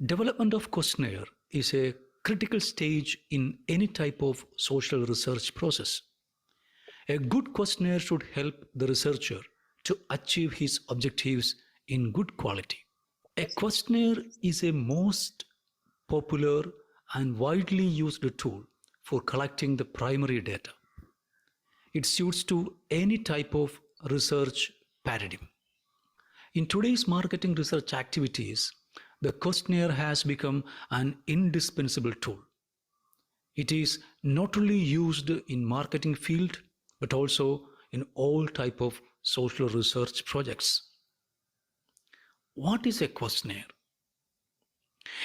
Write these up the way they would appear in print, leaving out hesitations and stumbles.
Development of questionnaire is a critical stage in any type of social research process. A good questionnaire should help the researcher to achieve his objectives in good quality. A questionnaire is a most popular and widely used tool for collecting the primary data. It suits to any type of research paradigm. In today's marketing research activities, the questionnaire has become an indispensable tool. It is not only used in marketing field but also in all type of social research projects. What is a questionnaire?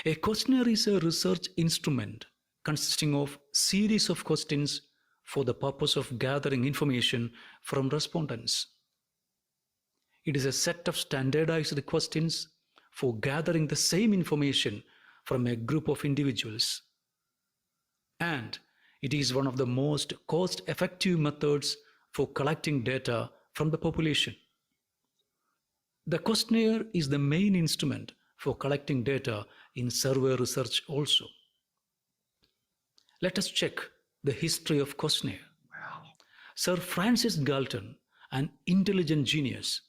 A questionnaire is a research instrument consisting of series of questions for the purpose of gathering information from respondents. It is a set of standardized questions for gathering the same information from a group of individuals. And it is one of the most cost-effective methods for collecting data from the population. The questionnaire is the main instrument for collecting data in survey research also. Let us check the history of questionnaire. Sir Francis Galton, an intelligent genius,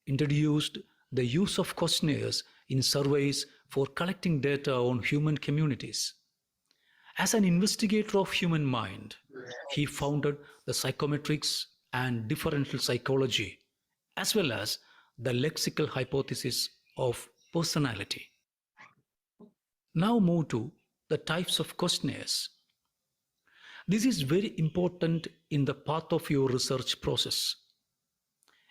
introduced the use of questionnaires in surveys for collecting data on human communities. As an investigator of human mind, he founded the psychometrics and differential psychology, as well as the lexical hypothesis of personality. Now move to the types of questionnaires. This is very important in the path of your research process.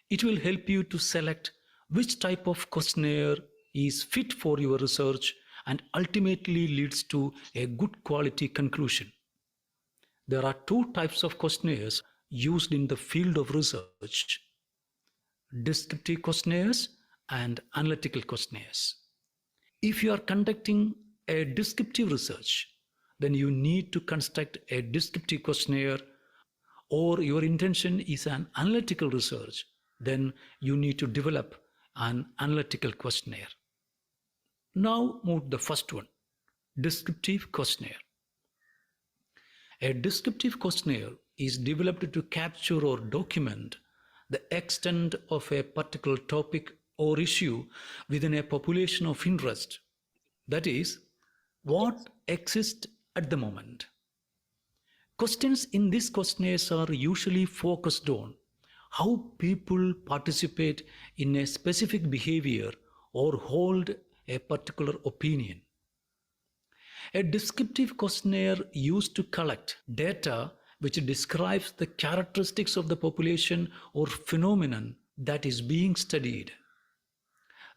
It will help you to select which type of questionnaire is fit for your research and ultimately leads to a good quality conclusion. There are two types of questionnaires used in the field of research: descriptive questionnaires and analytical questionnaires. If you are conducting a descriptive research, then you need to construct a descriptive questionnaire, or your intention is an analytical research, then you need to develop an analytical questionnaire. Now move to the first one, descriptive questionnaire. A descriptive questionnaire is developed to capture or document the extent of a particular topic or issue within a population of interest. That is, what exists at the moment. Questions in these questionnaires are usually focused on how people participate in a specific behavior or hold a particular opinion. A descriptive questionnaire used to collect data which describes the characteristics of the population or phenomenon that is being studied.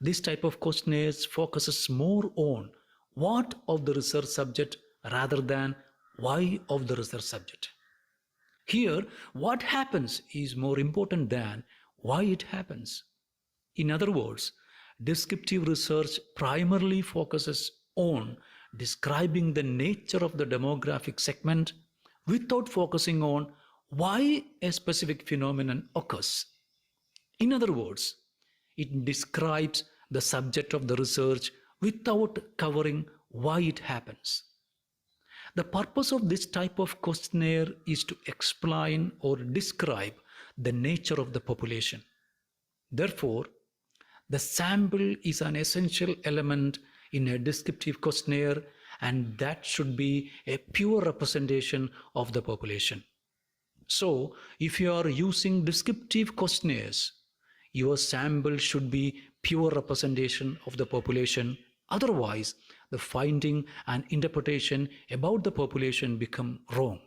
This type of questionnaires focuses more on what of the research subject rather than why of the research subject. Here, what happens is more important than why it happens. In other words, descriptive research primarily focuses on describing the nature of the demographic segment without focusing on why a specific phenomenon occurs. In other words, it describes the subject of the research without covering why it happens. The purpose of this type of questionnaire is to explain or describe the nature of the population. Therefore, the sample is an essential element in a descriptive questionnaire, and that should be a pure representation of the population. So, if you are using descriptive questionnaires, your sample should be pure representation of the population. Otherwise, the finding and interpretation about the population become wrong.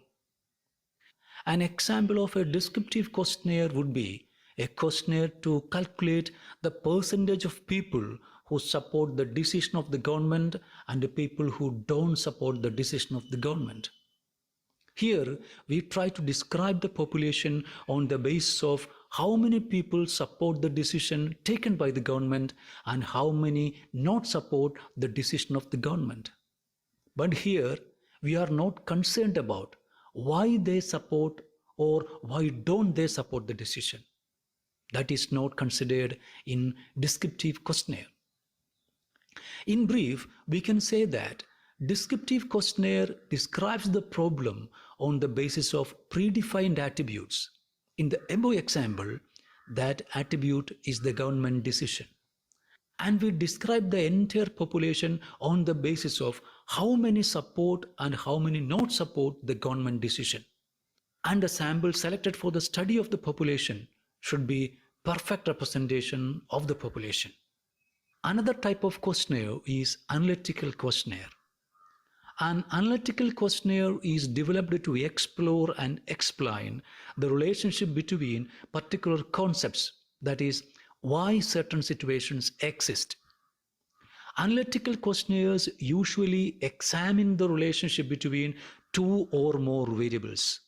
An example of a descriptive questionnaire would be a questionnaire to calculate the percentage of people who support the decision of the government and the people who don't support the decision of the government. Here, we try to describe the population on the basis of how many people support the decision taken by the government and how many not support the decision of the government. But here, we are not concerned about why they support or why don't they support the decision. That is not considered in descriptive questionnaire. In brief, we can say that descriptive questionnaire describes the problem on the basis of predefined attributes. In the above example, that attribute is the government decision. And we describe the entire population on the basis of how many support and how many not support the government decision. And the sample selected for the study of the population should be perfect representation of the population. Another type of questionnaire is analytical questionnaire. An analytical questionnaire is developed to explore and explain the relationship between particular concepts, that is, why certain situations exist. Analytical questionnaires usually examine the relationship between two or more variables,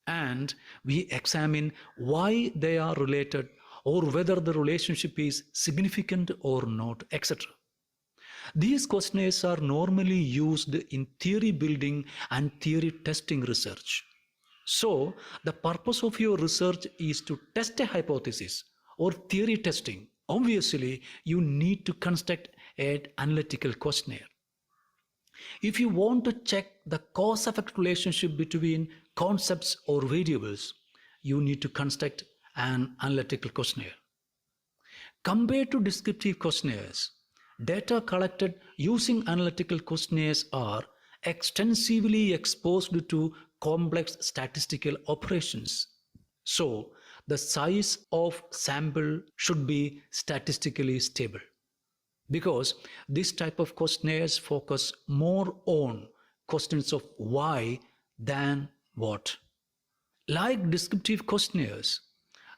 and we examine why they are related or whether the relationship is significant or not, etc. These questionnaires are normally used in theory building and theory testing research. So, the purpose of your research is to test a hypothesis or theory testing. Obviously, you need to construct an analytical questionnaire. If you want to check the cause-effect relationship between concepts or variables, you need to construct an analytical questionnaire. Compared to descriptive questionnaires, data collected using analytical questionnaires are extensively exposed to complex statistical operations. So, the size of sample should be statistically stable, because this type of questionnaires focus more on questions of why than what. Like descriptive questionnaires,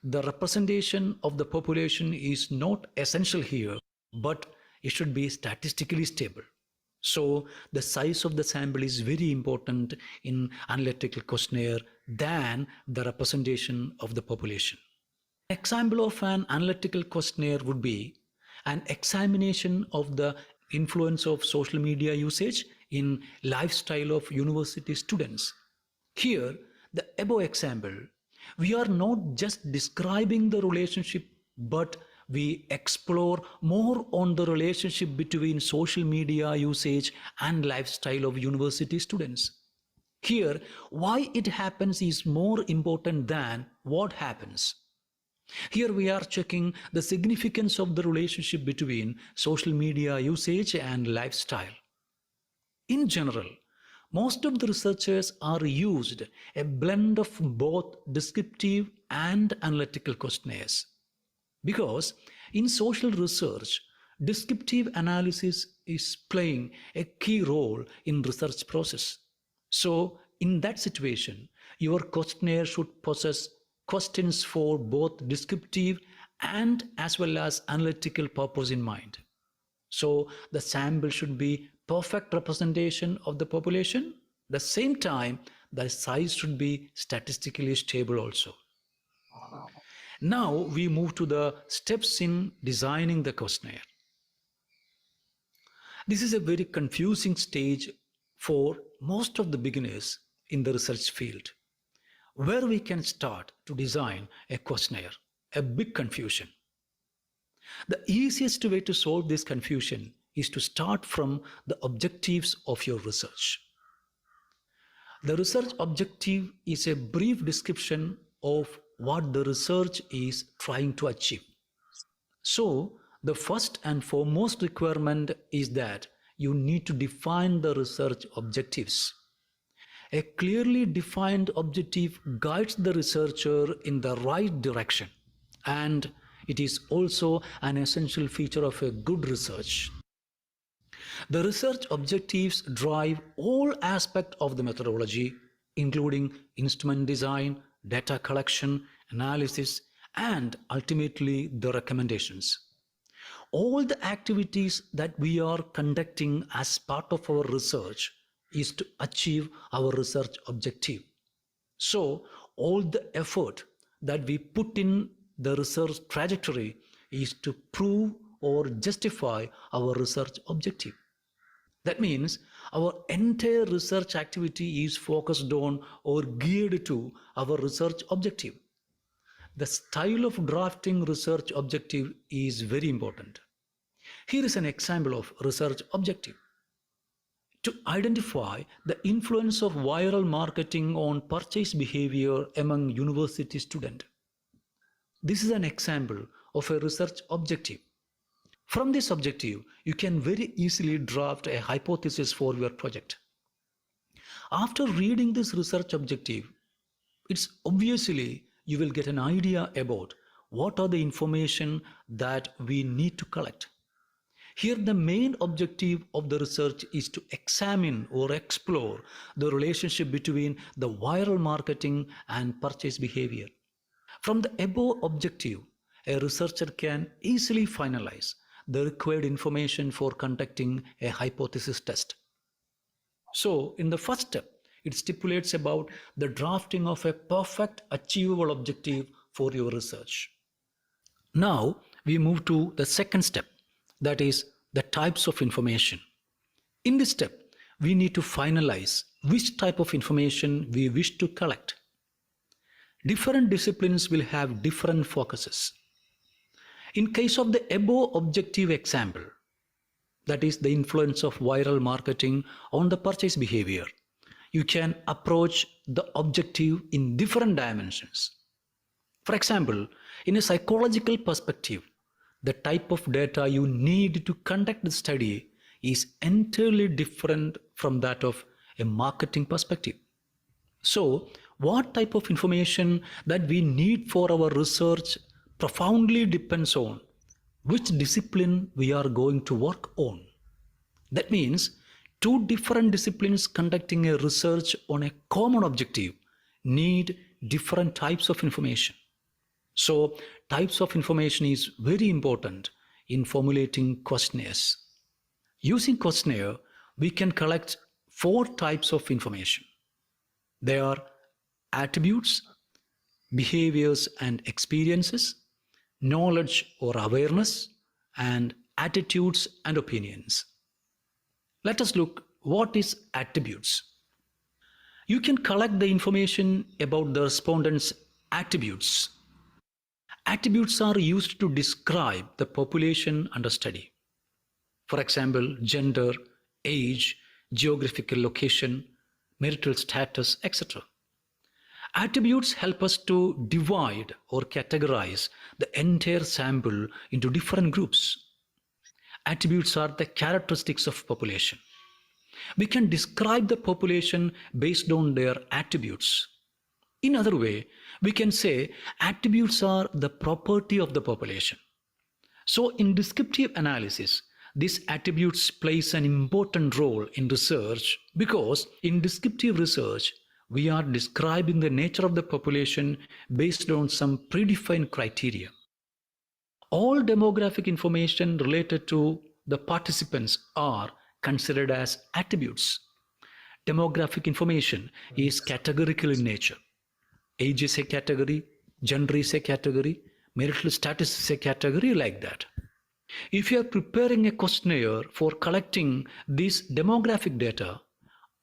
the representation of the population is not essential here, but it should be statistically stable. So the size of the sample is very important in analytical questionnaire than the representation of the population. An example of an analytical questionnaire would be an examination of the influence of social media usage in lifestyle of university students. Here, the above example, we are not just describing the relationship, but we explore more on the relationship between social media usage and lifestyle of university students. Here, why it happens is more important than what happens. Here we are checking the significance of the relationship between social media usage and lifestyle. In general, most of the researchers are used a blend of both descriptive and analytical questionnaires. Because in social research, descriptive analysis is playing a key role in research process. So in that situation, your questionnaire should possess questions for both descriptive and as well as analytical purpose in mind. So the sample should be perfect representation of the population. At the same time, the size should be statistically stable also. Now we move to the steps in designing the questionnaire. This is a very confusing stage for most of the beginners in the research field. Where we can start to design a questionnaire, a big confusion. The easiest way to solve this confusion is to start from the objectives of your research. The research objective is a brief description of what the research is trying to achieve. So, the first and foremost requirement is that you need to define the research objectives. A clearly defined objective guides the researcher in the right direction, and it is also an essential feature of a good research. The research objectives drive all aspects of the methodology, including instrument design, data collection, analysis, and ultimately the recommendations. All the activities that we are conducting as part of our research is to achieve our research objective. So, all the effort that we put in the research trajectory is to prove or justify our research objective. That means our entire research activity is focused on or geared to our research objective. The style of drafting research objective is very important. Here is an example of research objective. To identify the influence of viral marketing on purchase behavior among university students. This is an example of a research objective. From this objective, you can very easily draft a hypothesis for your project. After reading this research objective, it's obviously you will get an idea about what are the information that we need to collect. Here, the main objective of the research is to examine or explore the relationship between the viral marketing and purchase behavior. From the above objective, a researcher can easily finalize the required information for conducting a hypothesis test. So, in the first step, it stipulates about the drafting of a perfect achievable objective for your research. Now, we move to the second step, that is the types of information. In this step, we need to finalize which type of information we wish to collect. Different disciplines will have different focuses. In case of the above objective example, that is the influence of viral marketing on the purchase behavior, you can approach the objective in different dimensions. For example, in a psychological perspective, the type of data you need to conduct the study is entirely different from that of a marketing perspective. So, what type of information that we need for our research profoundly depends on which discipline we are going to work on. That means two different disciplines conducting a research on a common objective need different types of information. So, types of information is very important in formulating questionnaires. Using questionnaire, we can collect 4 types of information. They are attributes, behaviors and experiences, knowledge or awareness, and attitudes and opinions. Let us look what is attributes. You can collect the information about the respondents' attributes. Attributes are used to describe the population under study. For example, gender, age, geographical location, marital status, etc. Attributes help us to divide or categorize the entire sample into different groups. Attributes are the characteristics of population. We can describe the population based on their attributes. In other way, we can say attributes are the property of the population. So in descriptive analysis, these attributes plays an important role in research because in descriptive research, we are describing the nature of the population based on some predefined criteria. All demographic information related to the participants are considered as attributes. Demographic information is categorical in nature. Age is a category, gender is a category, marital status is a category, like that. If you are preparing a questionnaire for collecting these demographic data,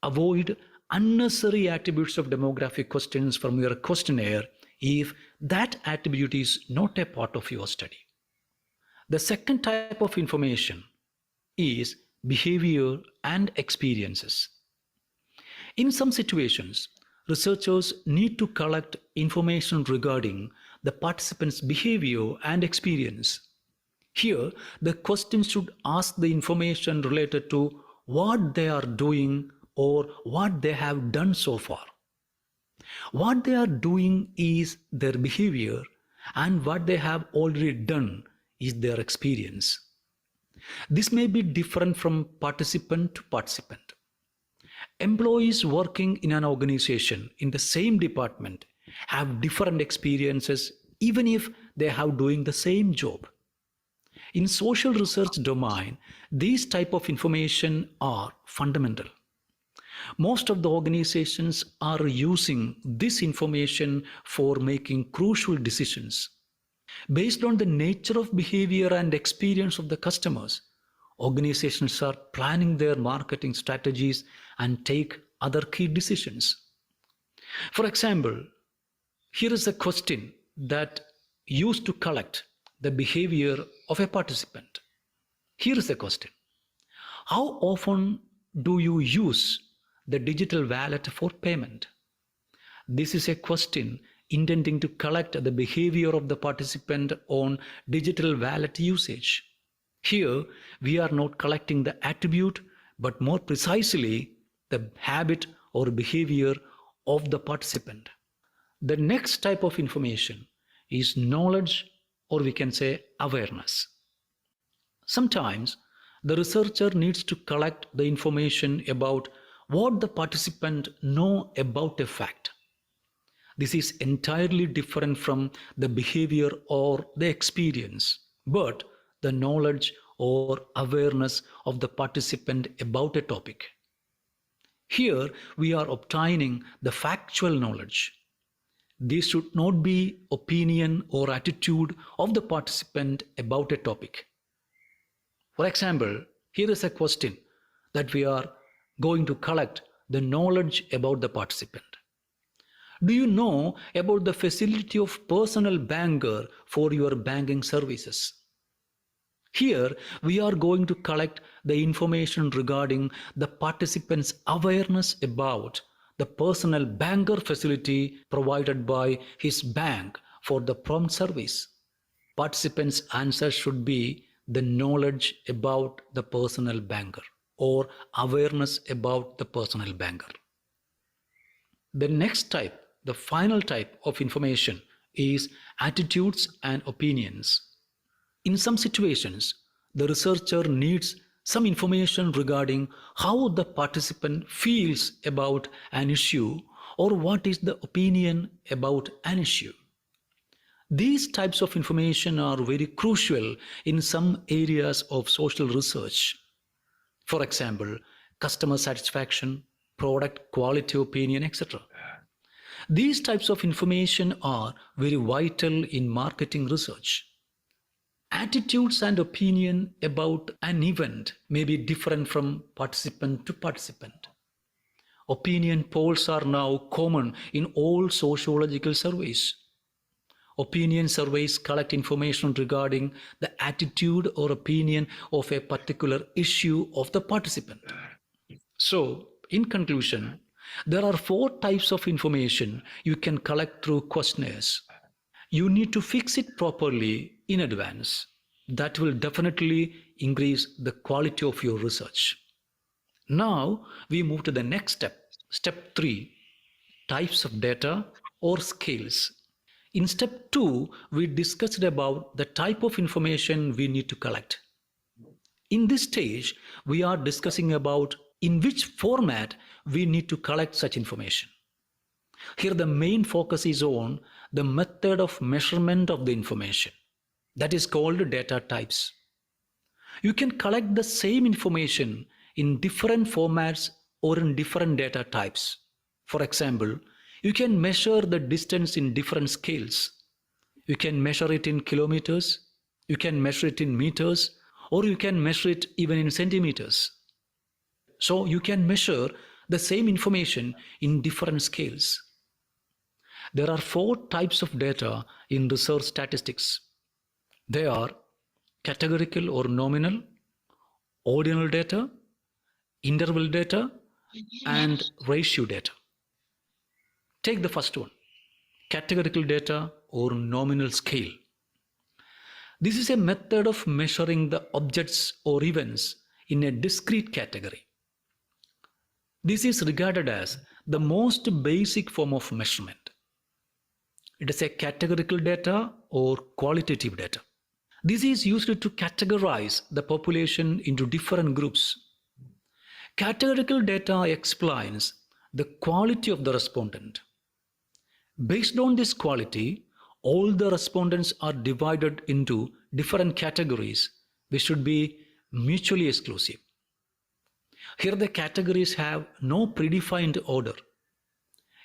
avoid unnecessary attributes of demographic questions from your questionnaire if that attribute is not a part of your study. The second type of information is behavior and experiences. In some situations, researchers need to collect information regarding the participants' behavior and experience. Here, the question should ask the information related to what they are doing or what they have done so far. What they are doing is their behavior, and what they have already done is their experience. This may be different from participant to participant. Employees working in an organization in the same department have different experiences even if they have doing the same job. In social research domain, these type of information are fundamental. Most of the organizations are using this information for making crucial decisions. Based on the nature of behavior and experience of the customers, organizations are planning their marketing strategies and take other key decisions. For example, here is a question that used to collect the behavior of a participant. Here is a question. How often do you use the digital wallet for payment? This is a question intending to collect the behavior of the participant on digital wallet usage. Here, we are not collecting the attribute, but more precisely, the habit or behavior of the participant. The next type of information is knowledge, or we can say awareness. Sometimes the researcher needs to collect the information about what the participant know about a fact. This is entirely different from the behavior or the experience, but the knowledge or awareness of the participant about a topic. Here we are obtaining the factual knowledge. This should not be opinion or attitude of the participant about a topic. For example, here is a question that we are going to collect the knowledge about the participant. Do you know about the facility of personal banker for your banking services? Here we are going to collect the information regarding the participant's awareness about the personal banker facility provided by his bank for the prompt service. Participant's answer should be the knowledge about the personal banker or awareness about the personal banker. The next type, the final type of information is attitudes and opinions. In some situations, the researcher needs some information regarding how the participant feels about an issue or what is the opinion about an issue. These types of information are very crucial in some areas of social research. For example, customer satisfaction, product quality opinion, etc. These types of information are very vital in marketing research. Attitudes and opinion about an event may be different from participant to participant. Opinion polls are now common in all sociological surveys. Opinion surveys collect information regarding the attitude or opinion of a particular issue of the participant. So, in conclusion, there are 4 types of information you can collect through questionnaires. You need to fix it properly in advance. That will definitely increase the quality of your research. Now we move to the next step, step 3, types of data or scales. In step 2, we discussed about the type of information we need to collect. In this stage, we are discussing about in which format we need to collect such information. Here the main focus is on the method of measurement of the information. That is called data types. You can collect the same information in different formats or in different data types. For example, you can measure the distance in different scales. You can measure it in kilometers, you can measure it in meters, or you can measure it even in centimeters. So you can measure the same information in different scales. There are 4 types of data in research statistics. They are categorical or nominal, ordinal data, interval data, and ratio data. Take the first one, categorical data or nominal scale. This is a method of measuring the objects or events in a discrete category. This is regarded as the most basic form of measurement. It is a categorical data or qualitative data. This is used to categorize the population into different groups. Categorical data explains the quality of the respondent. Based on this quality, all the respondents are divided into different categories which should be mutually exclusive. Here the categories have no predefined order.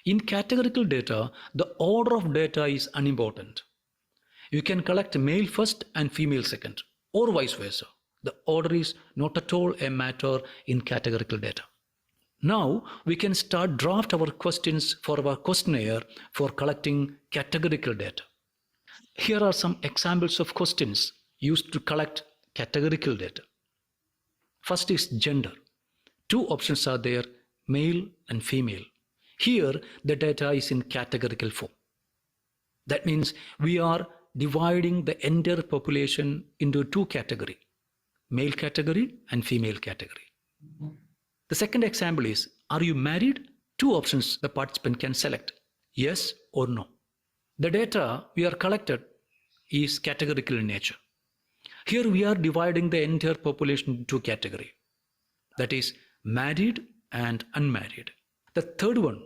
In categorical data, the order of data is unimportant. You can collect male first and female second, or vice versa. The order is not at all a matter in categorical data. Now we can start draft our questions for our questionnaire for collecting categorical data. Here are some examples of questions used to collect categorical data. First is gender. Two options are there, male and female. Here, the data is in categorical form. That means we are dividing the entire population into two categories, male category and female category. The second example is, are you married? Two options the participant can select, yes or no. The data we are collected is categorical in nature. Here we are dividing the entire population into two categories, that is married and unmarried. The third one,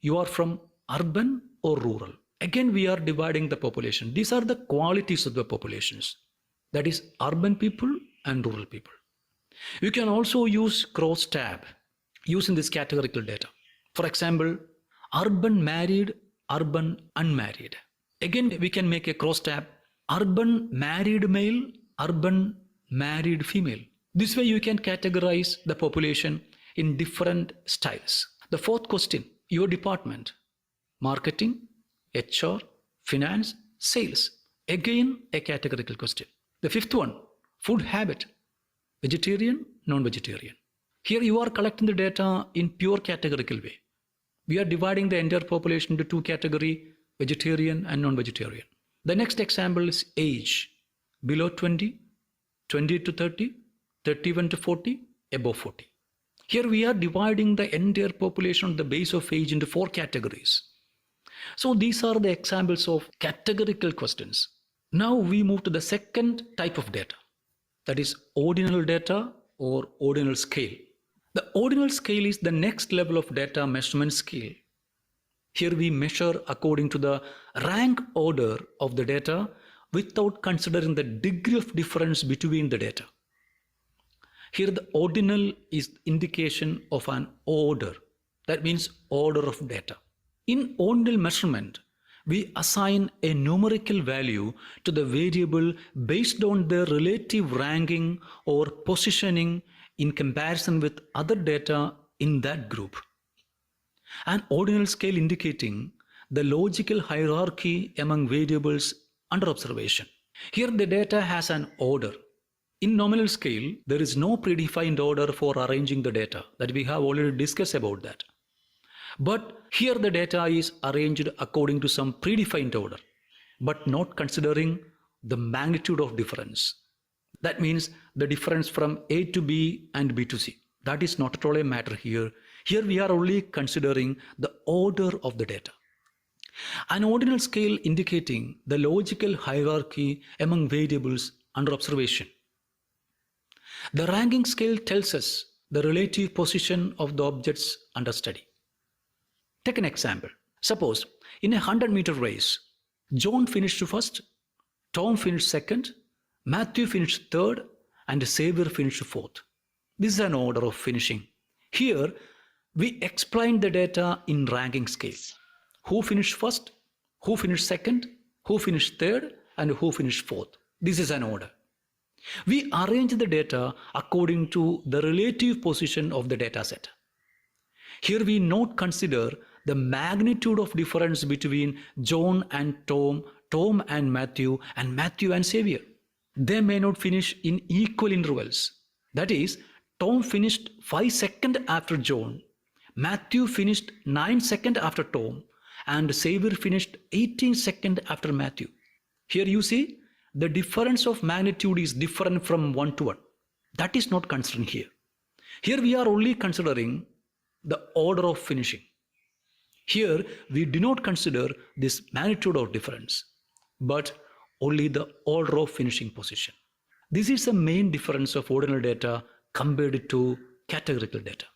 you are from urban or rural. Again, we are dividing the population. These are the qualities of the populations, that is urban people and rural people. You can also use cross tab using this categorical data. For example, urban married, urban unmarried. Again, we can make a cross tab, urban married male, urban married female. This way you can categorize the population in different styles. The fourth question, your department, marketing, HR, finance, sales. Again, a categorical question. The fifth one, food habit, vegetarian, non-vegetarian. Here you are collecting the data in pure categorical way. We are dividing the entire population into two categories, vegetarian and non-vegetarian. The next example is age, below 20, 20 to 30, 31 to 40, above 40. Here we are dividing the entire population on the base of age into four categories. So these are the examples of categorical questions. Now we move to the second type of data, that is ordinal data or ordinal scale. The ordinal scale is the next level of data measurement scale. Here we measure according to the rank order of the data without considering the degree of difference between the data. Here the ordinal is indication of an order. That means order of data. In ordinal measurement, we assign a numerical value to the variable based on their relative ranking or positioning in comparison with other data in that group. An ordinal scale indicating the logical hierarchy among variables under observation. Here the data has an order. In nominal scale, there is no predefined order for arranging the data, that we have already discussed about that. But here the data is arranged according to some predefined order, but not considering the magnitude of difference. That means the difference from A to B and B to C. That is not at all a matter here. Here we are only considering the order of the data. An ordinal scale indicating the logical hierarchy among variables under observation. The ranking scale tells us the relative position of the objects under study. Take an example. Suppose in a 100-meter race, John finished first, Tom finished second, Matthew finished third, and Xavier finished fourth. This is an order of finishing. Here, we explain the data in ranking scale. Who finished first, who finished second, who finished third, and who finished fourth. This is an order. We arrange the data according to the relative position of the data set. Here we not consider the magnitude of difference between John and Tom, Tom and Matthew and Xavier. They may not finish in equal intervals. That is, Tom finished 5 seconds after John, Matthew finished 9 seconds after Tom, and Xavier finished 18 seconds after Matthew. Here you see, the difference of magnitude is different from 1 to 1. That is not considered here. Here we are only considering the order of finishing. Here we do not consider this magnitude of difference, but only the order of finishing position. This is the main difference of ordinal data compared to categorical data.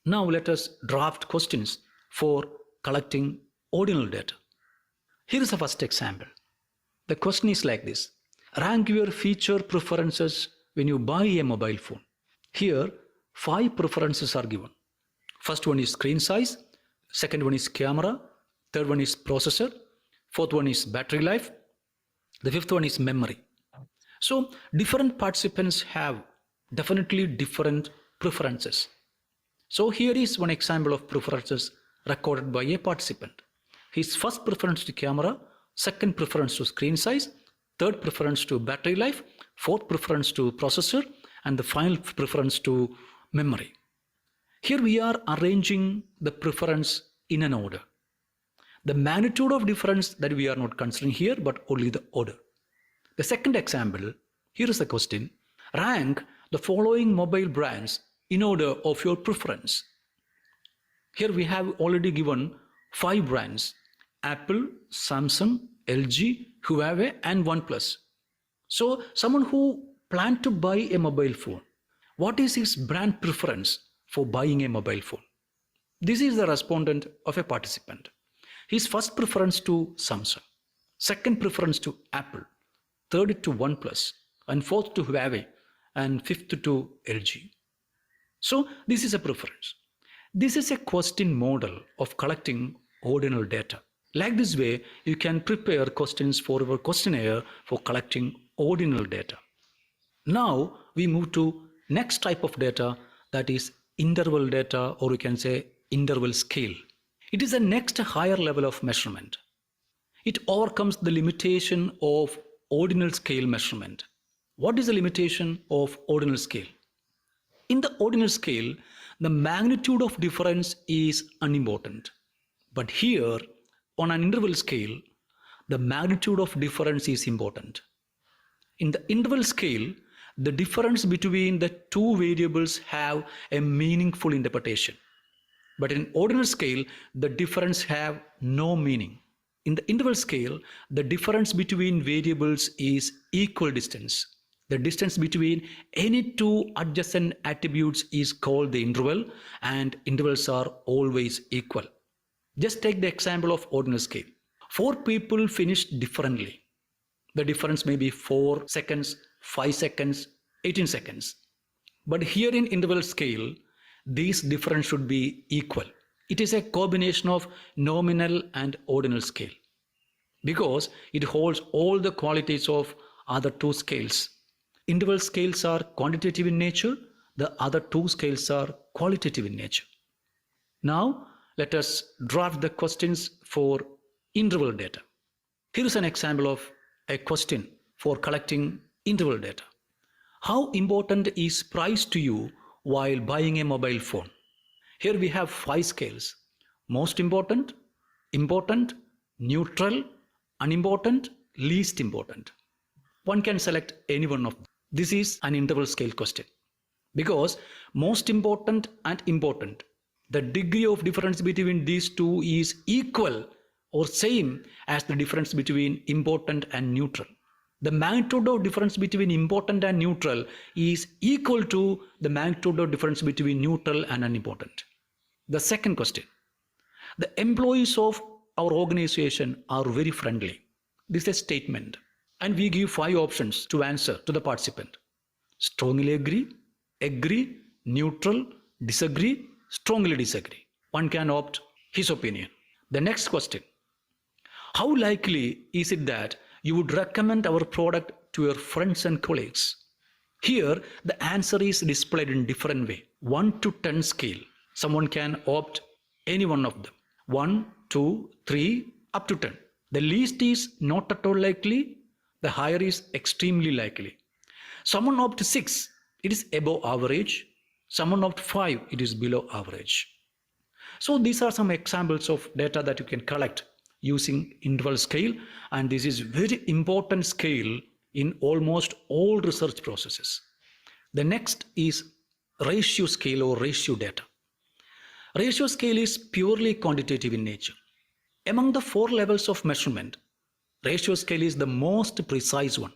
Now let us draft questions for collecting ordinal data. Here is the first example. The question is like this. Rank your feature preferences when you buy a mobile phone. Here, 5 preferences are given. First one is screen size, second one is camera, third one is processor, fourth one is battery life, the fifth one is memory. So, different participants have definitely different preferences. So, here is one example of preferences recorded by a participant. His first preference to camera, second preference to screen size, third preference to battery life, fourth preference to processor, and the final preference to memory. Here we are arranging the preference in an order. The magnitude of difference that we are not considering here, but only the order. The second example, here is the question. Rank the following mobile brands in order of your preference. Here we have already given 5 brands: Apple, Samsung, LG, Huawei and OnePlus. So someone who planned to buy a mobile phone, what is his brand preference for buying a mobile phone? This is the respondent of a participant. His first preference to Samsung, second preference to Apple, third to OnePlus, and fourth to Huawei, and fifth to LG. So this is a preference. This is a question model of collecting ordinal data. Like this way, you can prepare questions for your questionnaire for collecting ordinal data. Now we move to next type of data, that is interval data, or you can say interval scale. It is the next higher level of measurement. It overcomes the limitation of ordinal scale measurement. What is the limitation of ordinal scale? In the ordinal scale, the magnitude of difference is unimportant. But here, on an interval scale, the magnitude of difference is important. In the interval scale, the difference between the two variables have a meaningful interpretation. But in ordinal scale, the difference have no meaning. In the interval scale, the difference between variables is equal distance. The distance between any two adjacent attributes is called the interval, and intervals are always equal. Just take the example of ordinal scale. 4 people finished differently. The difference may be 4 seconds, 5 seconds, 18 seconds. But here in interval scale, these difference should be equal. It is a combination of nominal and ordinal scale because it holds all the qualities of other two scales. Interval scales are quantitative in nature, the other two scales are qualitative in nature. Now let us draft the questions for interval data. Here is an example of a question for collecting interval data. How important is price to you while buying a mobile phone? Here we have 5 scales: most important, important, neutral, unimportant, least important. One can select any one of them. This is an interval scale question because most important and important, the degree of difference between these two is equal or same as the difference between important and neutral. The magnitude of difference between important and neutral is equal to the magnitude of difference between neutral and unimportant. The second question. The employees of our organization are very friendly. This is a statement. And we give 5 options to answer to the participant. Strongly agree, neutral, disagree, strongly disagree. One can opt his opinion. The next question. How likely is it that you would recommend our product to your friends and colleagues? Here, the answer is displayed in different way. 1 to 10 scale. Someone can opt any one of them. 1, 2, 3, up to 10. The least is not at all likely. The higher is extremely likely. Someone opt 6. It is above average. Someone opt 5. It is below average. So these are some examples of data that you can collect using interval scale, and this is very important scale in almost all research processes. The next is ratio scale or ratio data. Ratio scale is purely quantitative in nature. Among the 4 levels of measurement, ratio scale is the most precise one.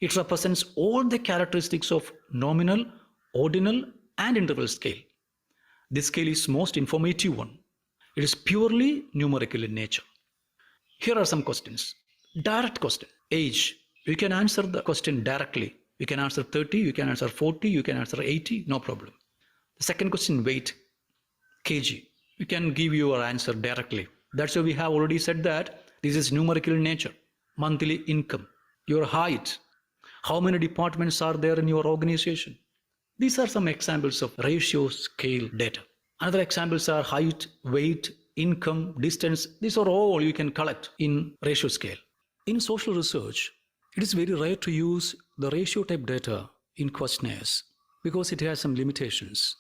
It represents all the characteristics of nominal, ordinal and interval scale. This scale is most informative one. It is purely numerical in nature. Here are some questions. Direct question. Age. You can answer the question directly. You can answer 30, you can answer 40, you can answer 80, no problem. The second question, weight. Kg. You can give your answer directly. That's why we have already said that this is numerical in nature. Monthly income. Your height. How many departments are there in your organization? These are some examples of ratio scale data. Other examples are height, weight, income, distance. These are all you can collect in ratio scale. In social research, it is very rare to use the ratio type data in questionnaires because it has some limitations.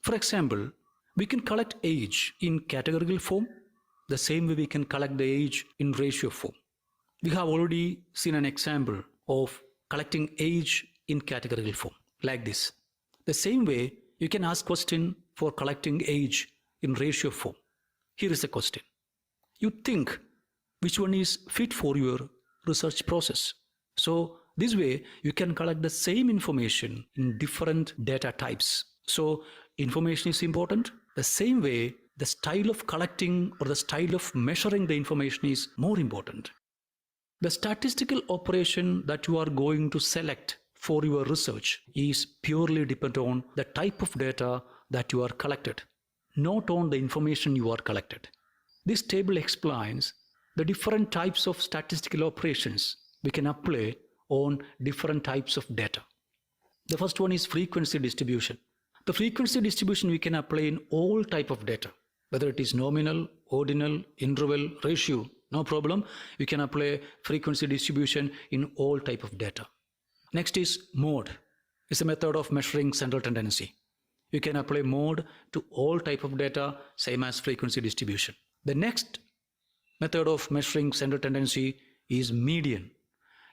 For example, we can collect age in categorical form, the same way we can collect the age in ratio form. We have already seen an example of collecting age in categorical form, like this. The same way, you can ask question for collecting age in ratio form. Here is the question. You think which one is fit for your research process. So this way, you can collect the same information in different data types. So information is important. The same way, the style of collecting or the style of measuring the information is more important. The statistical operation that you are going to select for your research is purely dependent on the type of data that you are collected, not on the information you are collected. This table explains the different types of statistical operations we can apply on different types of data. The first one is frequency distribution. The frequency distribution we can apply in all type of data, whether it is nominal, ordinal, interval, ratio, no problem. We can apply frequency distribution in all type of data. Next is mode. It's a method of measuring central tendency. You can apply mode to all type of data, same as frequency distribution. The next method of measuring central tendency is median.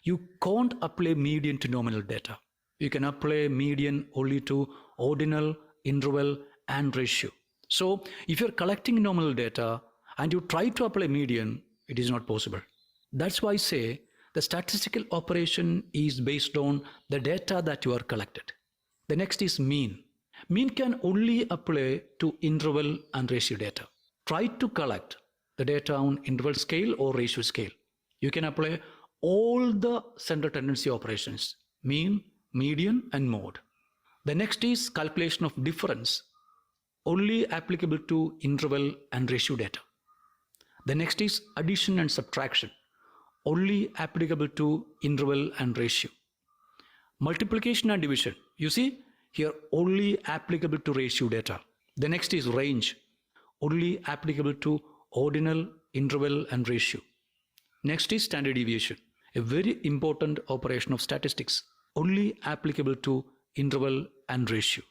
You can't apply median to nominal data. You can apply median only to ordinal, interval, and ratio. So if you're collecting nominal data and you try to apply median, it is not possible. That's why I say the statistical operation is based on the data that you are collected. The next is mean. Mean can only apply to interval and ratio data. Try to collect the data on interval scale or ratio scale. You can apply all the central tendency operations, mean, median, and mode. The next is calculation of difference, only applicable to interval and ratio data. The next is addition and subtraction, only applicable to interval and ratio. Multiplication and division, you see, here only applicable to ratio data. The next is range, only applicable to ordinal, interval, and ratio. Next is standard deviation, a very important operation of statistics, only applicable to interval and ratio.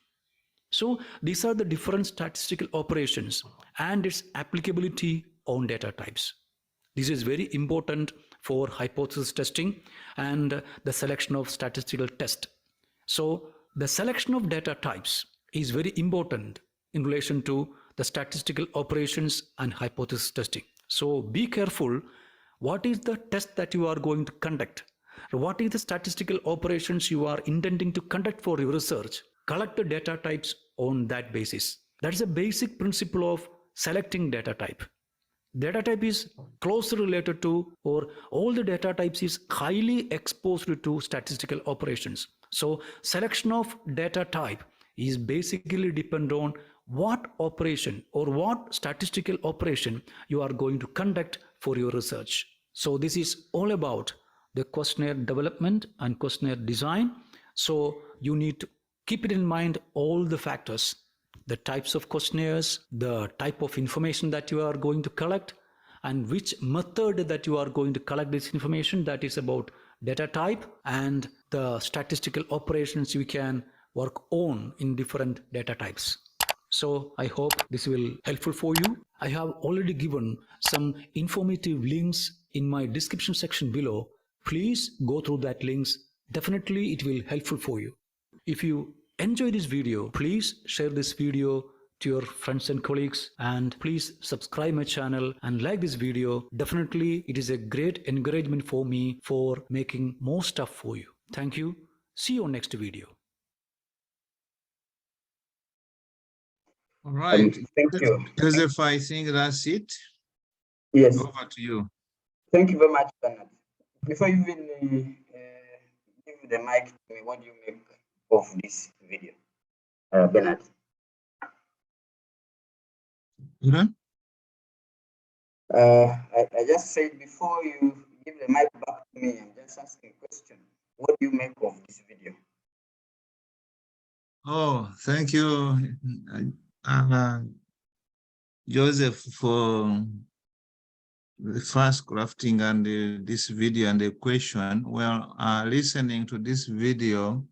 So these are the different statistical operations and its applicability on data types. This is very important for hypothesis testing and the selection of statistical test. So the selection of data types is very important in relation to the statistical operations and hypothesis testing. So be careful what is the test that you are going to conduct. What is the statistical operations you are intending to conduct for your research? Collect the data types on that basis. That is a basic principle of selecting data type. Data type is closely related to, or all the data types is highly exposed to statistical operations. So selection of data type is basically depend on what operation or what statistical operation you are going to conduct for your research. So this is all about the questionnaire development and questionnaire design. So you need to keep it in mind all the factors, the types of questionnaires, the type of information that you are going to collect, and which method that you are going to collect this information. That is about data type and the statistical operations you can work on in different data types. So I hope this will be helpful for you. I have already given some informative links in my description section below. Please go through that links. Definitely it will be helpful for you. If you enjoy this video, please share this video to your friends and colleagues, and please subscribe my channel and like this video. Definitely it is a great encouragement for me for making more stuff for you. Thank you. See you on next video. All right. Thank you. Joseph, I think that's it. Yes. Over to you. Thank you very much, Bernard. Before you even give the mic to me, what do you make of this video, Bernard? I just said before you give the mic back to me, I'm just asking a question. What do you make of this video? Oh, thank you, Joseph, for the first crafting and this video and the question. Well, listening to this video,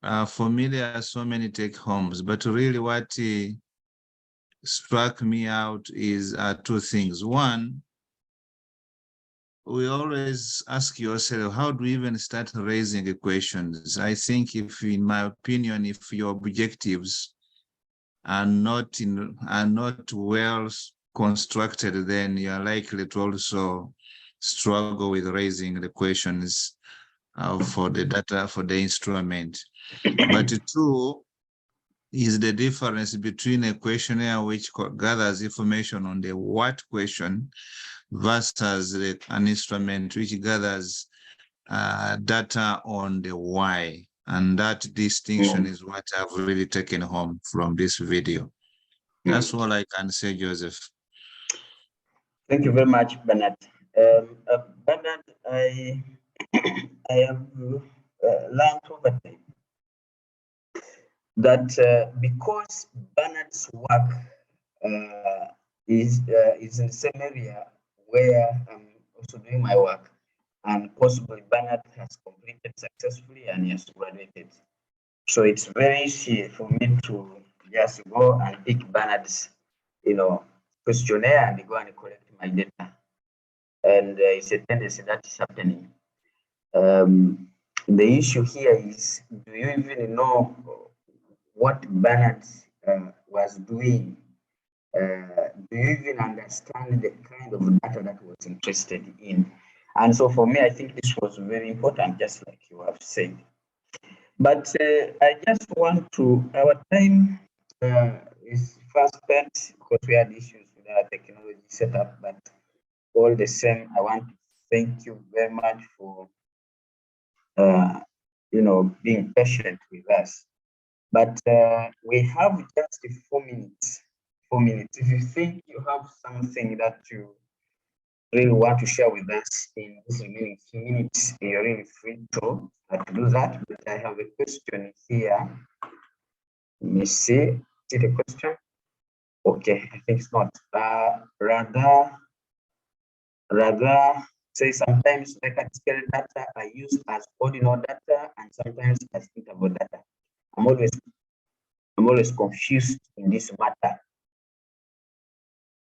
For me, there are so many take homes, but really what struck me out is two things. One, we always ask yourself, how do we even start raising the questions? I think if, in my opinion, if your objectives are not well constructed, then you are likely to also struggle with raising the questions for the data, for the instrument. But two is the difference between a questionnaire which gathers information on the what question versus an instrument which gathers data on the why. And that distinction is what I've really taken home from this video. That's all I can say, Joseph. Thank you very much, Bernard. Bernard, I have learned over time that because Bernard's work is in the same area where I'm also doing my work, and possibly Bernard has completed successfully and he has graduated. So it's very easy for me to just go and pick Bernard's, questionnaire and go and collect my data. And it's a tendency that is happening. The issue here is, do you even know what Bernard was doing? Do you even understand the kind of data that was interested in? And so for me, I think this was very important, just like you have said. But I just want to, our time is fast spent because we had issues with our technology setup, but all the same, I want to thank you very much for, being patient with us. But we have just 4 minutes. 4 minutes. If you think you have something that you really want to share with us in this remaining few minutes, you're really free to do that. But I have a question here. Let me see. Is it a question? Okay, I think it's not. Rather say sometimes statistical data are used as ordinal data and sometimes as interval data. I'm always confused in this matter.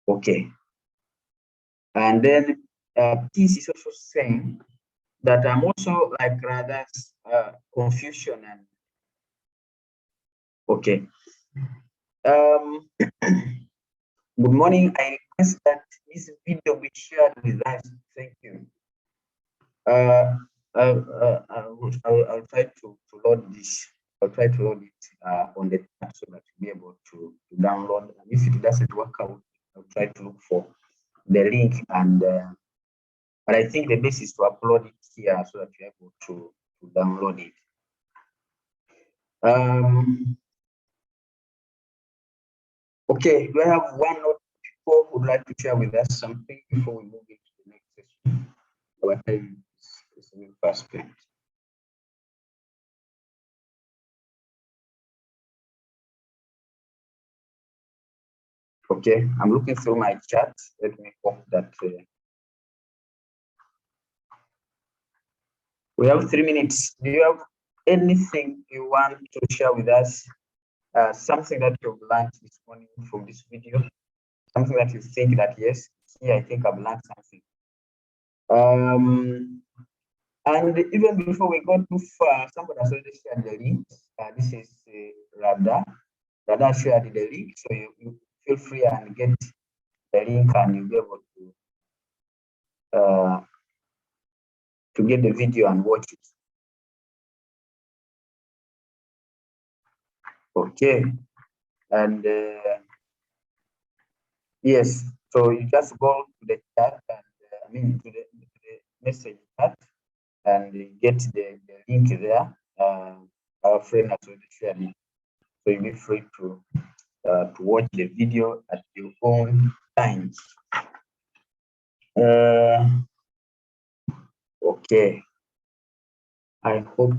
Okay. And then this is also saying that I'm also rather confusion and okay. Good morning. I request that this video be shared with us. Thank you. I'll try to load this. I'll try to load it on the tab so that you'll be able to download. And if it doesn't work out, I'll try to look for the link. And but I think the best is to upload it here so that you're able to download it. Okay, do I have one or two people who would like to share with us something before we move into the next session? Our time is really fast spent. Okay, I'm looking through my chat. Let me hope that we have 3 minutes. Do you have anything you want to share with us? Something that you've learned this morning from this video? Something that you think that, yes, here I think I've learned something. And even before we go too far, somebody has already shared the link. This is Rada. Rada shared the link, so you feel free and get the link and you'll be able to get the video and watch it. Okay, and yes, so you just go to the chat and to the message chat and get the link there. Our friend has already shared it, so you'll be free to watch the video at your own time. Okay, I hope.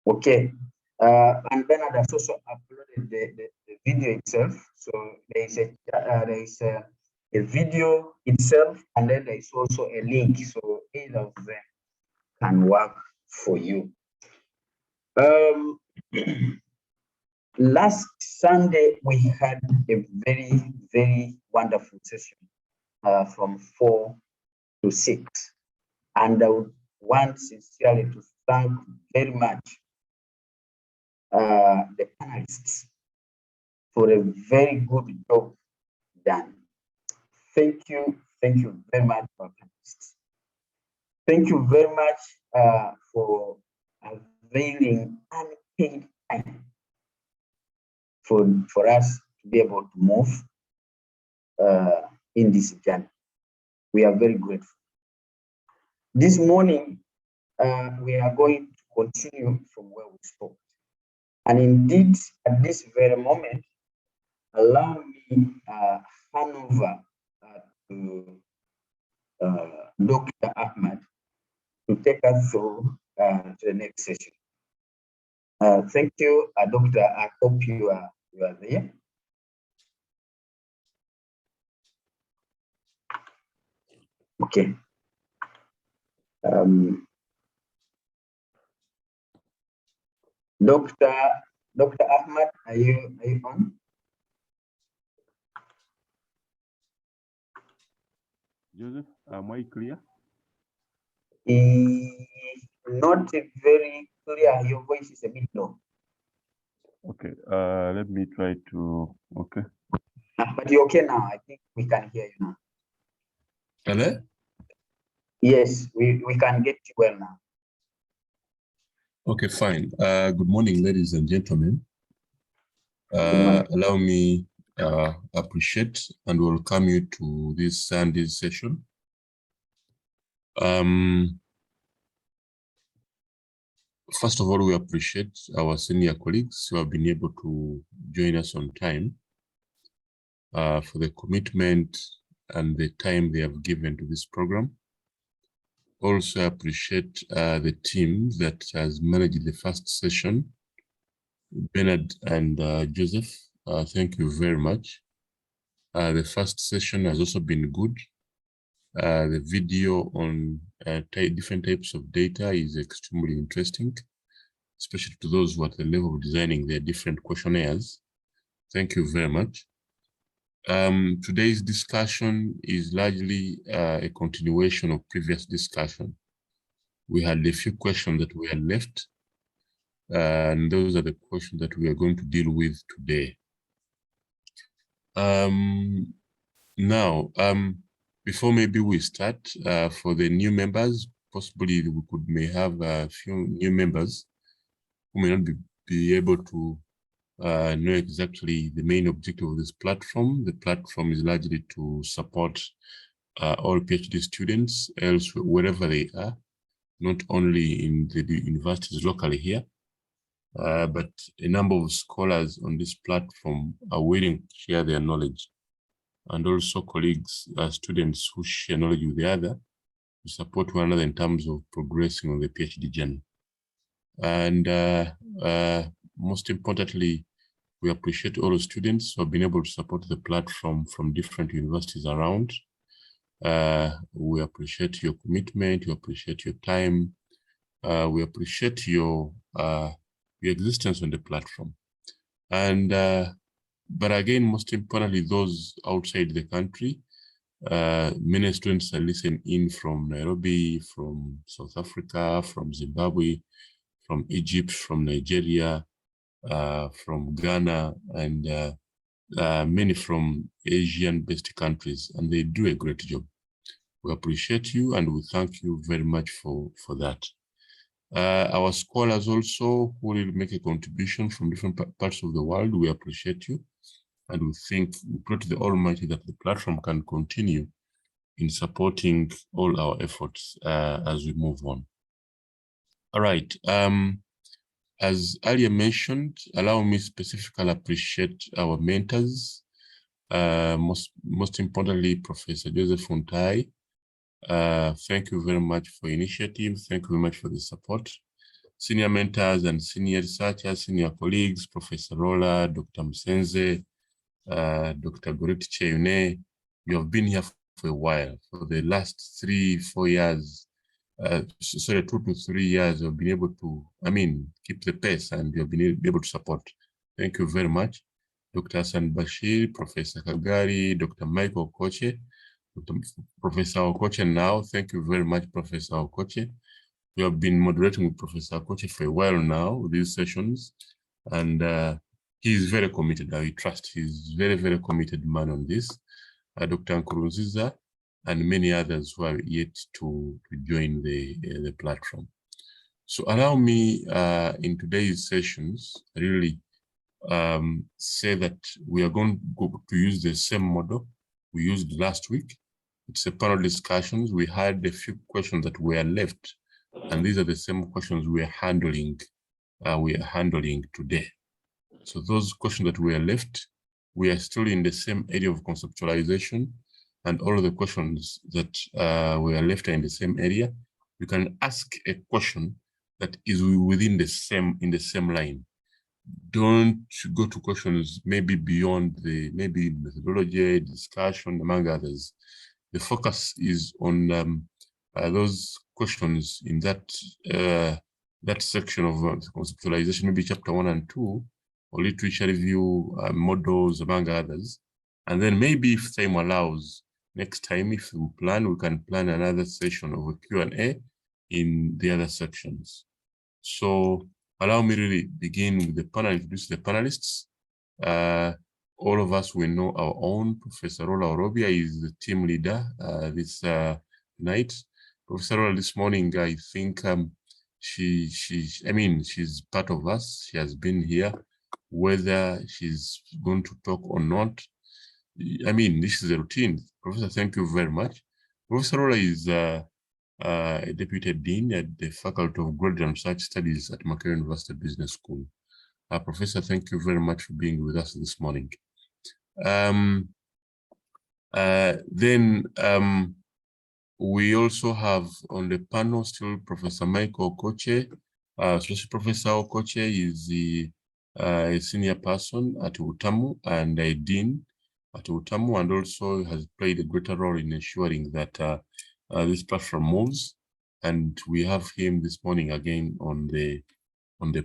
Okay, and Bernard has also uploaded the video itself. So there is a a video itself, and then there is also a link. So either of them can work for you. Last Sunday, we had a very, very wonderful session from 4 to 6. And I would want sincerely to thank very much the panelists for a very good job done. Thank you very much, our panelists. Thank you very much for availing unpaid time for us to be able to move in this journey. We are very grateful. This morning, we are going to continue from where we stopped. And indeed, at this very moment, allow me hand over to Dr. Ahmad to take us through to the next session. Thank you, Doctor. I hope you are there. Okay. Dr. Ahmad, are you on? Joseph, am I clear? Not very clear. Your voice is a bit low. Okay, let me try to, okay. But you're okay now. I think we can hear you now. Hello? Yes, we can get you well now. Okay, fine. Good morning, ladies and gentlemen. Allow me appreciate and welcome you to this Sunday's session. First of all, we appreciate our senior colleagues who have been able to join us on time for the commitment and the time they have given to this program. Also appreciate the team that has managed the first session, Bernard and Joseph. Thank you very much. The first session has also been good. The video on different types of data is extremely interesting, especially to those who are at the level of designing their different questionnaires. Thank you very much. Today's discussion is largely a continuation of previous discussion. We had a few questions that we had left, and those are the questions that we are going to deal with today. Now, before maybe we start, for the new members, possibly we may have a few new members who may not be able to know exactly the main objective of this platform. The platform is largely to support all PhD students elsewhere, wherever they are, not only in the universities locally here, but a number of scholars on this platform are willing to share their knowledge, and also colleagues, students who share knowledge with the other to support one another in terms of progressing on the PhD journey. And most importantly, we appreciate all the students who have been able to support the platform from different universities around. We appreciate your commitment, we appreciate your time, we appreciate your existence on the platform. And but again, most importantly, those outside the country, many students are listening in from Nairobi, from South Africa, from Zimbabwe, from Egypt, from Nigeria, from Ghana, and many from Asian-based countries, and they do a great job. We appreciate you, and we thank you very much for that. Our scholars also who will make a contribution from different parts of the world, we appreciate you, and we pray to the Almighty that the platform can continue in supporting all our efforts as we move on. All right. As earlier mentioned, allow me specifically appreciate our mentors, most importantly, Professor Joseph Untai. Thank you very much for initiative. Thank you very much for the support. Senior mentors and senior researchers, senior colleagues, Professor Rola, Dr. Msenze, Dr. Gorit Cheyune, You have been here for a while. For the last 3-4 years, sorry, 2 to 3 years, you've been able to, keep the pace, and you've been able to support. Thank you very much. Dr. Hassan Bashir, Professor Kagari, Dr. Michael Okoche, Professor Okoche now. Thank you very much, Professor Okoche. We have been moderating with Professor Okoche for a while now, these sessions, and he is very committed. I trust he's very, very committed man on this. Dr. Nkurunziza and many others who are yet to join the platform. So allow me in today's sessions, really say that we are going to use the same model we used last week. It's a panel discussions. We had a few questions that were left, and these are the same questions we are handling today. So those questions that were left, we are still in the same area of conceptualization, and all of the questions that were left are in the same area. You can ask a question that is within the same line. Don't go to questions maybe beyond the methodology, discussion, among others. The focus is on those questions in that section of conceptualization, maybe chapter 1 and 2, or literature review, models, among others. And then maybe if time allows, next time, if we can plan another session of a Q&A in the other sections. So allow me to really begin with the panel, introduce the panelists. All of us will know our own. Professor Rola Orobia is the team leader this night. Professor Rola this morning, I think she's part of us. She has been here, whether she's going to talk or not. This is a routine. Professor, thank you very much. Professor Rola is a Deputy Dean at the Faculty of Graduate and Research Studies at Makerere University Business School. Professor, thank you very much for being with us this morning. We also have on the panel still Professor Michael Okoche. Professor Okoche is a senior person at UTAMU and a dean at UTAMU, and also has played a greater role in ensuring that this platform moves. And we have him this morning again on the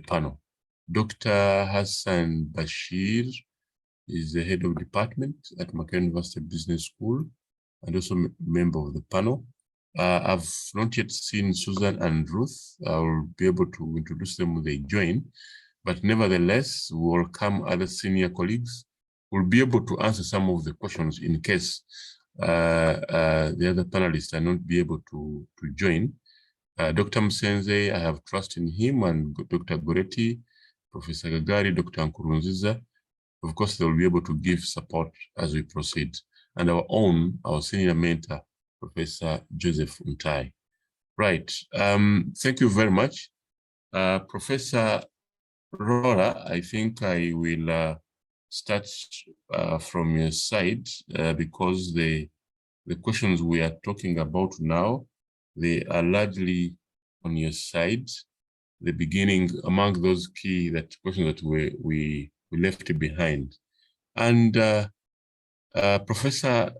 panel. Dr. Hassan Bashir is the head of department at Makerere University Business School and also member of the panel. I've not yet seen Susan and Ruth. I'll be able to introduce them when they join, but nevertheless, we welcome other senior colleagues who will be able to answer some of the questions in case the other panelists are not be able to join. Dr. Msenze, I have trust in him, and Dr. Goretti, Professor Gagari, Dr. Nkurunziza. Of course, they will be able to give support as we proceed. And our senior mentor, Professor Joseph Untai. Right, thank you very much. Professor Rola, I think I will start from your side because the questions we are talking about now, they are largely on your side. The beginning among those key questions that we left behind. And Professor,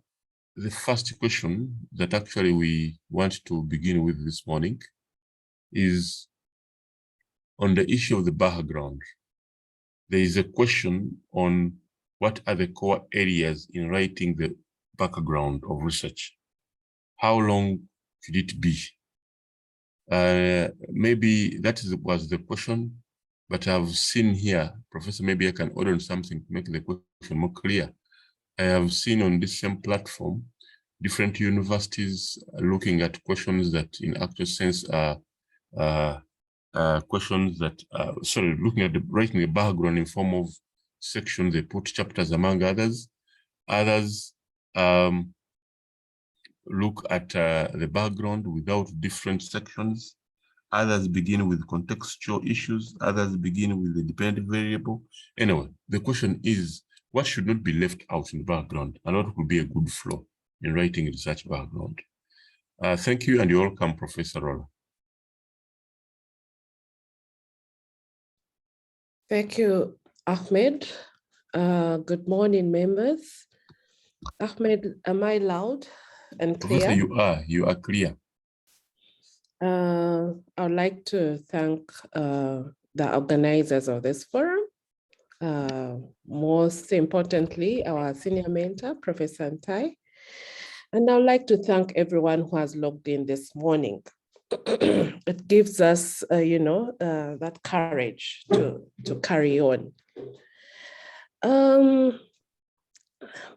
the first question that actually we want to begin with this morning is on the issue of the background. There is a question on what are the core areas in writing the background of research. How long should it be? Maybe that was the question, but I've seen here, Professor, maybe I can order something to make the question more clear. I have seen on this same platform, different universities looking at questions that in actual sense are questions that, looking at writing the background in form of sections, they put chapters among others. Others look at the background without different sections. Others begin with contextual issues. Others begin with the dependent variable. Anyway, the question is, what should not be left out in the background and what would be a good flow in writing research background? Thank you, and you're welcome, Professor Rola. Thank you, Ahmed. Good morning, members. Ahmed, am I loud and Professor, clear? you are clear. I'd like to thank the organizers of this forum. Most importantly, our senior mentor, Professor Ntai. And I'd like to thank everyone who has logged in this morning. It gives us, that courage to carry on.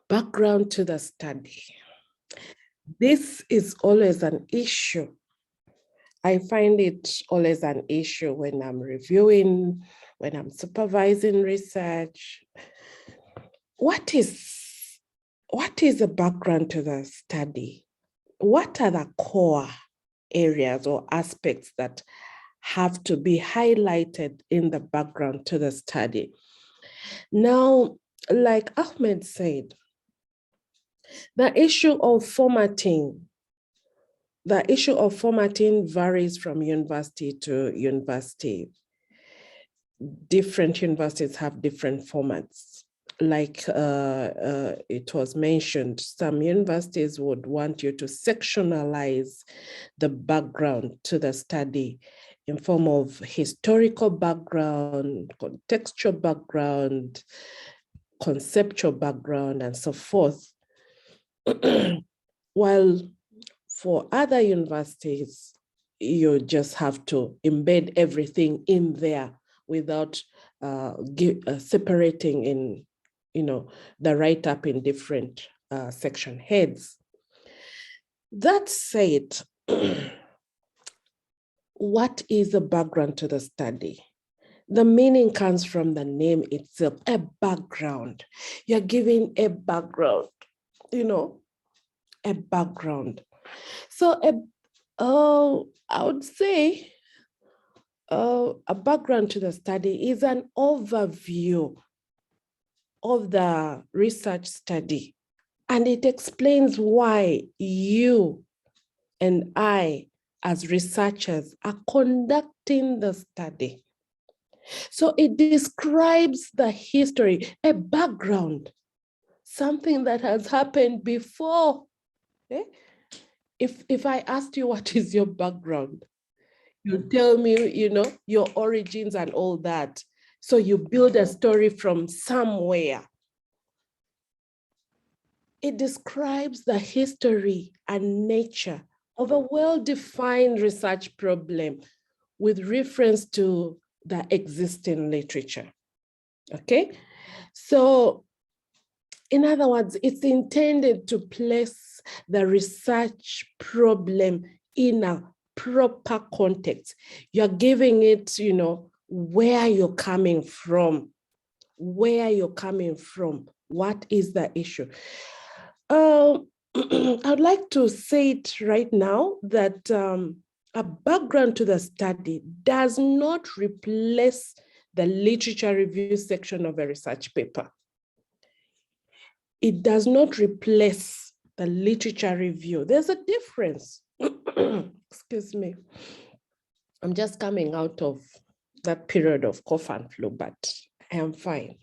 Background to the study. This is always an issue. I find it always an issue when I'm reviewing, when I'm supervising research. What is the background to the study? What are the core areas or aspects that have to be highlighted in the background to the study? Now, like Ahmed said, the issue of formatting varies from university to university. Different universities have different formats. Like it was mentioned, some universities would want you to sectionalize the background to the study in form of historical background, contextual background, conceptual background, and so forth. While for other universities, you just have to embed everything in there without separating in, the write-up in different section heads. That said, what is the background to the study? The meaning comes from the name itself, a background. You're giving a background, a background. So I would say a background to the study is an overview of the research study, and it explains why you and I, as researchers, are conducting the study. So it describes the history, a background, something that has happened before. Okay? If I asked you what is your background, you tell me, your origins and all that. So you build a story from somewhere. It describes the history and nature of a well-defined research problem with reference to the existing literature. Okay? So, in other words, it's intended to place the research problem in a proper context. You're giving it, where you're coming from, what is the issue. I'd like to say it right now that a background to the study does not replace the literature review section of a research paper. It does not replace the literature review. There's a difference. Excuse me. I'm just coming out of that period of cough and flu, but I am fine.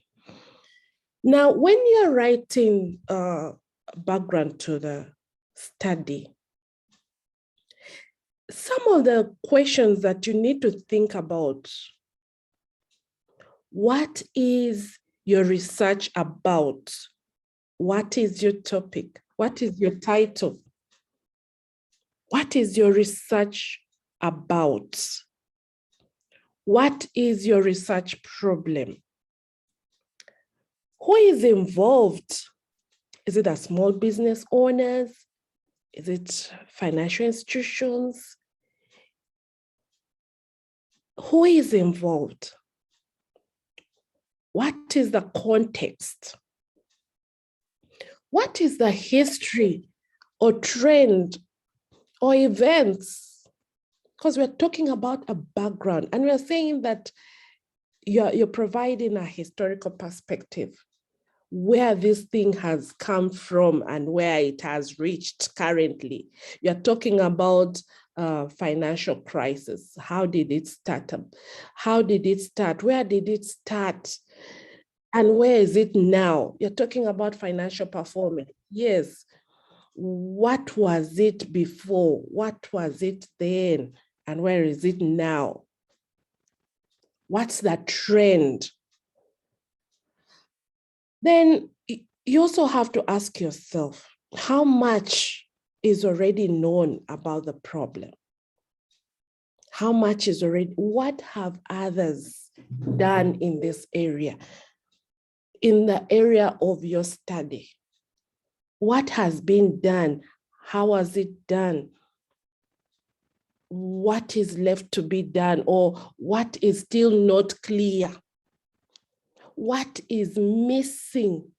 Now, when you're writing background to the study, some of the questions that you need to think about: what is your research about? What is your topic? What is your title? What is your research about? What is your research problem? Who is involved? Is it the small business owners? Is it financial institutions? Who is involved? What is the context? What is the history or trend or events? Because we're talking about a background, and we're saying that you're providing a historical perspective, where this thing has come from and where it has reached currently. You're talking about financial crisis. How did it start? How did it start? Where did it start? And where is it now? You're talking about financial performance. Yes. What was it before? What was it then? And where is it now? What's the trend? Then you also have to ask yourself, how much is already known about the problem? How much is already, what have others done in this area? In the area of your study, what has been done? How was it done? What is left to be done, or what is still not clear? What is missing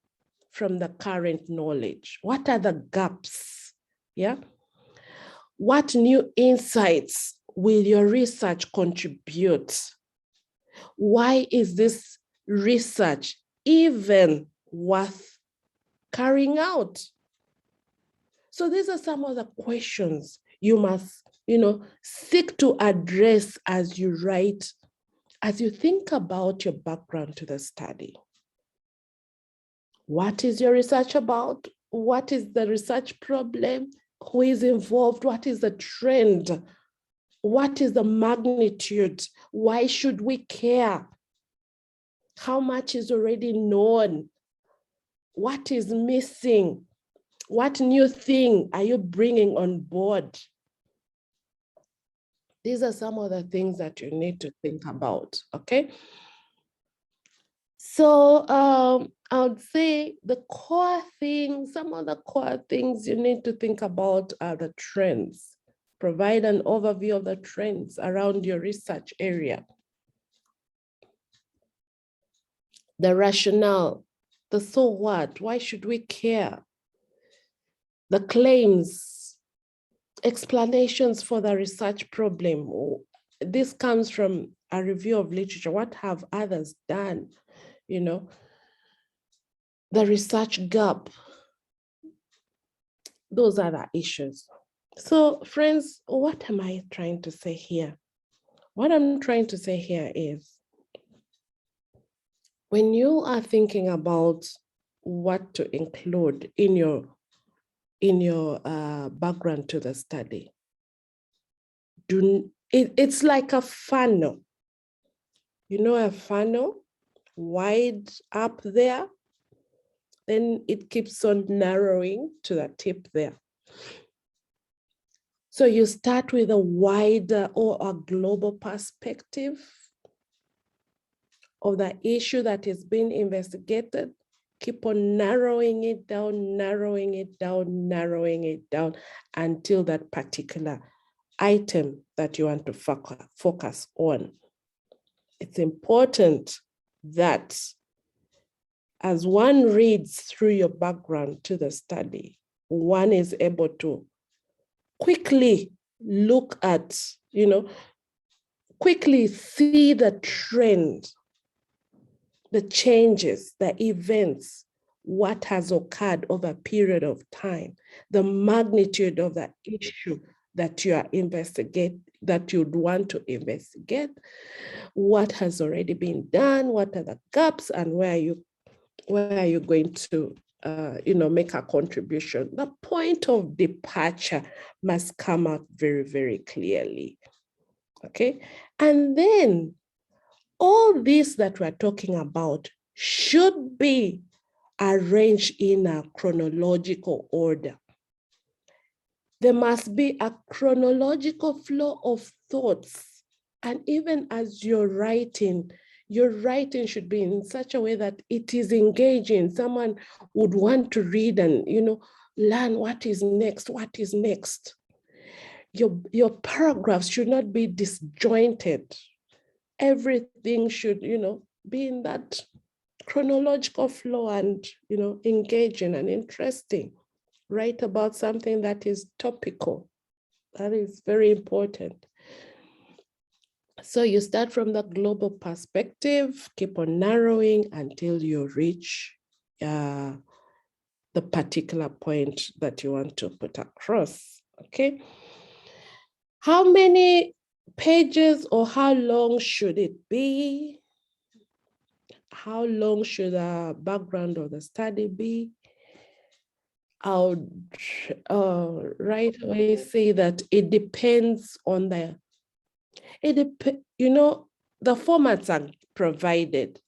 from the current knowledge? What are the gaps? Yeah. What new insights will your research contribute? Why is this research even worth carrying out? So these are some of the questions you must, seek to address as you write, as you think about your background to the study. What is your research about? What is the research problem? Who is involved? What is the trend? What is the magnitude? Why should we care? How much is already known? What is missing? What new thing are you bringing on board? These are some of the things that you need to think about, okay? So I would say the core things, some of the core things you need to think about are the trends. Provide an overview of the trends around your research area. The rationale, the so what, why should we care? The claims, explanations for the research problem. This comes from a review of literature. What have others done? The research gap. Those are the issues. So friends, what am I trying to say here? What I'm trying to say here is, when you are thinking about what to include in your background to the study, it's like a funnel. A funnel, wide up there, then it keeps on narrowing to the tip there. So you start with a wider or a global perspective of the issue that is being investigated, keep on narrowing it down, narrowing it down, narrowing it down until that particular item that you want to focus on. It's important that as one reads through your background to the study, one is able to quickly look at, quickly see the trend, the changes, the events, what has occurred over a period of time, the magnitude of the issue that you are investigating, that you'd want to investigate, what has already been done, what are the gaps, and where are you going to make a contribution. The point of departure must come out very, very clearly. Okay. And then all this that we're talking about should be arranged in a chronological order. There must be a chronological flow of thoughts. And even as you're writing, your writing should be in such a way that it is engaging. Someone would want to read and, learn what is next, what is next. Your paragraphs should not be disjointed. Everything should, be in that chronological flow and, engaging and interesting. Write about something that is topical. That is very important. So you start from the global perspective, keep on narrowing until you reach the particular point that you want to put across, okay? How many pages or how long should it be? How long should the background of the study be? would right away say that it depends on the, the formats are provided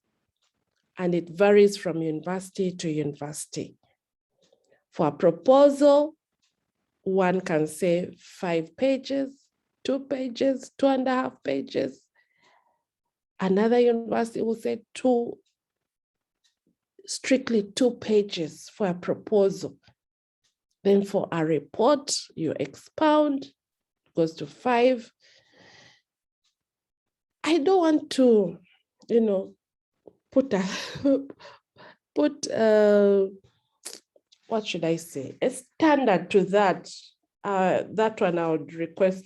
and it varies from university to university. For a proposal, one can say 5 pages, 2 pages, 2.5 pages. Another university will say strictly 2 pages for a proposal. Then for a report, you expound, goes to 5. I don't want to, put what should I say, a standard to that. That one I would request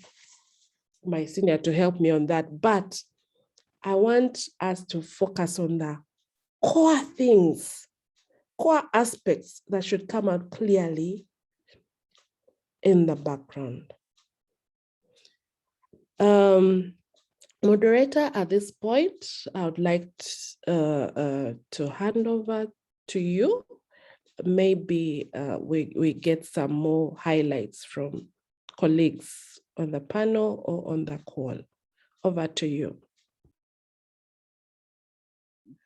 my senior to help me on that. But I want us to focus on the core things, core aspects that should come out clearly in the background. Moderator, at this point, I would like to hand over to you. Maybe we get some more highlights from colleagues on the panel or on the call. Over to you.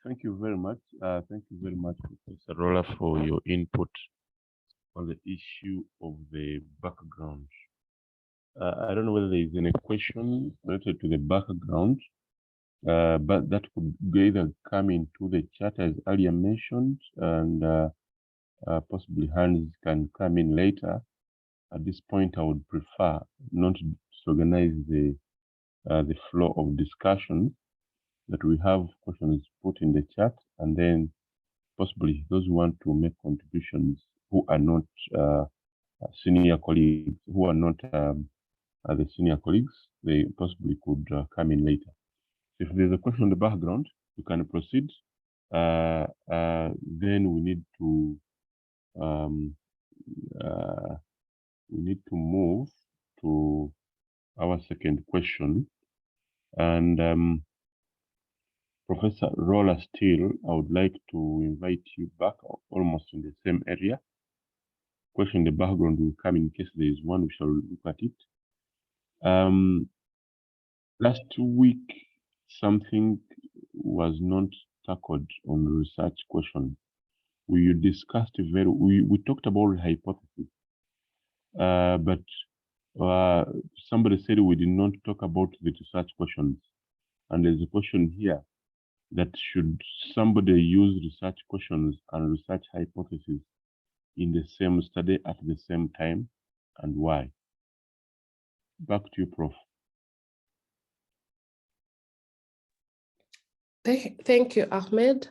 Thank you very much. Thank you very much, Professor Rolla, for your input on the issue of the background. I don't know whether there is any question related to the background, but that could either come into the chat as earlier mentioned, and possibly hands can come in later. At this point, I would prefer not to organize the flow of discussion, that we have questions put in the chat, and then possibly those who want to make contributions who are not senior colleagues, who are not the senior colleagues, they possibly could come in later. If there's a question on the background, you can proceed. Then we need to move to our second question. And Professor Rolla Steele, I would like to invite you back almost in the same area. Question in the background will come in case there is one, we shall look at it. Last week, something was not tackled on research questions. We discussed we talked about hypotheses, but somebody said we did not talk about the research questions. And there's a question here that should somebody use research questions and research hypotheses in the same study at the same time, and why? Back to you, Prof. Thank you, Ahmed.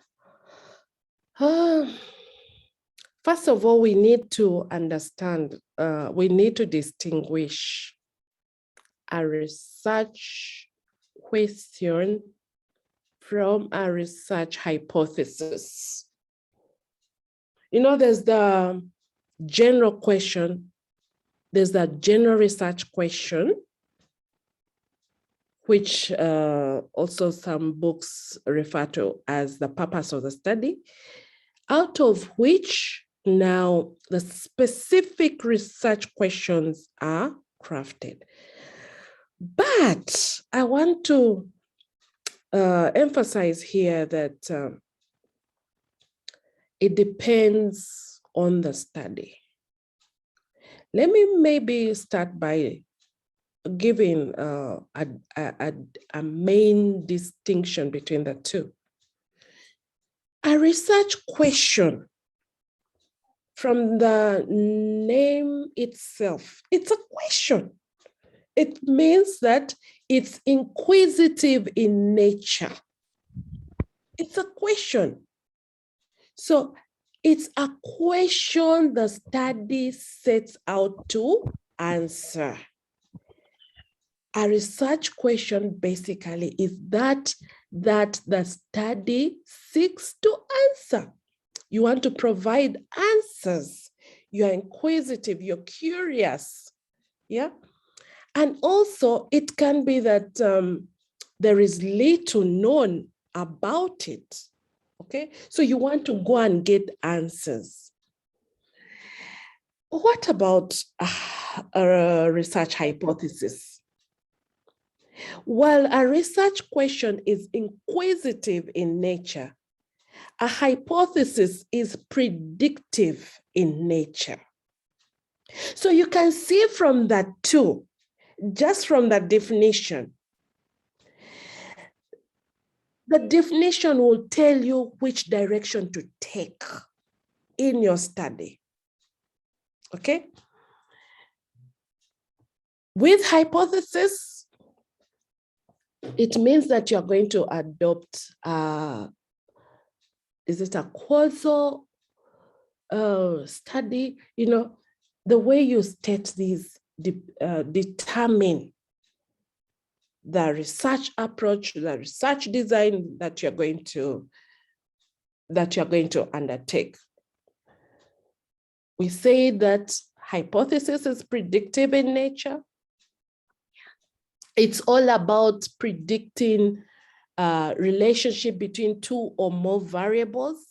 First of all, we need to understand, we need to distinguish a research question from a research hypothesis. There's the general question, there's the general research question, which also some books refer to as the purpose of the study, out of which now the specific research questions are crafted. But I want to emphasize here that it depends on the study. Let me maybe start by giving a main distinction between the two. A research question, from the name itself, it's a question. It means that it's inquisitive in nature. It's a question. So it's a question the study sets out to answer. A research question basically is that the study seeks to answer. You want to provide answers. You're inquisitive, you're curious, yeah? And also it can be that there is little known about it, okay? So you want to go and get answers. What about a research hypothesis? While a research question is inquisitive in nature, a hypothesis is predictive in nature. So you can see from that too, just from that definition, the definition will tell you which direction to take in your study. Okay? With hypothesis, it means that you're going to adopt, is it a causal study? You know, the way you state these determine the research approach, the research design that you're going to undertake. We say that hypothesis is predictive in nature. It's all about predicting relationship between two or more variables.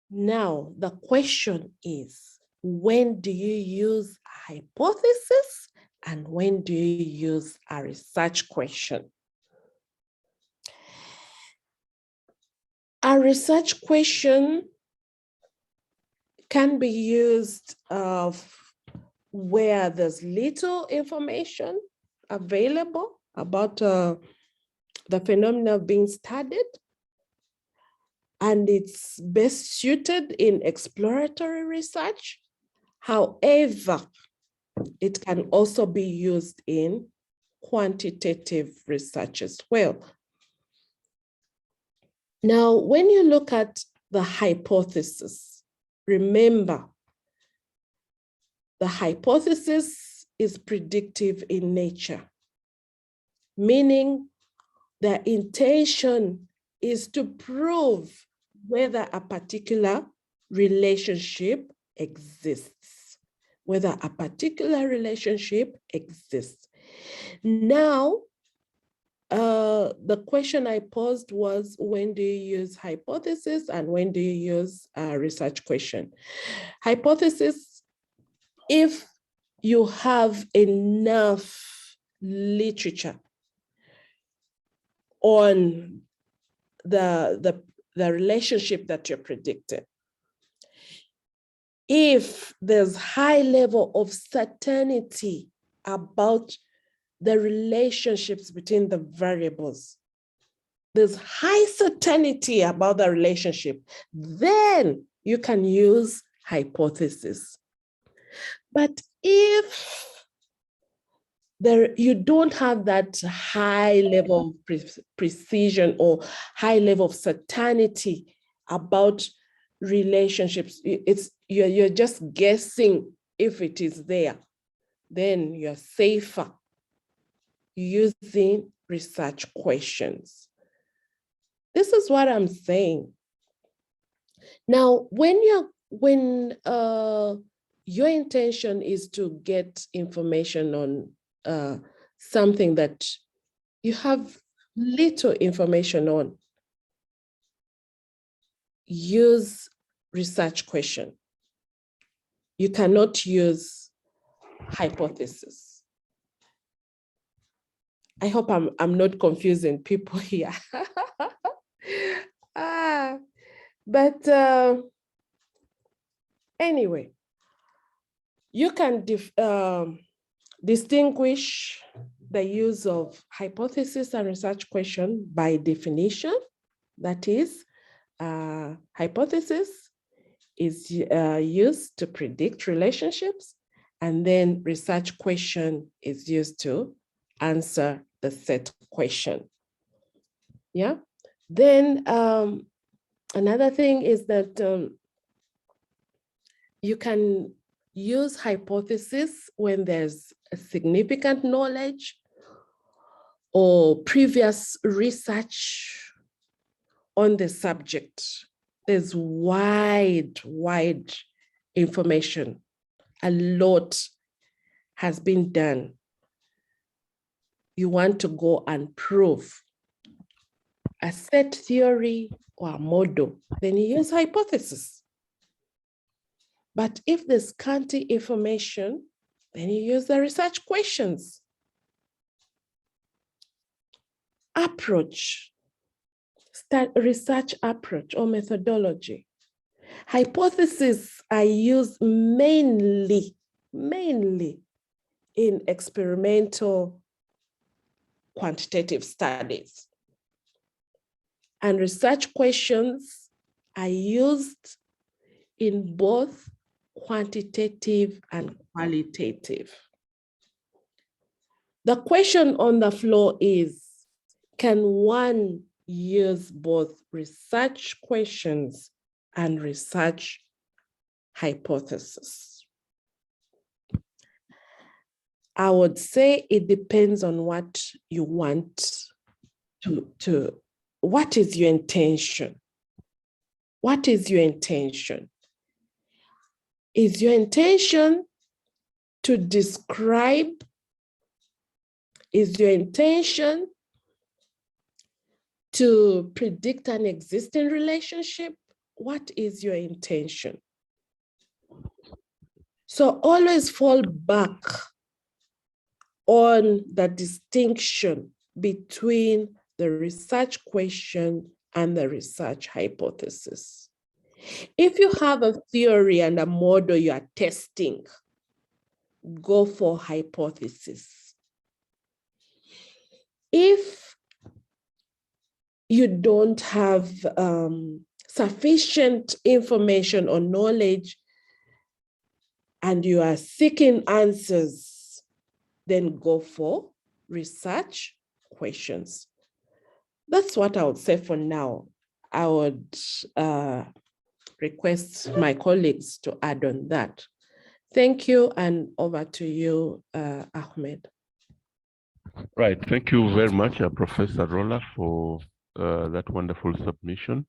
Now, the question is, when do you use a hypothesis and when do you use a research question? A research question can be used where there's little information available about the phenomena being studied, and it's best suited in exploratory research. However, it can also be used in quantitative research as well. Now, when you look at the hypothesis, remember, the hypothesis is predictive in nature, meaning the intention is to prove whether a particular relationship exists, whether a particular relationship exists. Now, the question I posed was, when do you use hypothesis and when do you use a research question? Hypothesis, if you have enough literature on the relationship that you're predicting, if there's high level of certainty about the relationships between the variables, there's high certainty about the relationship, then you can use hypothesis. But if you don't have that high level of precision or high level of certainty about relationships, you're just guessing if it is there, then you're safer using research questions. This is what I'm saying. Now, when your intention is to get information on something that you have little information on, use research question. You cannot use hypothesis. I hope I'm not confusing people here. But anyway, you can distinguish the use of hypothesis and research question by definition. That is, hypothesis is used to predict relationships, and then research question is used to answer the set question. Yeah. Then another thing is that you can use hypothesis when there's a significant knowledge or previous research on the subject. There's wide information. A lot has been done. You want to go and prove a set theory or a model, then you use hypothesis. But if there's scanty information, then you use the research questions. Approach, research approach or methodology. Hypotheses are used mainly in experimental quantitative studies. And research questions are used in both quantitative and qualitative. The question on the floor is, can one use both research questions and research hypotheses? I would say it depends on what you want to what is your intention? What is your intention? Is your intention to describe? Is your intention to predict an existing relationship? What is your intention? So always fall back on the distinction between the research question and the research hypothesis. If you have a theory and a model you are testing, go for hypothesis. If you don't have sufficient information or knowledge and you are seeking answers, then go for research questions. That's what I would say for now. I would request my colleagues to add on that. Thank you, and over to you, Ahmed. Right, thank you very much, Professor Rolla, for that wonderful submission.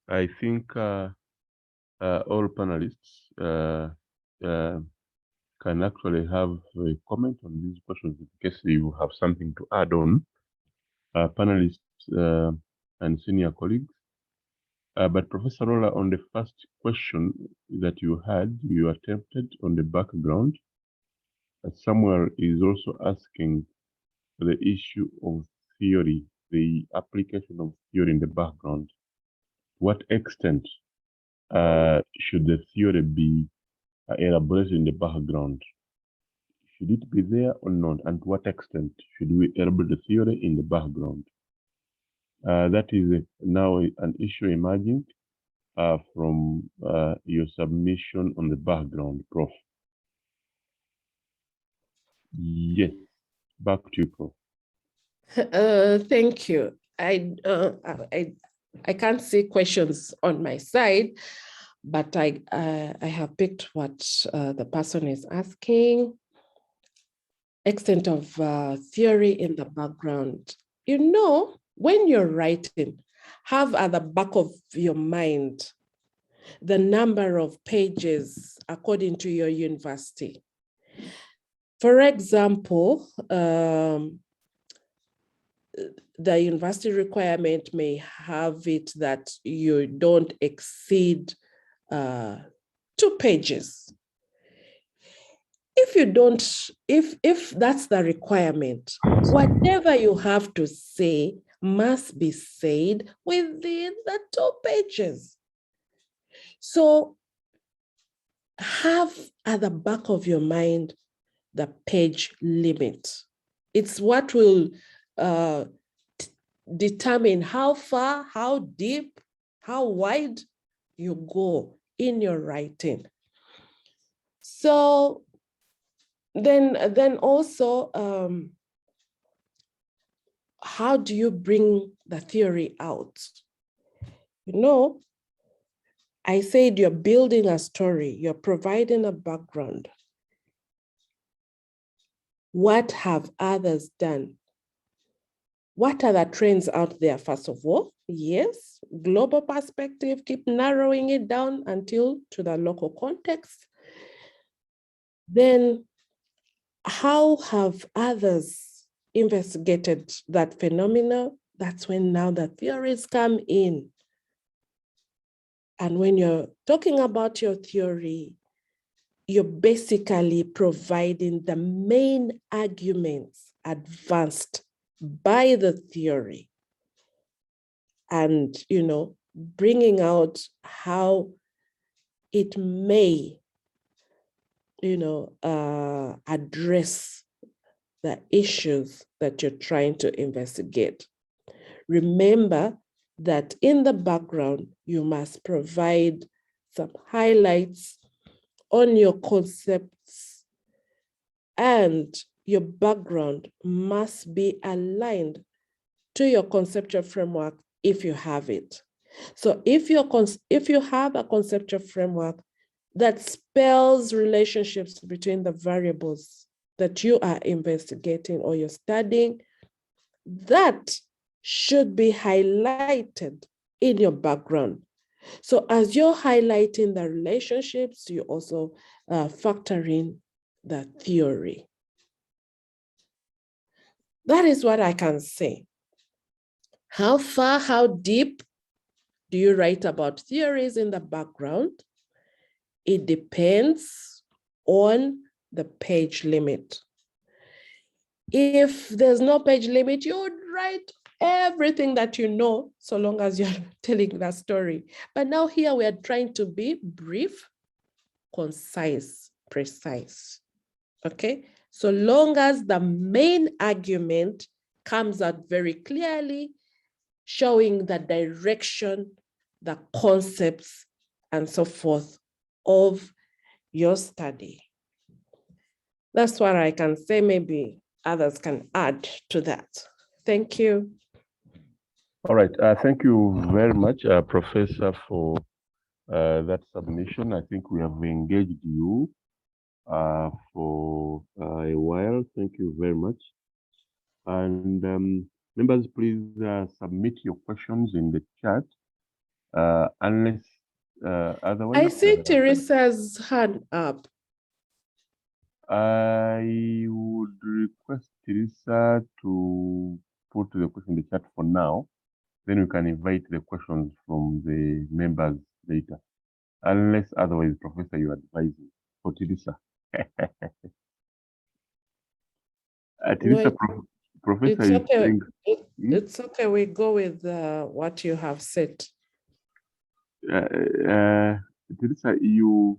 I think all panelists can actually have a comment on these questions in case you have something to add on. Panelists and senior colleagues. But Professor Rolla, on the first question that you had, you attempted on the background. Samuel is also asking the issue of theory, the application of theory in the background. What extent should the theory be elaborated in the background? Should it be there or not? And to what extent should we elaborate the theory in the background? That is now an issue emerging from your submission on the background, Prof. Yes, back to you, Prof. Thank you. I can't see questions on my side, but I have picked what the person is asking. Extent of theory in the background. You know, when you're writing, have at the back of your mind the number of pages according to your university. For example, the university requirement may have it that you don't exceed 2 pages. If you don't, if that's the requirement, whatever you have to say must be said within the 2 pages. So have at the back of your mind the page limit. It's what will determine how far, how deep, how wide you go in your writing. So then also, how do you bring the theory out? You know, I said you're building a story, you're providing a background. What have others done? What are the trends out there, first of all? Yes, global perspective, keep narrowing it down until to the local context. Then, how have others investigated that phenomena? That's when now the theories come in. And when you're talking about your theory, you're basically providing the main arguments advanced by the theory and, bringing out how it may, address the issues that you're trying to investigate. Remember that in the background, you must provide some highlights on your concepts, and your background must be aligned to your conceptual framework if you have it. So if you have a conceptual framework that spells relationships between the variables that you are investigating or you're studying, that should be highlighted in your background. So as you're highlighting the relationships, you also factor in the theory. That is what I can say. How far, how deep do you write about theories in the background? It depends on the page limit. If there's no page limit, you would write everything that you know, so long as you're telling that story. But now here we are trying to be brief, concise, precise. Okay, so long as the main argument comes out very clearly, showing the direction, the concepts, and so forth of your study. That's what I can say. Maybe others can add to that. Thank you. All right. Thank you very much, Professor, for that submission. I think we have engaged you for a while. Thank you very much. And members, please submit your questions in the chat. Unless otherwise. I see Teresa's hand up. I would request Teresa to put the question in the chat for now. Then we can invite the questions from the members later. Unless otherwise, Professor, you advise me for Teresa. Teresa, No, Professor it's is okay. saying, It's okay. We go with what you have said. Teresa, your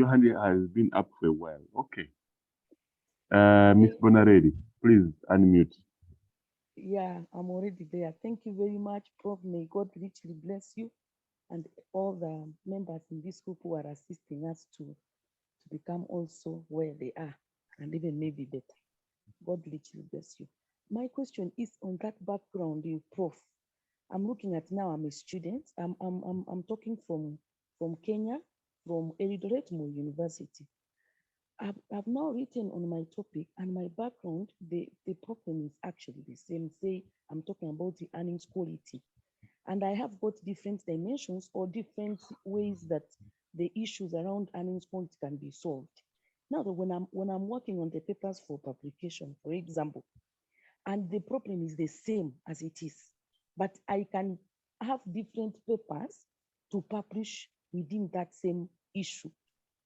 hand has been up for a while. Okay. Miss Bonarelli, please unmute. Yeah, I'm already there. Thank you very much, Prof. May God richly bless you and all the members in this group who are assisting us to become also where they are and even maybe better. God richly bless you. My question is on that background, you Prof. I'm looking at now, I'm a student. I'm talking from Kenya, from Eldoret University. I've now written on my topic and my background, the problem is actually the same. Say, I'm talking about the earnings quality. And I have got different dimensions or different ways that the issues around earnings quality can be solved. Now, when I'm working on the papers for publication, for example, and the problem is the same as it is, but I can have different papers to publish within that same issue.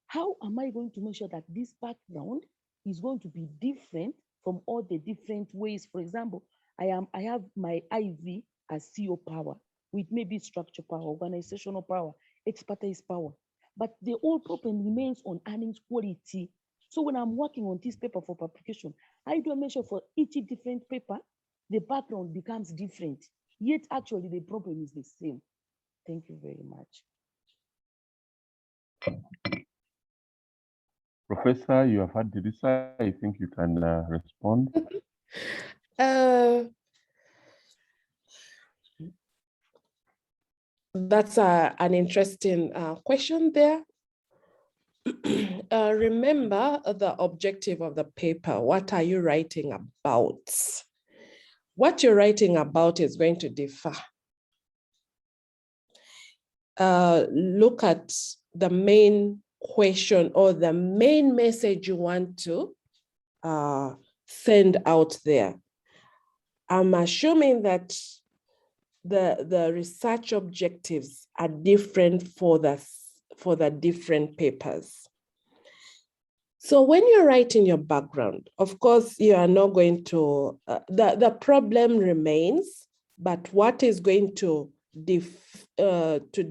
How am I going to make sure that this background is going to be different from all the different ways? For example, I have my IV as CEO power with maybe structure power, organizational power, expertise power, but the whole problem remains on earnings quality. So when I'm working on this paper for publication, I do make sure for each different paper, the background becomes different, yet actually the problem is the same. Thank you very much. Professor, you have had Teresa. I think you can respond. That's an interesting question there. Remember the objective of the paper. What are you writing about? What you're writing about is going to differ. Look at the main question or the main message you want to send out there. I'm assuming that the research objectives are different for the different papers. So when you're writing your background, of course, you are not going to, the problem remains, but what is going to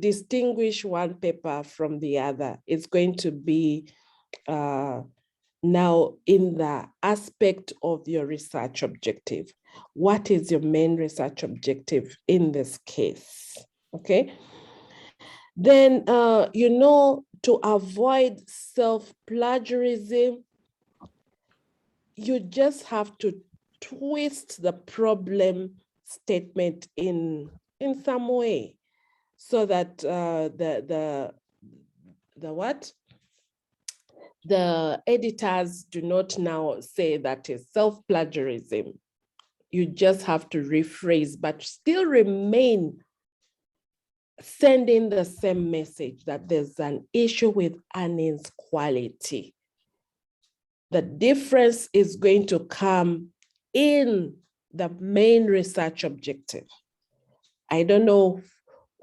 distinguish one paper from the other is going to be now in the aspect of your research objective. What is your main research objective in this case? Okay. Then, to avoid self-plagiarism, you just have to twist the problem statement in some way so that the editors do not now say that is self-plagiarism. You just have to rephrase, but still remain sending the same message that there's an issue with earnings quality. The difference is going to come in the main research objective. I don't know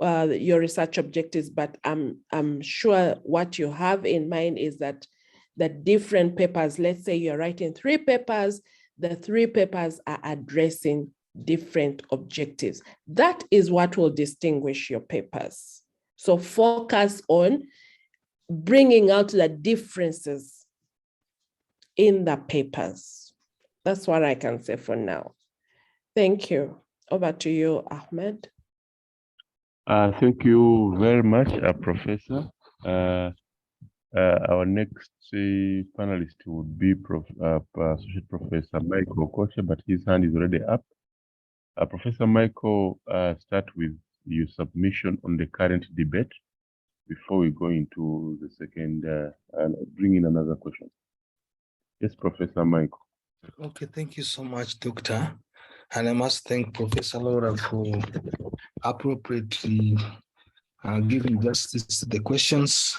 your research objectives, but I'm sure what you have in mind is that the different papers, let's say you're writing 3 papers, the 3 papers are addressing different objectives. That is what will distinguish your papers. So focus on bringing out the differences in the papers. That's what I can say for now. Thank you. Over to you, Ahmed. Thank you very much, Professor. Our next panelist would be Associate Professor Michael Koche, but his hand is already up. Professor Michael, start with your submission on the current debate before we go into the second and bring in another question. Yes, Professor Michael. Okay, thank you so much, Doctor. And I must thank Professor Laura for appropriately giving justice to the questions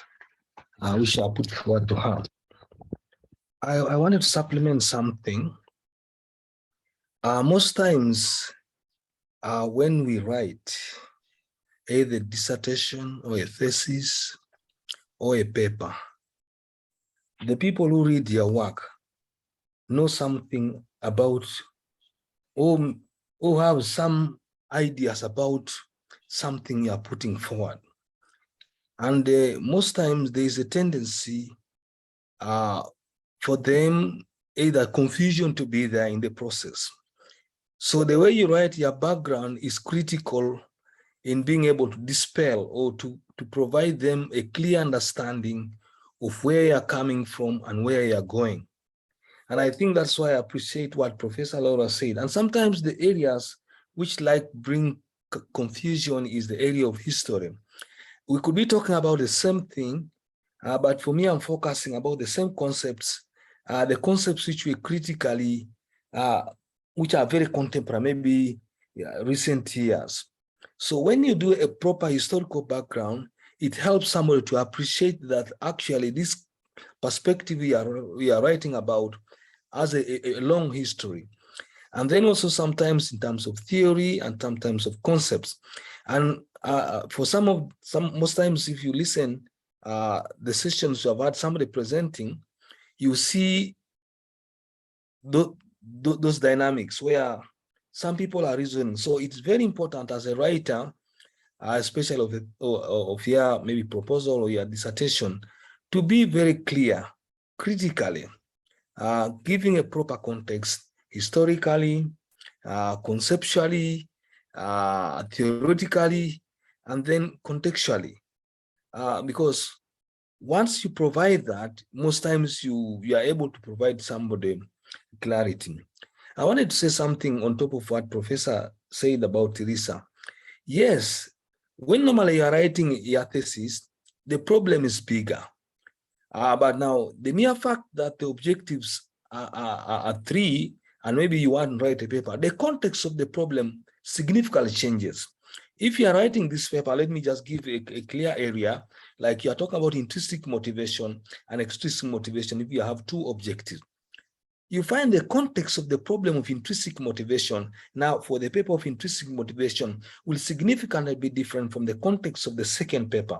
which are put forward to her. I wanted to supplement something. Most times when we write either dissertation or a thesis or a paper, the people who read your work know something about or have some ideas about something you are putting forward. And most times there is a tendency for them, either confusion to be there in the process. So the way you write your background is critical in being able to dispel or to provide them a clear understanding of where you're coming from and where you're going. And I think that's why I appreciate what Professor Laura said. And sometimes the areas which bring confusion is the area of history. We could be talking about the same thing, but for me, I'm focusing about the same concepts, the concepts which we critically, which are very contemporary, maybe recent years. So when you do a proper historical background, it helps somebody to appreciate that actually this perspective we are writing about has a long history. And then also sometimes in terms of theory and sometimes of concepts. And most times if you listen, the sessions you have had somebody presenting, you see those dynamics where some people are reasoning. So it's very important as a writer, especially of your maybe proposal or your dissertation, to be very clear, critically, giving a proper context, historically, conceptually, theoretically, and then contextually. Because once you provide that, most times you are able to provide somebody clarity. I wanted to say something on top of what Professor said about Teresa. Yes, when normally you are writing your thesis, the problem is bigger. But now the mere fact that the objectives are 3, and maybe you want to write a paper, the context of the problem significantly changes. If you are writing this paper, let me just give a clear area, like you are talking about intrinsic motivation and extrinsic motivation if you have 2 objectives. you find the context of the problem of intrinsic motivation now for the paper of intrinsic motivation will significantly be different from the context of the second paper.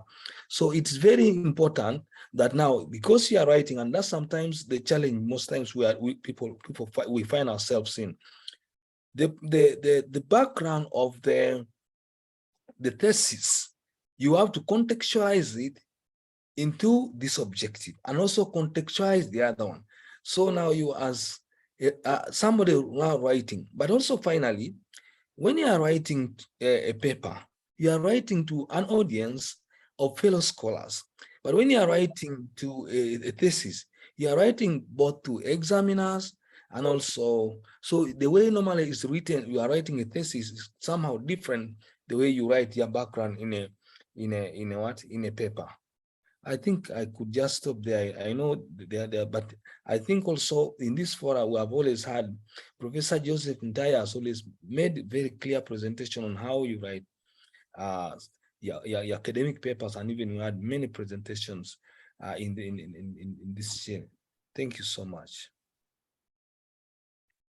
So it's very important that now, because you are writing, and that's sometimes the challenge most times we find ourselves in, the background of the thesis, you have to contextualize it into this objective and also contextualize the other one. So now you as somebody now writing, but also finally, when you are writing a paper, you are writing to an audience of fellow scholars. But when you are writing to a thesis, you are writing both to examiners and also, so the way normally it's written, you are writing a thesis is somehow different the way you write your background in a paper. I think I could just stop there. I know they're there, but I think also in this forum, we have always had Professor Joseph Ntaya has always made very clear presentation on how you write your academic papers, and even we had many presentations in this chain. Thank you so much.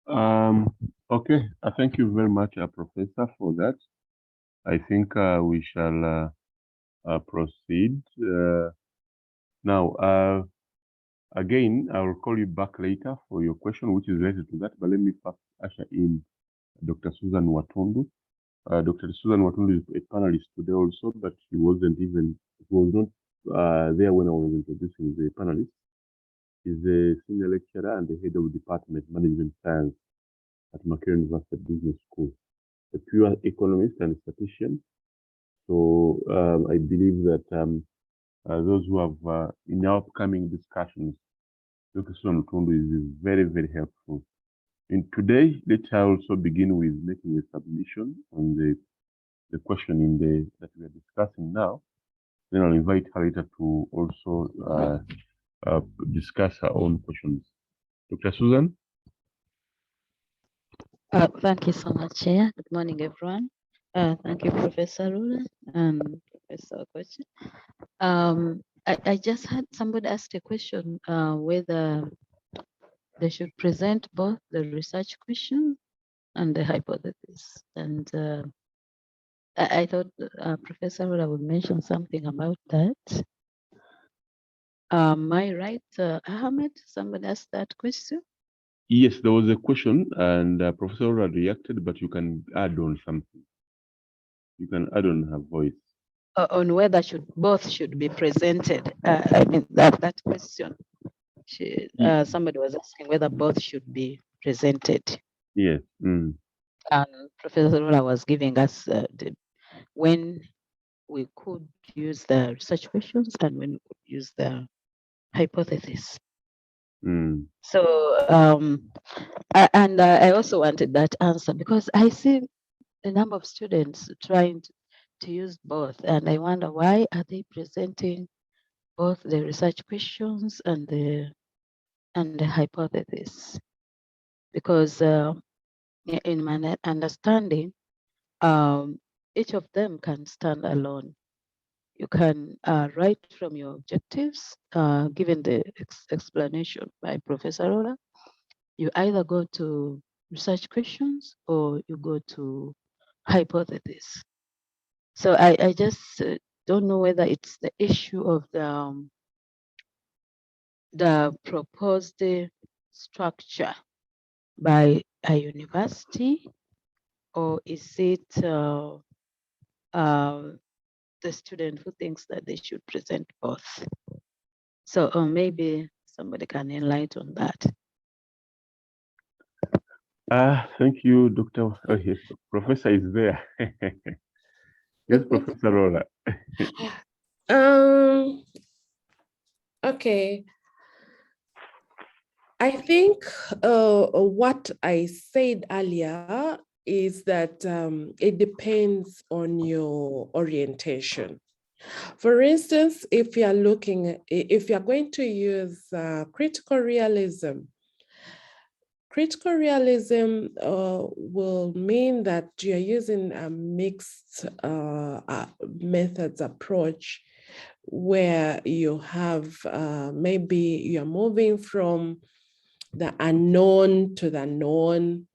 Okay, thank you very much, Professor, for that. I think we shall proceed. Now, again, I will call you back later for your question, which is related to that. But let me first usher in Dr. Susan Watundu. Dr. Susan Watundu is a panelist today also, but she was not there when I was introducing the panelist. She's a senior lecturer and the head of the Department of Management Science at Makerere University Business School, a pure economist and statistician. So I believe that those who have in our upcoming discussions, Dr. Susan Watundu is very, very helpful. And today, let's also begin with making a submission on the question that we are discussing now. Then I'll invite her later to also discuss her own questions. Dr. Susan? Thank you so much, Chair. Good morning, everyone. Thank you, Professor Rula and Professor Question. I just had somebody ask a question whether they should present both the research question and the hypothesis. And I thought Professor Rula would mention something about that. Am I right, Ahmed? Somebody asked that question? Yes, there was a question, and Professor Rula reacted, but you can add on something. You can add on her voice. On whether both should be presented. I mean, that question. Somebody was asking whether both should be presented. Yes. And Professor Rula was giving us when we could use the research questions and when we could use the hypothesis. So, and I also wanted that answer because I see a number of students trying to use both, and I wonder why are they presenting both the research questions and the hypothesis? Because in my understanding, each of them can stand alone. You can write from your objectives, given the explanation by Professor Rula. You either go to research questions or you go to hypothesis. So I just don't know whether it's the issue of the proposed structure by a university, or is it the student who thinks that they should present both? So maybe somebody can enlighten on that. Thank you, Dr. Oh, yes, Professor is there. Yes, Professor Rula. Okay. I think what I said earlier is that it depends on your orientation. For instance, if you're going to use critical realism will mean that you're using a mixed methods approach where you have maybe you're moving from the unknown to the known.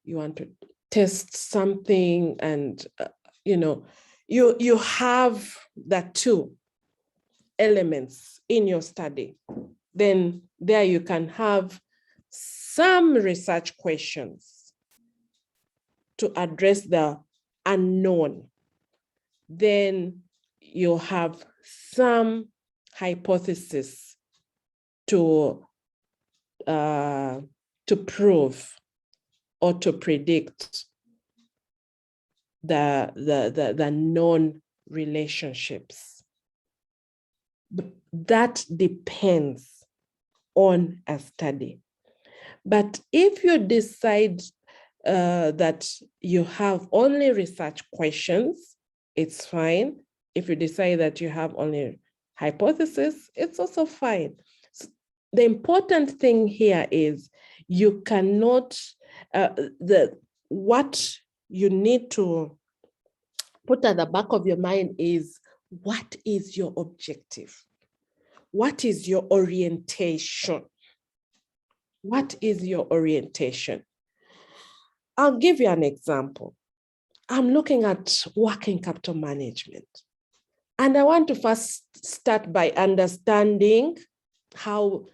You want to test something, and you have the two elements in your study. Then there you can have some research questions to address the unknown. Then you have some hypothesis to prove or to predict the known relationships. That depends on a study. But if you decide that you have only research questions, it's fine. If you decide that you have only hypothesis, it's also fine. So the important thing here is you cannot, what you need to put at the back of your mind is, what is your objective? What is your orientation? What is your orientation? I'll give you an example. I'm looking at working capital management. And I want to first start by understanding how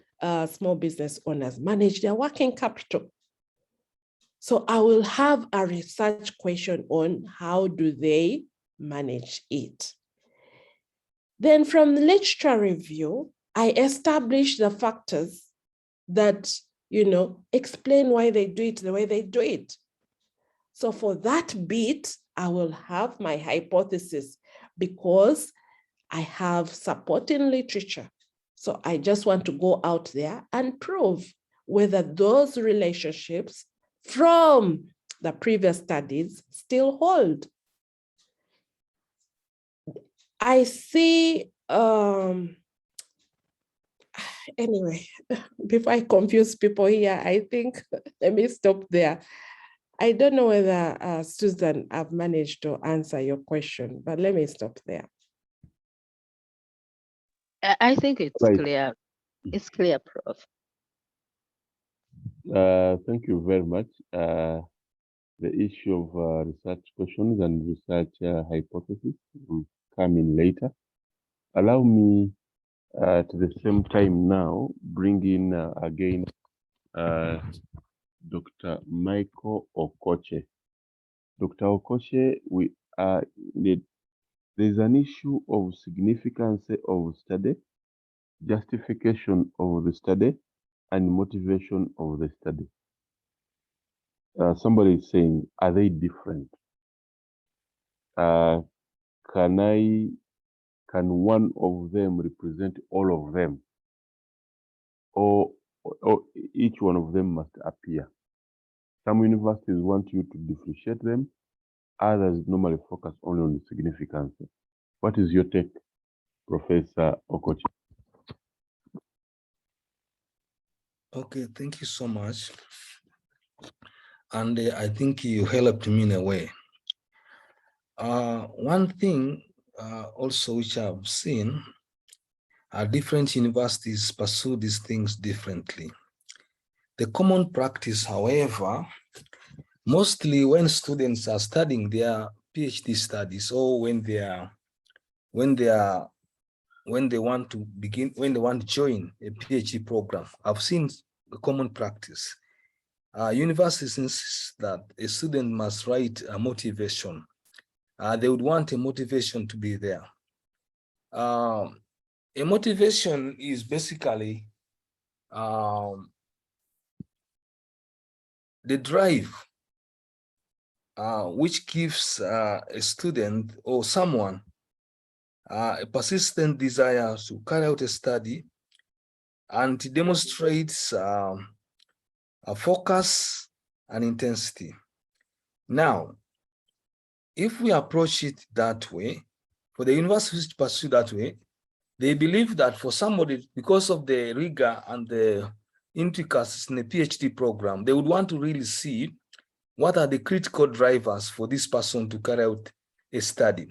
small business owners manage their working capital. So I will have a research question on how do they manage it. Then from the literature review, I establish the factors that, explain why they do it the way they do it. So for that bit, I will have my hypothesis because I have supporting literature. So I just want to go out there and prove whether those relationships from the previous studies still hold. I see, anyway, before I confuse people here, I think, let me stop there. I don't know whether Susan, I've managed to answer your question, but let me stop there. I think it's Right. clear. It's clear, Prof. Thank you very much. The issue of research questions and research hypothesis will come in later. Allow me at the same time now bring in again Dr. Michael Okoche. Dr. Okoche, there's an issue of significance of study, justification of the study, and motivation of the study. Somebody is saying, are they different? Can one of them represent all of them? Or each one of them must appear? Some universities want you to differentiate them. Others normally focus only on the significance. What is your take, Professor Okoche? Okay, thank you so much. And I think you helped me in a way. One thing also which I've seen, different universities pursue these things differently. The common practice, however, mostly when students are studying their PhD studies, or when they want to join a PhD program, I've seen the common practice. Universities insist that a student must write a motivation. They would want a motivation to be there. A motivation is basically the drive which gives a student or someone a persistent desire to carry out a study, and it demonstrates a focus and intensity. Now, if we approach it that way, for the universities to pursue that way, they believe that for somebody, because of the rigor and the intricacies in a PhD program, they would want to really see what are the critical drivers for this person to carry out a study.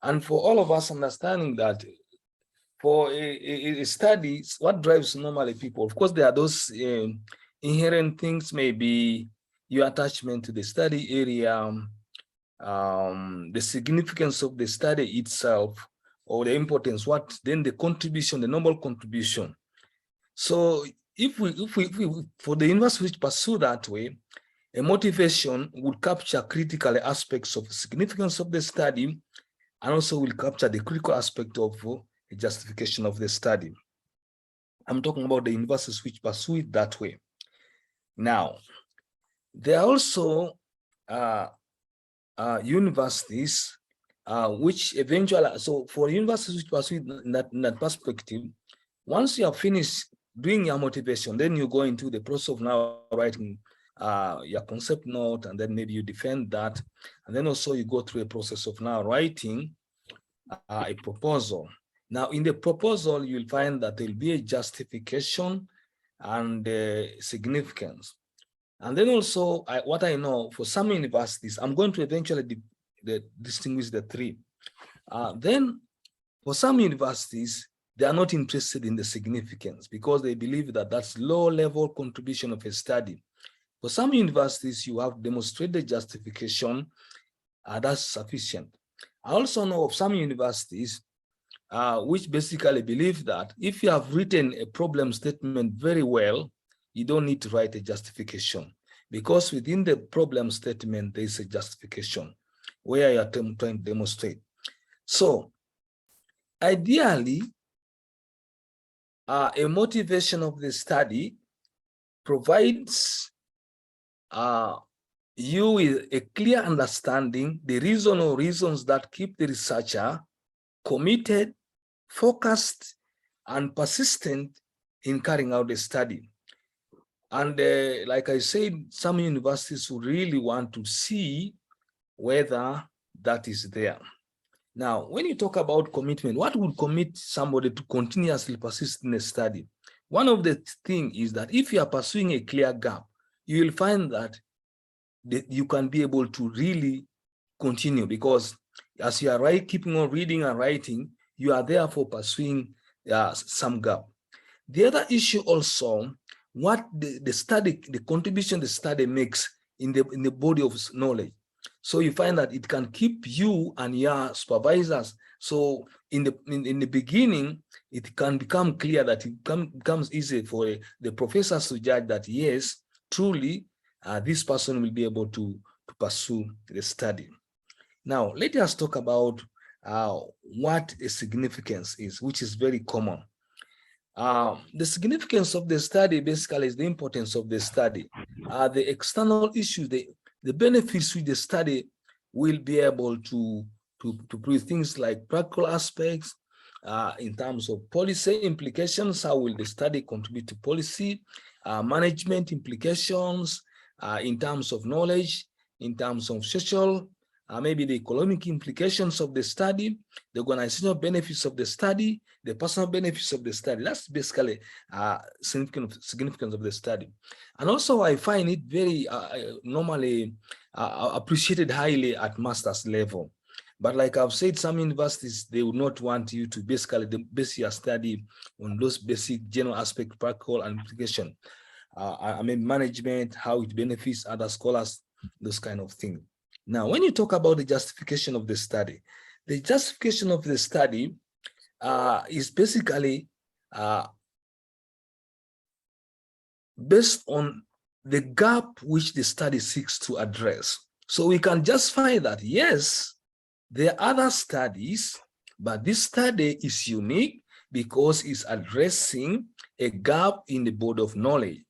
And for all of us understanding that for a study, what drives normally people? Of course, there are those inherent things, maybe your attachment to the study area, the significance of the study itself, or the importance, then the contribution, the normal contribution. So if we for the university which pursue that way, a motivation would capture critical aspects of the significance of the study, and also will capture the critical aspect of a justification of the study. I'm talking about the universities which pursue it that way. Now, there are also universities which eventually, so for universities which pursue in that perspective, once you have finished doing your motivation, then you go into the process of now writing your concept note, and then maybe you defend that. And then also you go through a process of now writing a proposal. Now, in the proposal, you'll find that there'll be a justification and significance. And then also, what I know for some universities, I'm going to eventually distinguish the three. Then for some universities, they are not interested in the significance because they believe that that's low-level contribution of a study. For some universities, you have demonstrated justification, that's sufficient. I also know of some universities which basically believe that if you have written a problem statement very well, you don't need to write a justification, because within the problem statement, there is a justification where you are trying to demonstrate. So ideally, a motivation of the study provides you with a clear understanding, the reason or reasons that keep the researcher committed, focused, and persistent in carrying out the study. And like I said, some universities would really want to see whether that is there. Now, when you talk about commitment, what would commit somebody to continuously persist in a study? One of the things is that if you are pursuing a clear gap, you will find that you can be able to really continue, because as you are keeping on reading and writing, you are therefore pursuing some gap. The other issue also, what the contribution the study makes in the body of knowledge. So you find that it can keep you and your supervisors. So in the beginning, it can become clear that it becomes easy for the professors to judge that, yes, truly, this person will be able to pursue the study. Now, let us talk about what a significance is, which is very common. The significance of the study basically is the importance of the study. The external issues, the benefits which the study will be able to prove, things like practical aspects, in terms of policy implications, how will the study contribute to policy, management implications, in terms of knowledge, in terms of social, maybe the economic implications of the study, the organizational benefits of the study, the personal benefits of the study. That's basically significance of the study. And also I find it very normally appreciated highly at master's level. But like I've said, some universities, they would not want you to basically base your study on those basic general aspects, practical and implication. I mean, management, how it benefits other scholars, those kind of things. Now, when you talk about the justification of the study, the justification of the study is basically based on the gap which the study seeks to address. So we can justify that, yes, there are other studies, but this study is unique because it's addressing a gap in the body of knowledge.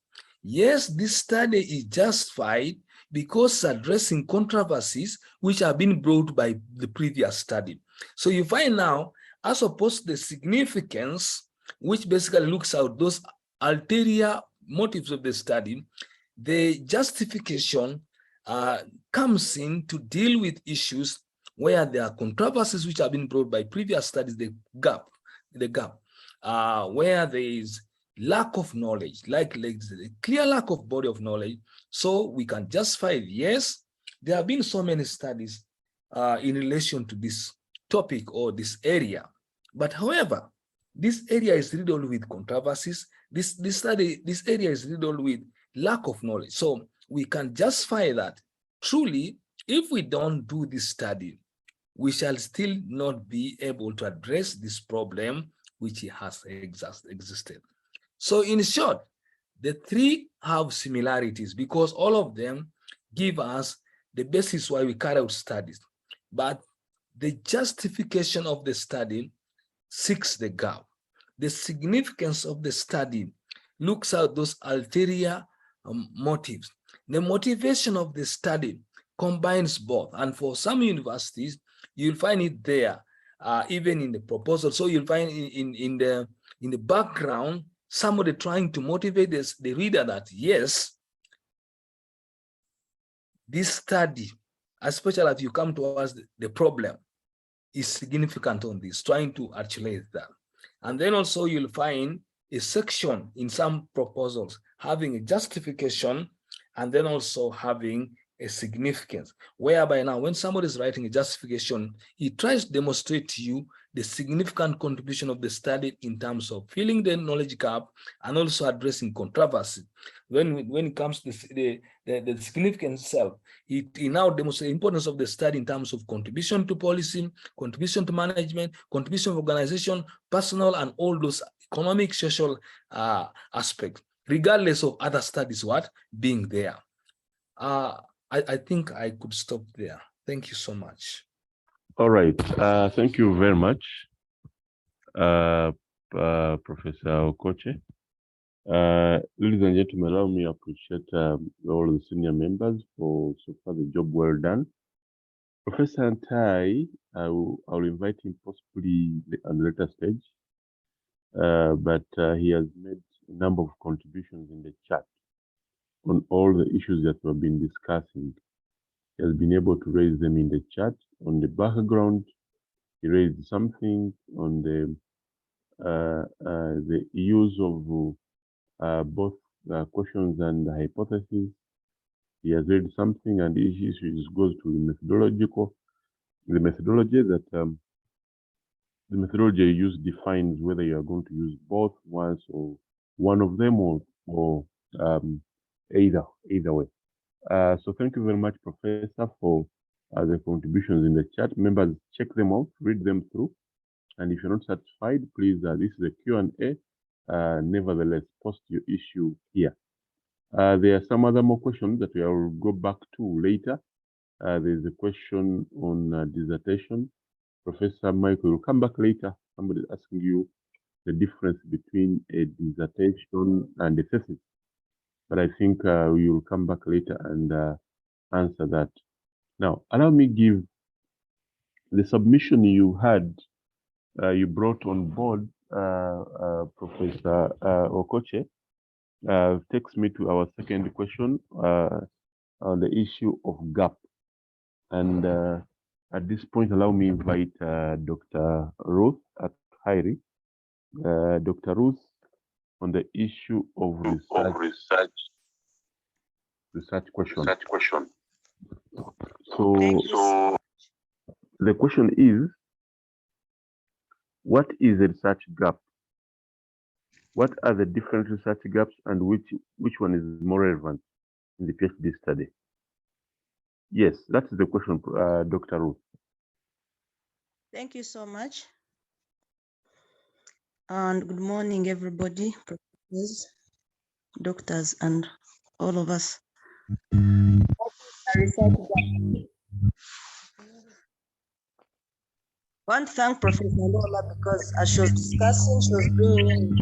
Yes, this study is justified because it's addressing controversies which have been brought by the previous study. So you find now, as opposed to the significance, which basically looks at those ulterior motives of the study, the justification comes in to deal with issues where there are controversies which have been brought by previous studies, the gap, where there is lack of knowledge, like a clear lack of body of knowledge. So we can justify, yes, there have been so many studies in relation to this topic or this area. But however, This area is riddled with controversies. This area is riddled with lack of knowledge. So we can justify that truly, if we don't do this study, we shall still not be able to address this problem which has existed. So in short, the three have similarities because all of them give us the basis why we carry out studies. But the justification of the study seeks the gap. The significance of the study looks at those ulterior motives. The motivation of the study combines both. And for some universities, you'll find it there, even in the proposal. So you'll find in the background, somebody trying to motivate the reader that, yes, this study, especially if you come towards the problem, is significant on this, trying to articulate that. And then also you'll find a section in some proposals having a justification and then also having a significance, whereby now when somebody is writing a justification, he tries to demonstrate to you the significant contribution of the study in terms of filling the knowledge gap and also addressing controversy. When it comes to the significance itself, he now demonstrates the importance of the study in terms of contribution to policy, contribution to management, contribution of organization, personal, and all those economic, social aspects, regardless of other studies being there. I think I could stop there. Thank you so much. All right. Thank you very much, Professor Okoche. Ladies and gentlemen, allow me to appreciate all the senior members for so far the job well done. Professor Antai, I will invite him possibly on a later stage, but he has made a number of contributions in the chat on all the issues that we've been discussing. He has been able to raise them in the chat. On the background, he raised something on the use of both questions and hypotheses. He has raised something, and the issue goes to the methodology that the methodology you use defines whether you are going to use both once or one of them or either way. So thank you very much, Professor, for the contributions in the chat. Members, check them out, read them through. And if you're not satisfied, please, this is a Q&A. Nevertheless, post your issue here. There are some other more questions that we will go back to later. There's a question on dissertation. Professor Michael will come back later. Somebody is asking you the difference between a dissertation and a thesis. But I think we will come back later and answer that. Now, allow me give the submission you had, you brought on board, Professor Okoche, takes me to our second question on the issue of gap. And at this point, allow me to invite Dr. Ruth at Hairi. Dr. Ruth, on the issue of research question. So the question is, what is a research gap? What are the different research gaps, and which one is more relevant in the PhD study? Yes, that is the question, Dr. Ruth. Thank you so much. And good morning, everybody, professors, doctors, and all of us. I want to thank Professor Lola because as she was discussing, she was bringing in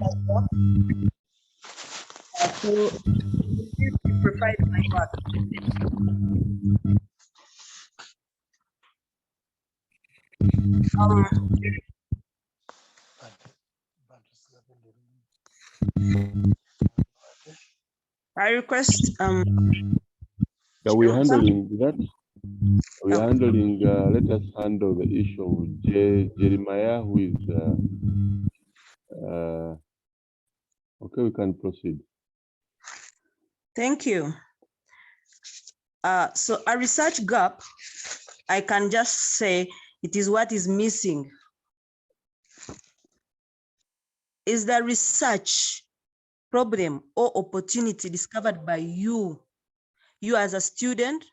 to provide my work. I request Yeah, we're handling that. We are handling, let us handle the issue of Jeremiah, who is, okay, we can proceed. Thank you. So a research gap, I can just say it is what is missing is the research problem or opportunity discovered by you as a student,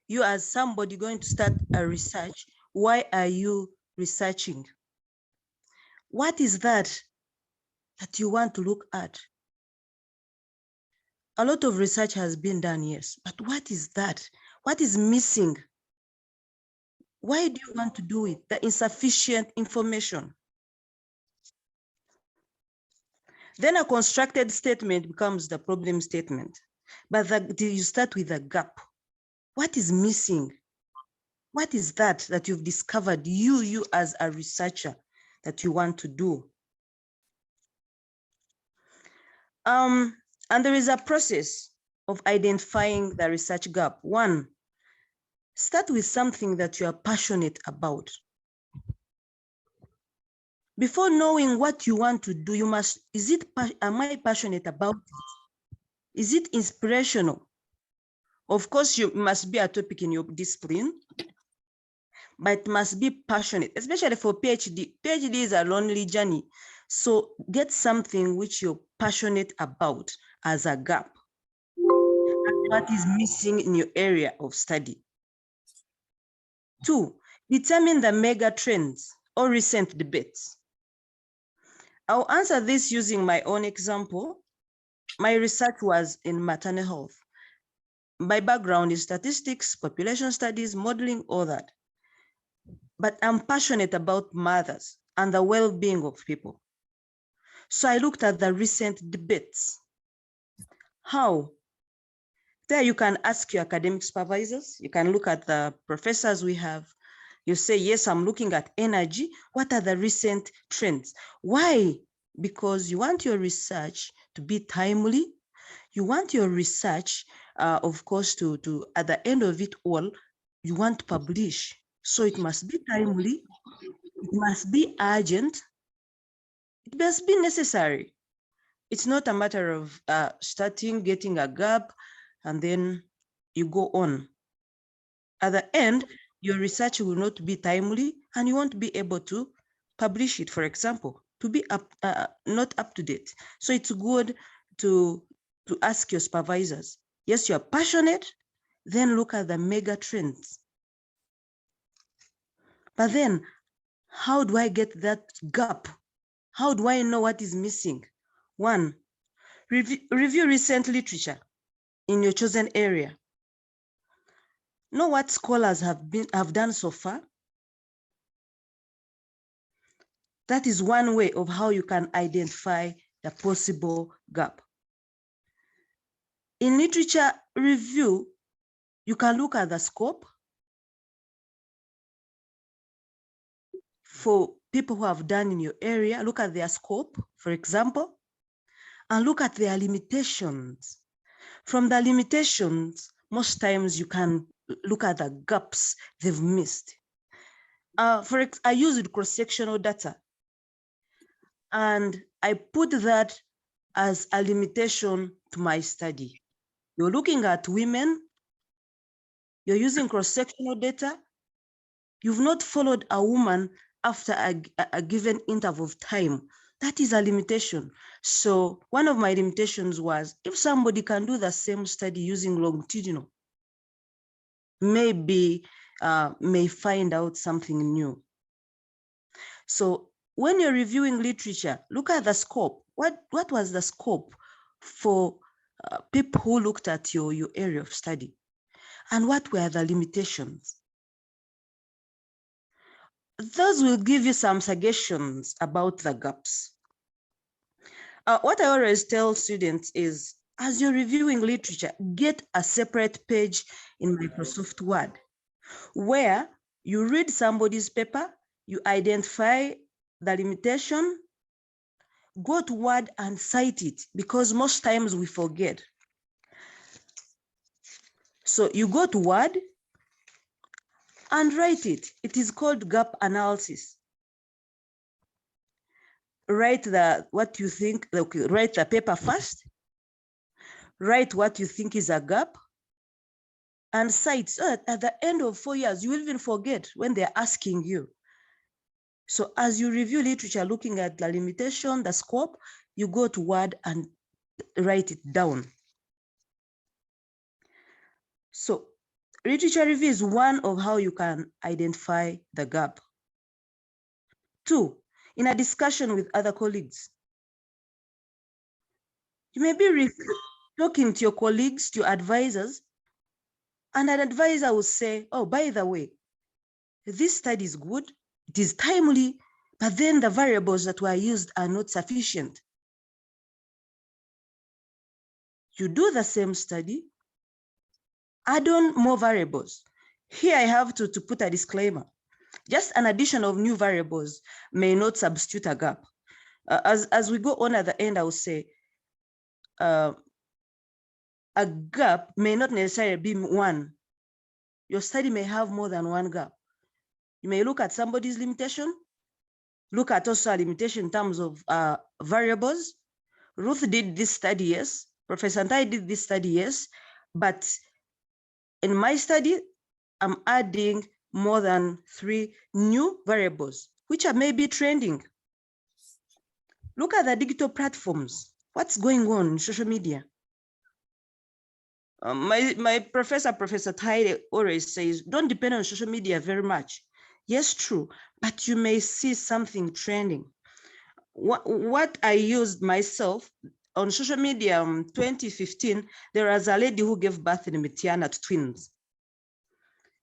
you as somebody going to start a research? Why are you researching? What is that you want to look at? A lot of research has been done, yes, but what is that? What is missing? Why do you want to do it? The insufficient information. Then a constructed statement becomes the problem statement. But you start with a gap. What is missing? What is that you've discovered, you as a researcher, that you want to do? And there is a process of identifying the research gap. One, start with something that you are passionate about. Before knowing what you want to do, you must, am I passionate about it? Is it inspirational? Of course, you must be a topic in your discipline, but it must be passionate, especially for PhD. PhD is a lonely journey. So get something which you're passionate about as a gap. And what is missing in your area of study. 2, determine the mega trends or recent debates. I'll answer this using my own example. My research was in maternal health. My background is statistics, population studies, modeling, all that. But I'm passionate about mothers and the well-being of people. So I looked at the recent debates. How? There you can ask your academic supervisors. You can look at the professors we have. You say, yes, I'm looking at energy. What are the recent trends? Why? Because you want your research to be timely. You want your research, of course, to at the end of it all, you want to publish. So it must be timely. It must be urgent. It must be necessary. It's not a matter of starting, getting a gap, and then you go on. At the end, your research will not be timely and you won't be able to publish it, for example, to be not up to date. So it's good to ask your supervisors. Yes, you're passionate, then look at the mega trends. But then, how do I get that gap? How do I know what is missing? 1, review recent literature in your chosen area. Know what scholars have done so far. That is one way of how you can identify the possible gap. In literature review, you can look at the scope for people who have done in your area. Look at their scope, for example, and look at their limitations. From the limitations, most times you can look at the gaps they've missed. I used cross-sectional data, and I put that as a limitation to my study. You're looking at women, you're using cross-sectional data, you've not followed a woman after a given interval of time. That is a limitation. So one of my limitations was, if somebody can do the same study using longitudinal, maybe may find out something new. So when you're reviewing literature, look at the scope. What was the scope for people who looked at your area of study? And what were the limitations? Those will give you some suggestions about the gaps. What I always tell students is, as you're reviewing literature, get a separate page in Microsoft Word where you read somebody's paper, you identify the limitation, go to Word and cite it, because most times we forget. So you go to Word and write it. It is called gap analysis. Write what you think, okay, write the paper first, write what you think is a gap, and cite. So at the end of 4 years, you will even forget when they're asking you. So as you review literature, looking at the limitation, the scope, you go to Word and write it down. So literature review is one of how you can identify the gap. 2, in a discussion with other colleagues. You may be talking to your colleagues, to your advisors, and an advisor will say, oh, by the way, this study is good, it is timely, but then the variables that were used are not sufficient. You do the same study, add on more variables. Here I have to put a disclaimer. Just an addition of new variables may not substitute a gap. As we go on at the end, I will say, a gap may not necessarily be one. Your study may have more than one gap. You may look at somebody's limitation, look at also a limitation in terms of variables. Ruth did this study, yes. Professor Ntai did this study, yes. But in my study, I'm adding more than 3 new variables, which are maybe trending. Look at the digital platforms. What's going on in social media? My professor, Professor Taide, always says, don't depend on social media very much. Yes, true, but you may see something trending. What I used myself on social media in 2015, there was a lady who gave birth in Mitiana to twins.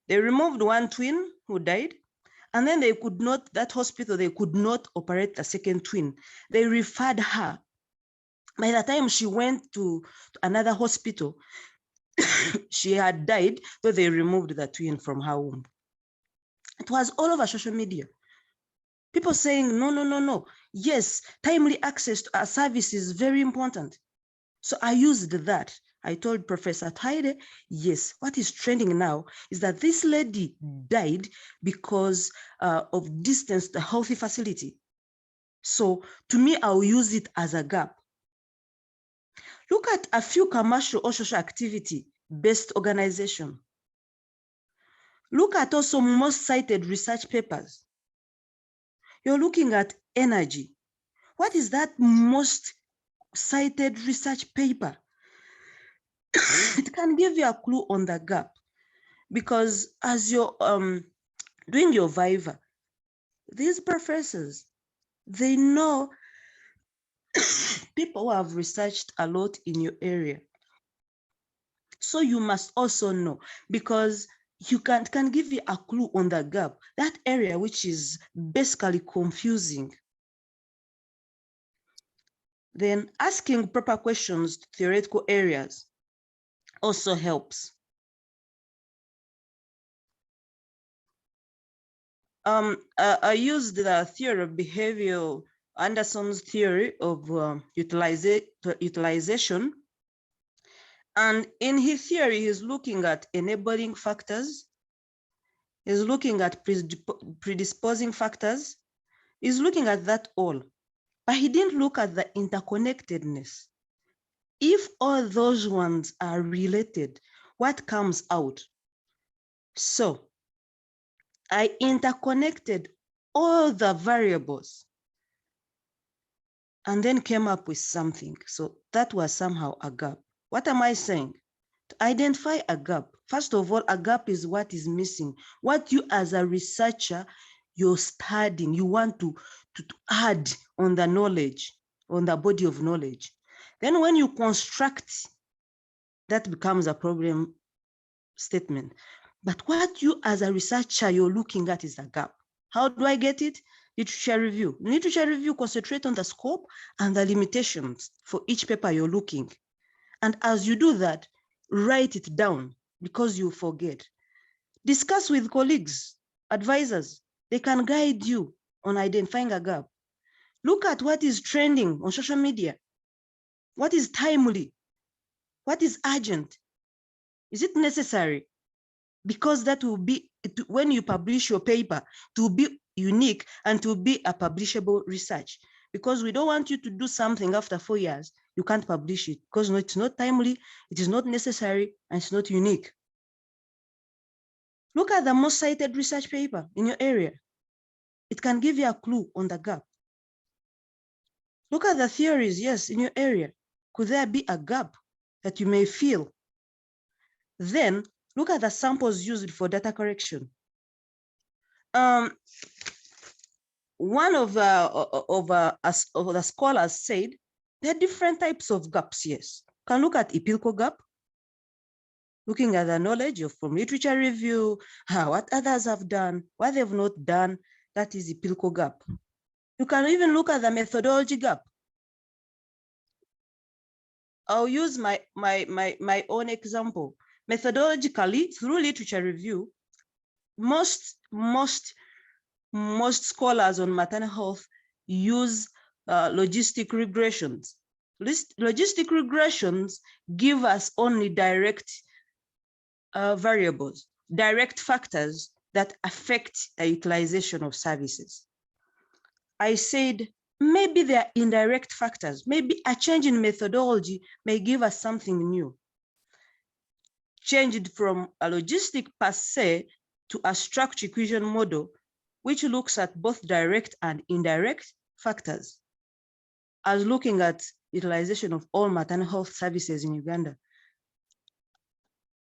They removed one twin who died, and then they could not, that hospital, they could not operate the second twin. They referred her. By the time she went to another hospital, she had died, so they removed the twin from her womb. It was all over social media. People saying, no, no, no, no. Yes, timely access to our service is very important. So I used that. I told Professor Taide, yes, what is trending now is that this lady died because of distance to a healthy facility. So to me, I'll use it as a gap. Look at a few commercial or social activity-based organization. Look at also most cited research papers. You're looking at energy. What is that most cited research paper? It can give you a clue on the gap, because as you're doing your Viva, these professors, they know people who have researched a lot in your area. So you must also know, because you can give you a clue on the gap, that area which is basically confusing. Then asking proper questions to theoretical areas also helps. I used the theory of behavioral, Anderson's theory of utilization. And in his theory, he's looking at enabling factors. He's looking at predisposing factors. He's looking at that all, but he didn't look at the interconnectedness. If all those ones are related, what comes out? So I interconnected all the variables and then came up with something. So that was somehow a gap. What am I saying? To identify a gap, first of all, a gap is what is missing. What you as a researcher, you're studying, you want to add on the knowledge, on the body of knowledge. Then when you construct, that becomes a problem statement. But what you as a researcher, you're looking at is a gap. How do I get it? Literature review. Literature review concentrate on the scope and the limitations for each paper you're looking. And as you do that, write it down, because you forget. Discuss with colleagues, advisors. They can guide you on identifying a gap. Look at what is trending on social media. What is timely? What is urgent? Is it necessary? Because that will be, when you publish your paper, to be unique and to be a publishable research. Because we don't want you to do something after 4 years, you can't publish it, because no, it's not timely, it is not necessary, and it's not unique. Look at the most cited research paper in your area. It can give you a clue on the gap. Look at the theories, yes, in your area. Could there be a gap that you may feel? Then look at the samples used for data correction. One of the scholars said there are different types of gaps, yes. Can look at empirical gap, looking at the knowledge from literature review, what others have done, what they've not done, that is empirical gap. You can even look at the methodology gap. I'll use my own example. Methodologically, through literature review, most scholars on maternal health use logistic regressions. Logistic regressions give us only direct variables, direct factors that affect the utilization of services. I said, maybe there are indirect factors. Maybe a change in methodology may give us something new. Changed from a logistic per se to a structure equation model, which looks at both direct and indirect factors, as looking at utilization of all maternal health services in Uganda: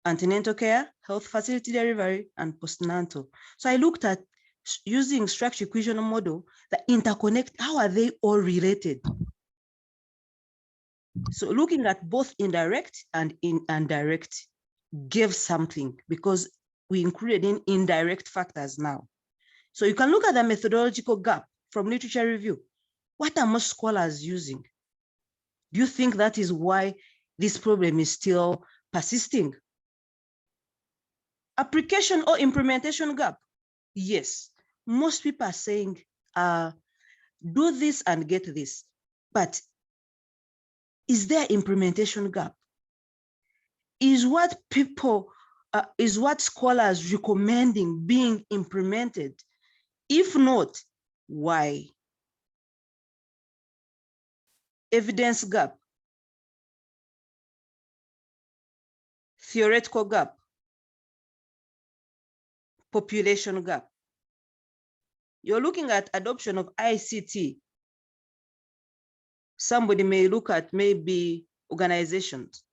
antenatal care, health facility delivery, and postnatal. So I looked at using structure equation model that interconnect, how are they all related? So looking at both indirect and indirect gave something, because we included in indirect factors now. So you can look at the methodological gap from literature review. What are most scholars using? Do you think that is why this problem is still persisting? Application or implementation gap? Yes, most people are saying, do this and get this, but is there implementation gap? Is what scholars recommending being implemented? If not, why? Evidence gap, theoretical gap, population gap. You're looking at adoption of ICT. Somebody may look at maybe organizations.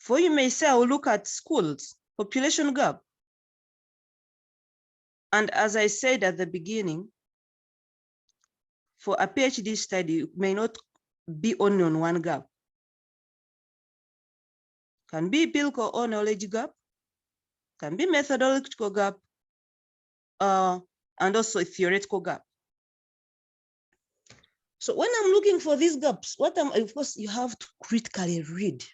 For you may say, I will look at schools, population gap. And as I said at the beginning, for a PhD study, it may not be only on one gap. Can be empirical or knowledge gap, can be methodological gap, and also a theoretical gap. So when I'm looking for these gaps, of course, you have to critically read.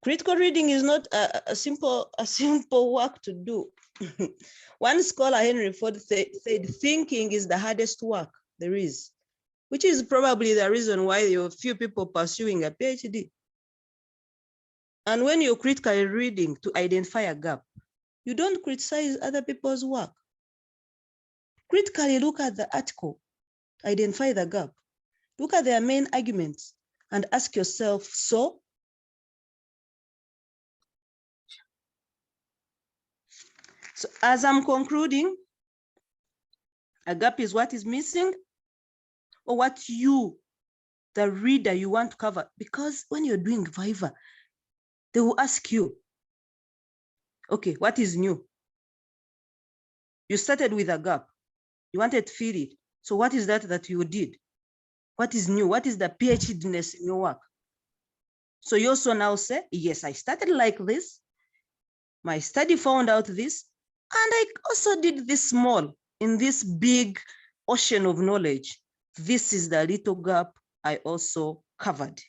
Critical reading is not a simple work to do. One scholar, Henry Ford, said, thinking is the hardest work there is, which is probably the reason why there are few people pursuing a PhD. And when you're critically reading to identify a gap, you don't criticize other people's work. Critically look at the article, identify the gap, look at their main arguments, and ask yourself, so as I'm concluding, a gap is what is missing, or what you, the reader, you want to cover. Because when you're doing Viva, they will ask you, okay, what is new? You started with a gap. You wanted to fill it. So what is that you did? What is new? What is the PhD-ness in your work? So you also now say, yes, I started like this. My study found out this. And I also did this small in this big ocean of knowledge. This is the little gap I also covered.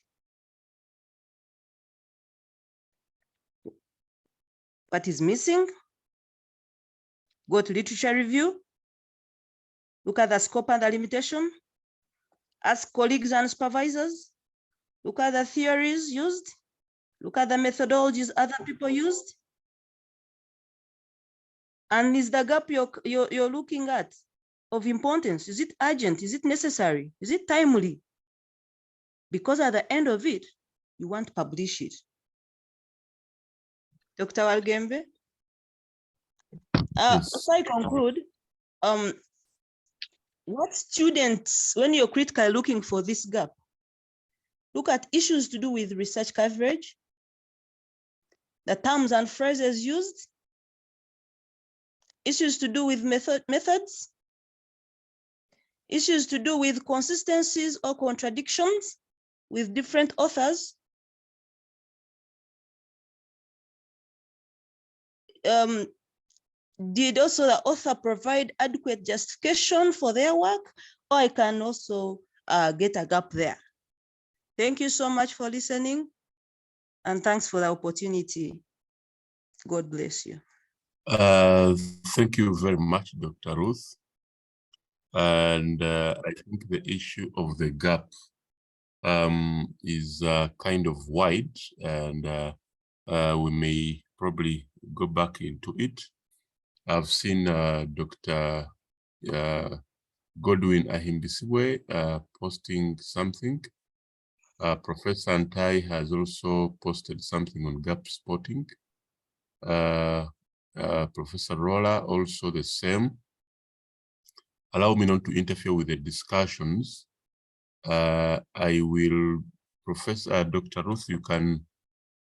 What is missing? Go to literature review. Look at the scope and the limitation. Ask colleagues and supervisors. Look at the theories used. Look at the methodologies other people used. And is the gap you're looking at of importance? Is it urgent? Is it necessary? Is it timely? Because at the end of it, you want to publish it. Dr. Walgembe? Yes. So I conclude, what students, when you're critically looking for this gap, look at issues to do with research coverage, the terms and phrases used, issues to do with methods, issues to do with consistencies or contradictions with different authors. Did also the author provide adequate justification for their work? Or I can also get a gap there. Thank you so much for listening, and thanks for the opportunity. God bless you. Thank you very much, Dr. Ruth. And I think the issue of the gap is kind of wide, and we may probably go back into it. I've seen Dr. Godwin Ahimbisiwe posting something. Professor Antai has also posted something on gap spotting. Professor Rolla also the same. Allow me not to interfere with the discussions. I will, Professor Dr. Ruth, you can,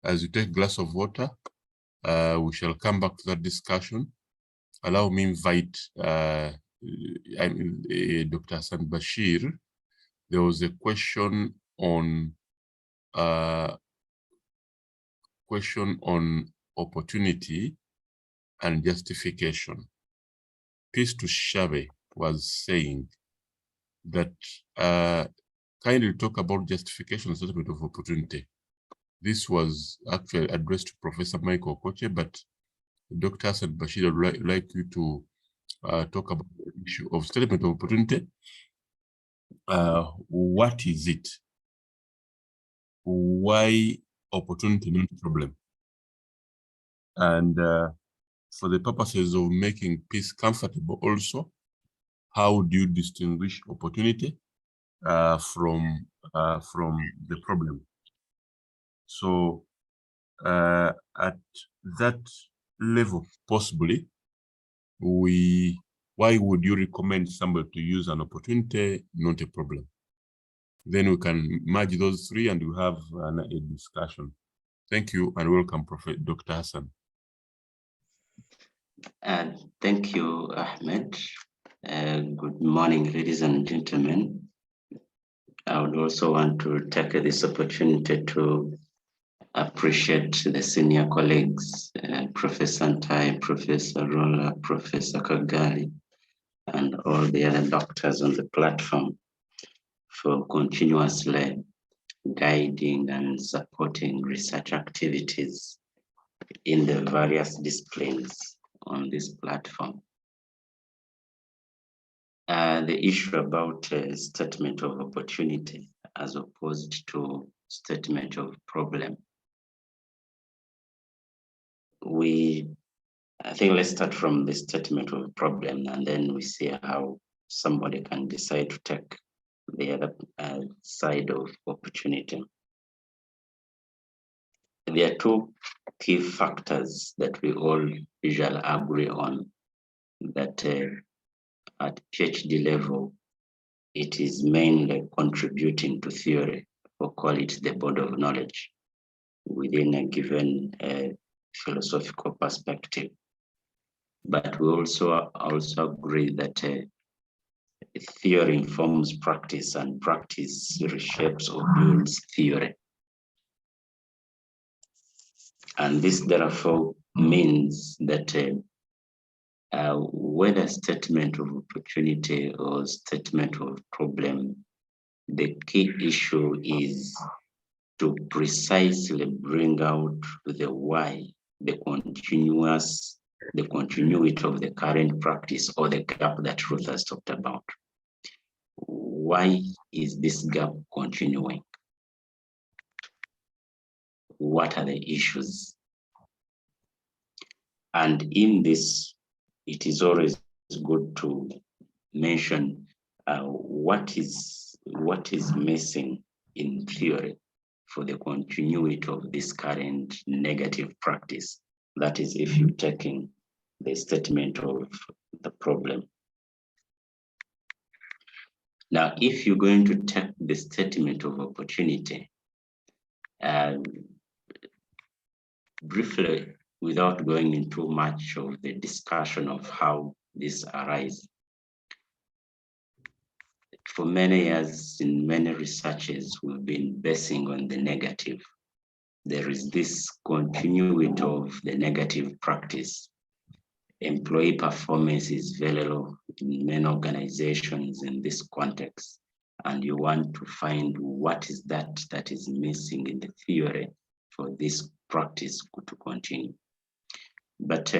as you take a glass of water, we shall come back to that discussion. Allow me invite Dr. Hassan Bashir. There was a question on opportunity and justification. Peace to Shabe was saying that kindly talk about justification and statement of opportunity. This was actually addressed to Professor Michael Koche, but Dr. Hassan Bashir would like you to talk about the issue of statement of opportunity. What is it? Why opportunity not a problem? And for the purposes of making peace comfortable also, how do you distinguish opportunity from the problem? So at that level, possibly, why would you recommend somebody to use an opportunity, not a problem? Then we can merge those three and we have a discussion. Thank you and welcome, Dr. Hassan. Thank you, Ahmed. Good morning, ladies and gentlemen. I would also want to take this opportunity to appreciate the senior colleagues, Professor Antai, Professor Rolla, Professor Kagari, and all the other doctors on the platform for continuously guiding and supporting research activities in the various disciplines on this platform. The issue about statement of opportunity as opposed to statement of problem. I think let's start from the statement of problem, and then we see how somebody can decide to take the other side of opportunity. There are two key factors that we all usually agree on, that at PhD level, it is mainly contributing to theory, or call it the body of knowledge, within a given philosophical perspective. But we also agree that theory informs practice, and practice reshapes or builds theory. And this therefore means that whether statement of opportunity or statement of problem, the key issue is to precisely bring out the why, the continuity of the current practice, or the gap that Ruth has talked about. Why is this gap continuing? What are the issues? And in this, it is always good to mention what is missing in theory for the continuity of this current negative practice. That is, if you're taking the statement of the problem. Now, if you're going to take the statement of opportunity, briefly, without going into much of the discussion of how this arises, for many years in many researches, we've been basing on the negative. There is this continuity of the negative practice. Employee performance is very low in many organizations in this context, and you want to find what is that is missing in the theory for this practice to continue. But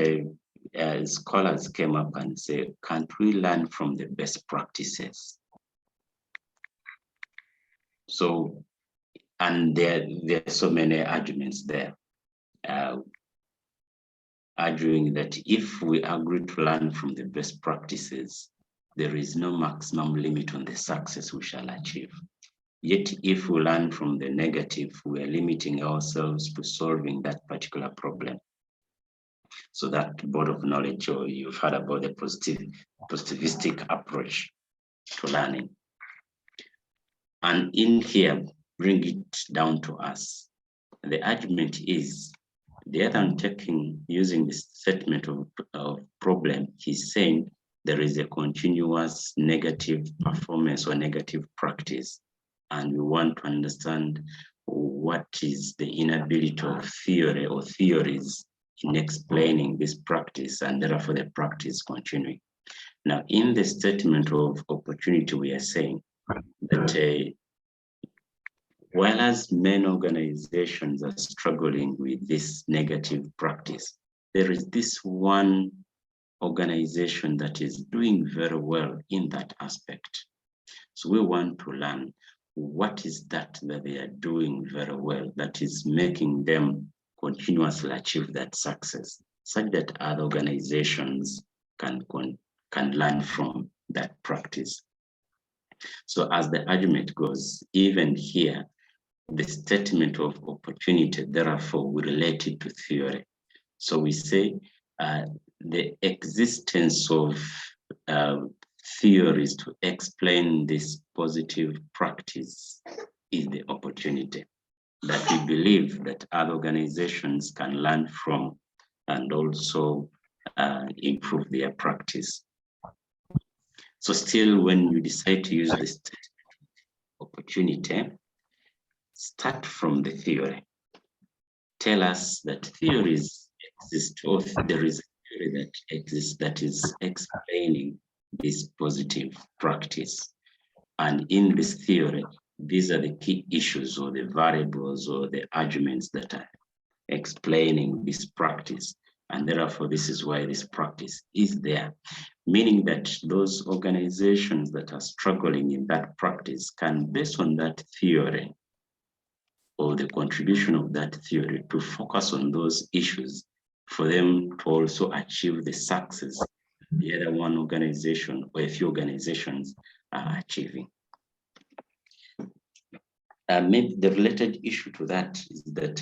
scholars came up and said, can't we learn from the best practices? So, and there are so many arguments there, arguing that if we agree to learn from the best practices, there is no maximum limit on the success we shall achieve. Yet, if we learn from the negative, we are limiting ourselves to solving that particular problem. So that board of knowledge, or you've heard about the positivistic approach to learning. And in here, bring it down to us. The argument is, the other than using the statement of problem, he's saying there is a continuous negative performance or negative practice. And we want to understand what is the inability of theory or theories in explaining this practice, and therefore the practice continuing. Now, in the statement of opportunity, we are saying that whereas many organizations are struggling with this negative practice, there is this one organization that is doing very well in that aspect. So we want to learn what is that they are doing very well that is making them continuously achieve that success, such that other organizations can learn from that practice. So as the argument goes, even here, the statement of opportunity, therefore, we relate it to theory. So we say the existence of theories to explain this positive practice is the opportunity that we believe that other organizations can learn from and also improve their practice. So still, when you decide to use this opportunity, start from the theory. Tell us that theories exist, or there is a theory that exists that is explaining this positive practice. And in this theory, these are the key issues or the variables or the arguments that are explaining this practice. And therefore, this is why this practice is there. Meaning that those organizations that are struggling in that practice can, based on that theory or the contribution of that theory, to focus on those issues for them to also achieve the success the other one organization or a few organizations are achieving. Maybe the related issue to that is that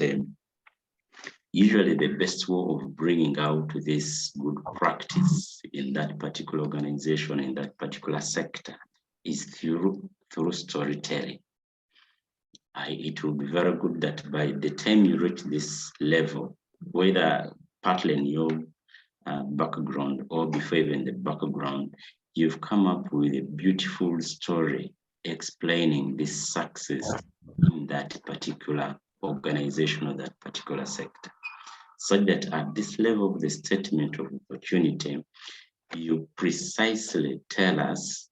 usually the best way of bringing out this good practice in that particular organization, in that particular sector, is through storytelling. It will be very good that by the time you reach this level, whether partly in your background or before even the background, you've come up with a beautiful story explaining this success in that particular organization or that particular sector. So that at this level of the statement of opportunity, you precisely tell us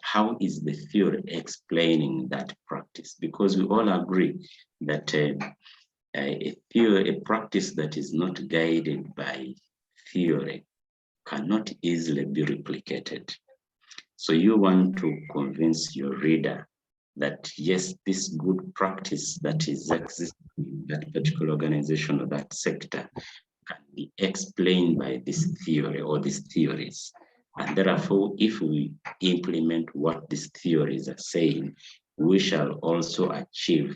how is the theory explaining that practice? Because we all agree that a practice that is not guided by theory cannot easily be replicated. So you want to convince your reader that yes, this good practice that is existing in that particular organization or that sector can be explained by this theory or these theories. And therefore, if we implement what these theories are saying, we shall also achieve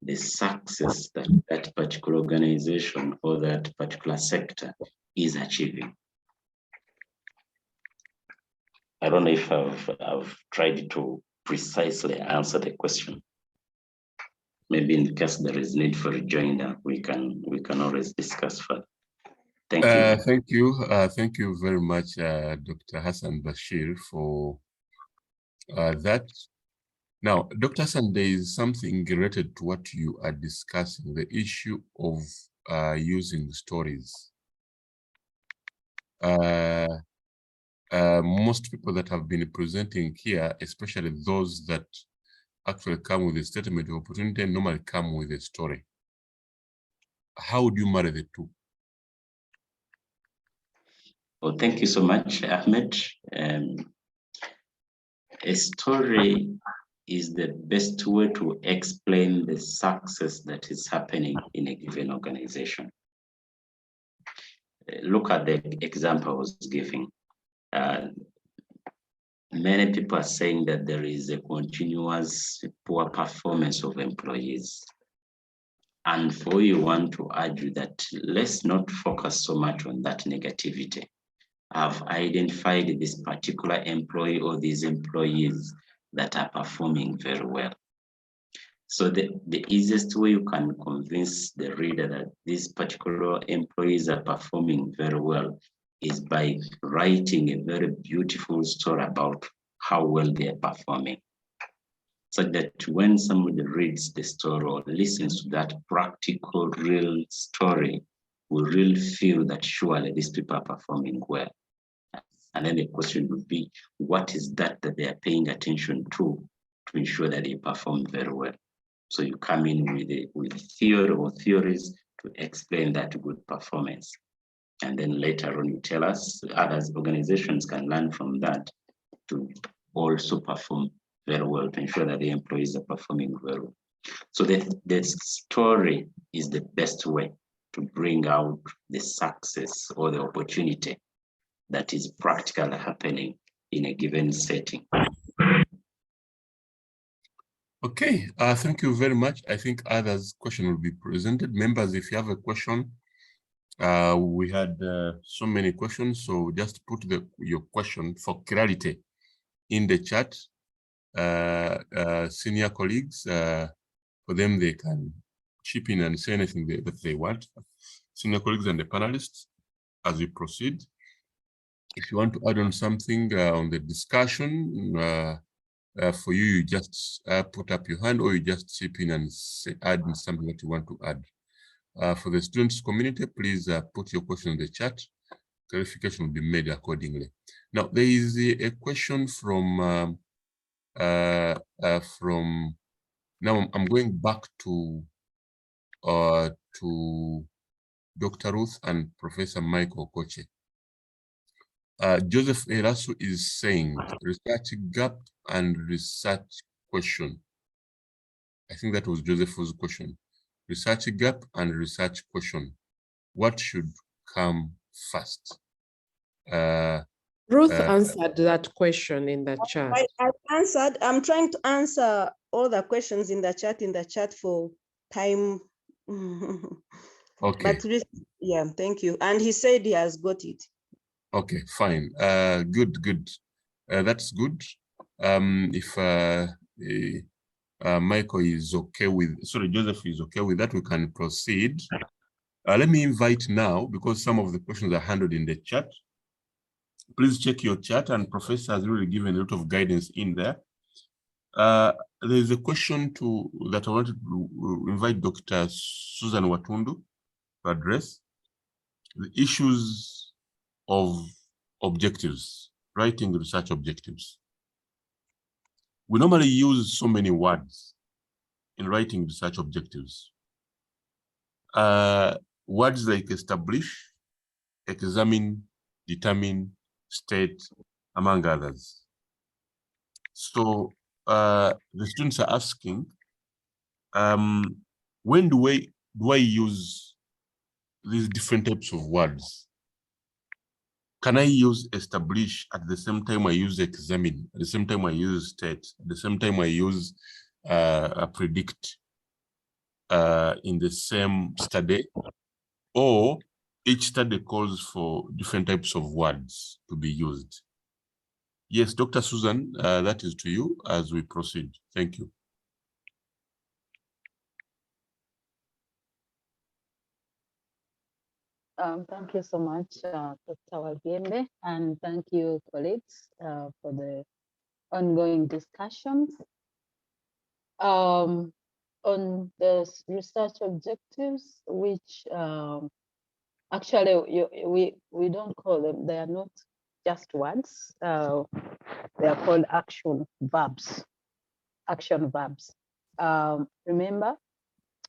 the success that that particular organization or that particular sector is achieving. I don't know if I've tried to precisely answer the question. Maybe in case there is need for rejoinder, we can always discuss further. Thank you. Thank you very much, Dr. Hassan Bashir, for that. Now, Dr. Hassan, there is something related to what you are discussing, the issue of using stories. Most people that have been presenting here, especially those that actually come with a statement of opportunity, normally come with a story. How do you marry the two? Well, thank you so much, Ahmed. A story is the best way to explain the success that is happening in a given organization. Look at the example I was giving. Many people are saying that there is a continuous poor performance of employees. And for you want to argue that let's not focus so much on that negativity. I've identified this particular employee or these employees that are performing very well. So the easiest way you can convince the reader that these particular employees are performing very well is by writing a very beautiful story about how well they are performing. So that when somebody reads the story or listens to that practical, real story, will really feel that surely these people are performing well. And then the question would be, what is that they are paying attention to ensure that they perform very well? So you come in with theory or theories to explain that good performance. And then later on, you tell us other organizations can learn from that to also perform very well, to ensure that the employees are performing very well. So the story is the best way to bring out the success or the opportunity that is practically happening in a given setting. Okay, thank you very much. I think others' question will be presented. Members, if you have a question, we had so many questions, so just put your question for clarity in the chat. Senior colleagues, for them, they can chip in and say anything that they want. Senior colleagues and the panelists, as we proceed. If you want to add on something on the discussion, for you, you just put up your hand or you just chip in and add something that you want to add. For the students community, please put your question in the chat. Clarification will be made accordingly. Now, there is a question from, now I'm going back to Dr. Ruth and Professor Michael Koche. Joseph Erasu is saying research gap and research question. I think that was Joseph's question. Research gap and research question. What should come first? Ruth answered that question in the chat. I answered. I'm trying to answer all the questions in the chat for time. Okay. But yeah, thank you. And he said he has got it. Okay, fine. Good. That's good. If Michael is okay with, sorry, Joseph is okay with that, we can proceed. Let me invite now, because some of the questions are handled in the chat. Please check your chat, and Professor has really given a lot of guidance in there. There's a question that I wanted to invite Dr. Susan Watundu to address. The issues of objectives, writing research objectives. We normally use so many words in writing research objectives. Words like establish, examine, determine, state, among others. So the students are asking, when do I use these different types of words? Can I use establish at the same time I use examine, at the same time I use state, at the same time I use predict? in the same study, or each study calls for different types of words to be used? Yes, Dr. Susan, that is to you as we proceed. Thank you. Thank you so much, Dr. Wagembe, and thank you, colleagues, for the ongoing discussions. On the research objectives, which actually we don't call them, they are not just words, they are called action verbs. Remember,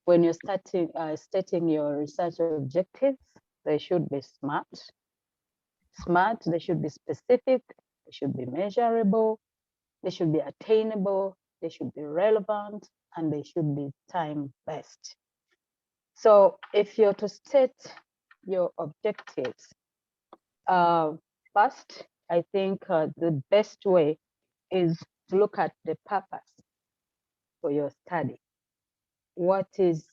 when you're stating your research objectives, they should be smart, they should be specific, they should be measurable, they should be attainable, they should be relevant, and they should be time-based. So if you're to state your objectives, first, I think the best way is to look at the purpose for your study. What is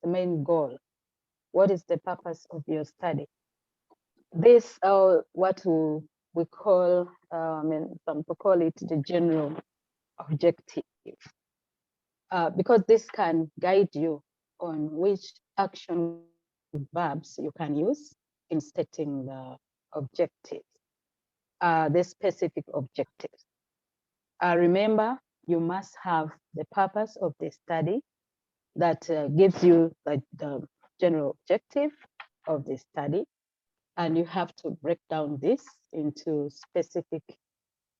the main goal? What is the purpose of your study? This, what we call, some people call it the general objective, because this can guide you on which action verbs you can use in stating the objectives, the specific objectives. Remember, you must have the purpose of the study that gives you the general objective of the study, and you have to break down this into specific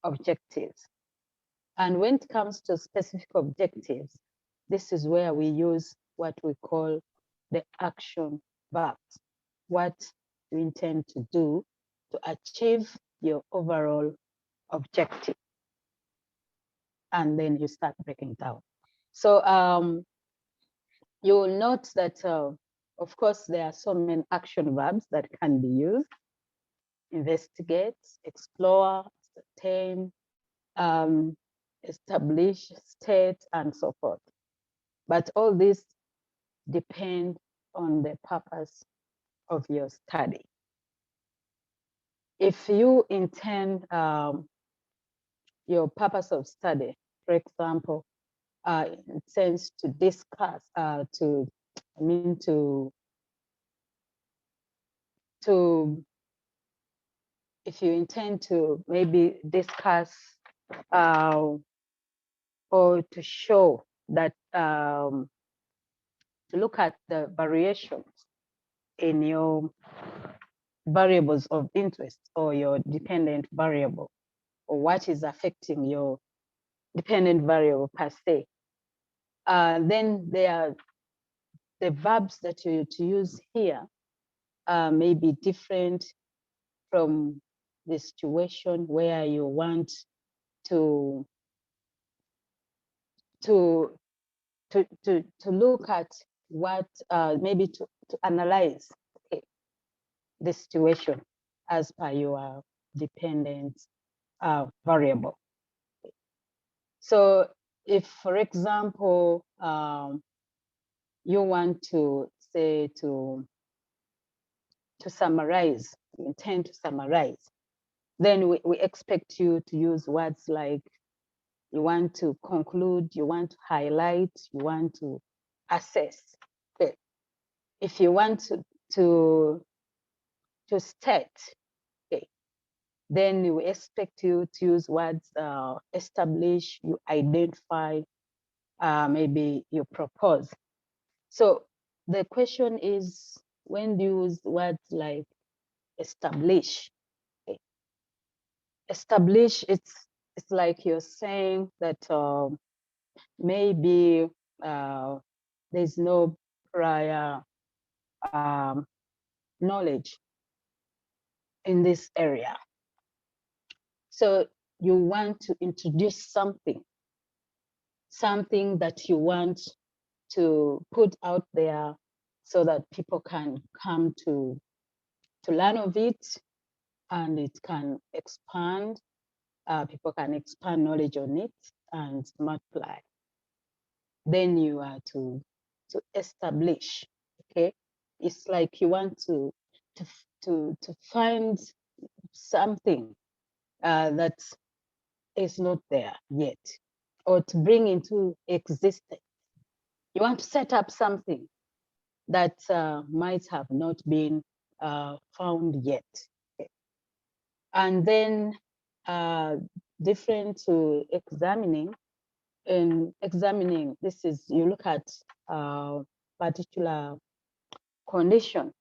objectives. And when it comes to specific objectives, this is where we use what we call the action verbs. What you intend to do to achieve your overall objective. And then you start breaking down. So you will note that, of course, there are so many action verbs that can be used: investigate, explore, ascertain, establish, state, and so forth. But all these depend on the purpose of your study. If you intend your purpose of study, for example, intends to discuss, if you intend to maybe discuss or to show that, to look at the variations in your variables of interest or your dependent variable, or what is affecting your dependent variable per se, then the verbs that you to use here may be different from the situation where you want to look at what, maybe to analyze, okay, the situation as per your dependent variable. So if, for example, you want to say to summarize, you intend to summarize, then we expect you to use words like you want to conclude, you want to highlight, you want to assess. Okay. If you want to state, okay, then we expect you to use words establish, you identify, maybe you propose. So the question is, when do you use words like establish? Okay. Establish, it's like you're saying that maybe there's no prior knowledge in this area. So you want to introduce something that you want to put out there so that people can come to learn of it, and it can expand, people can expand knowledge on it and multiply. Then you are to establish. Okay, it's like you want to find something that is not there yet, or to bring into existence. You want to set up something that might have not been found yet. Okay. And then different to examining. In examining, this is, you look at particular condition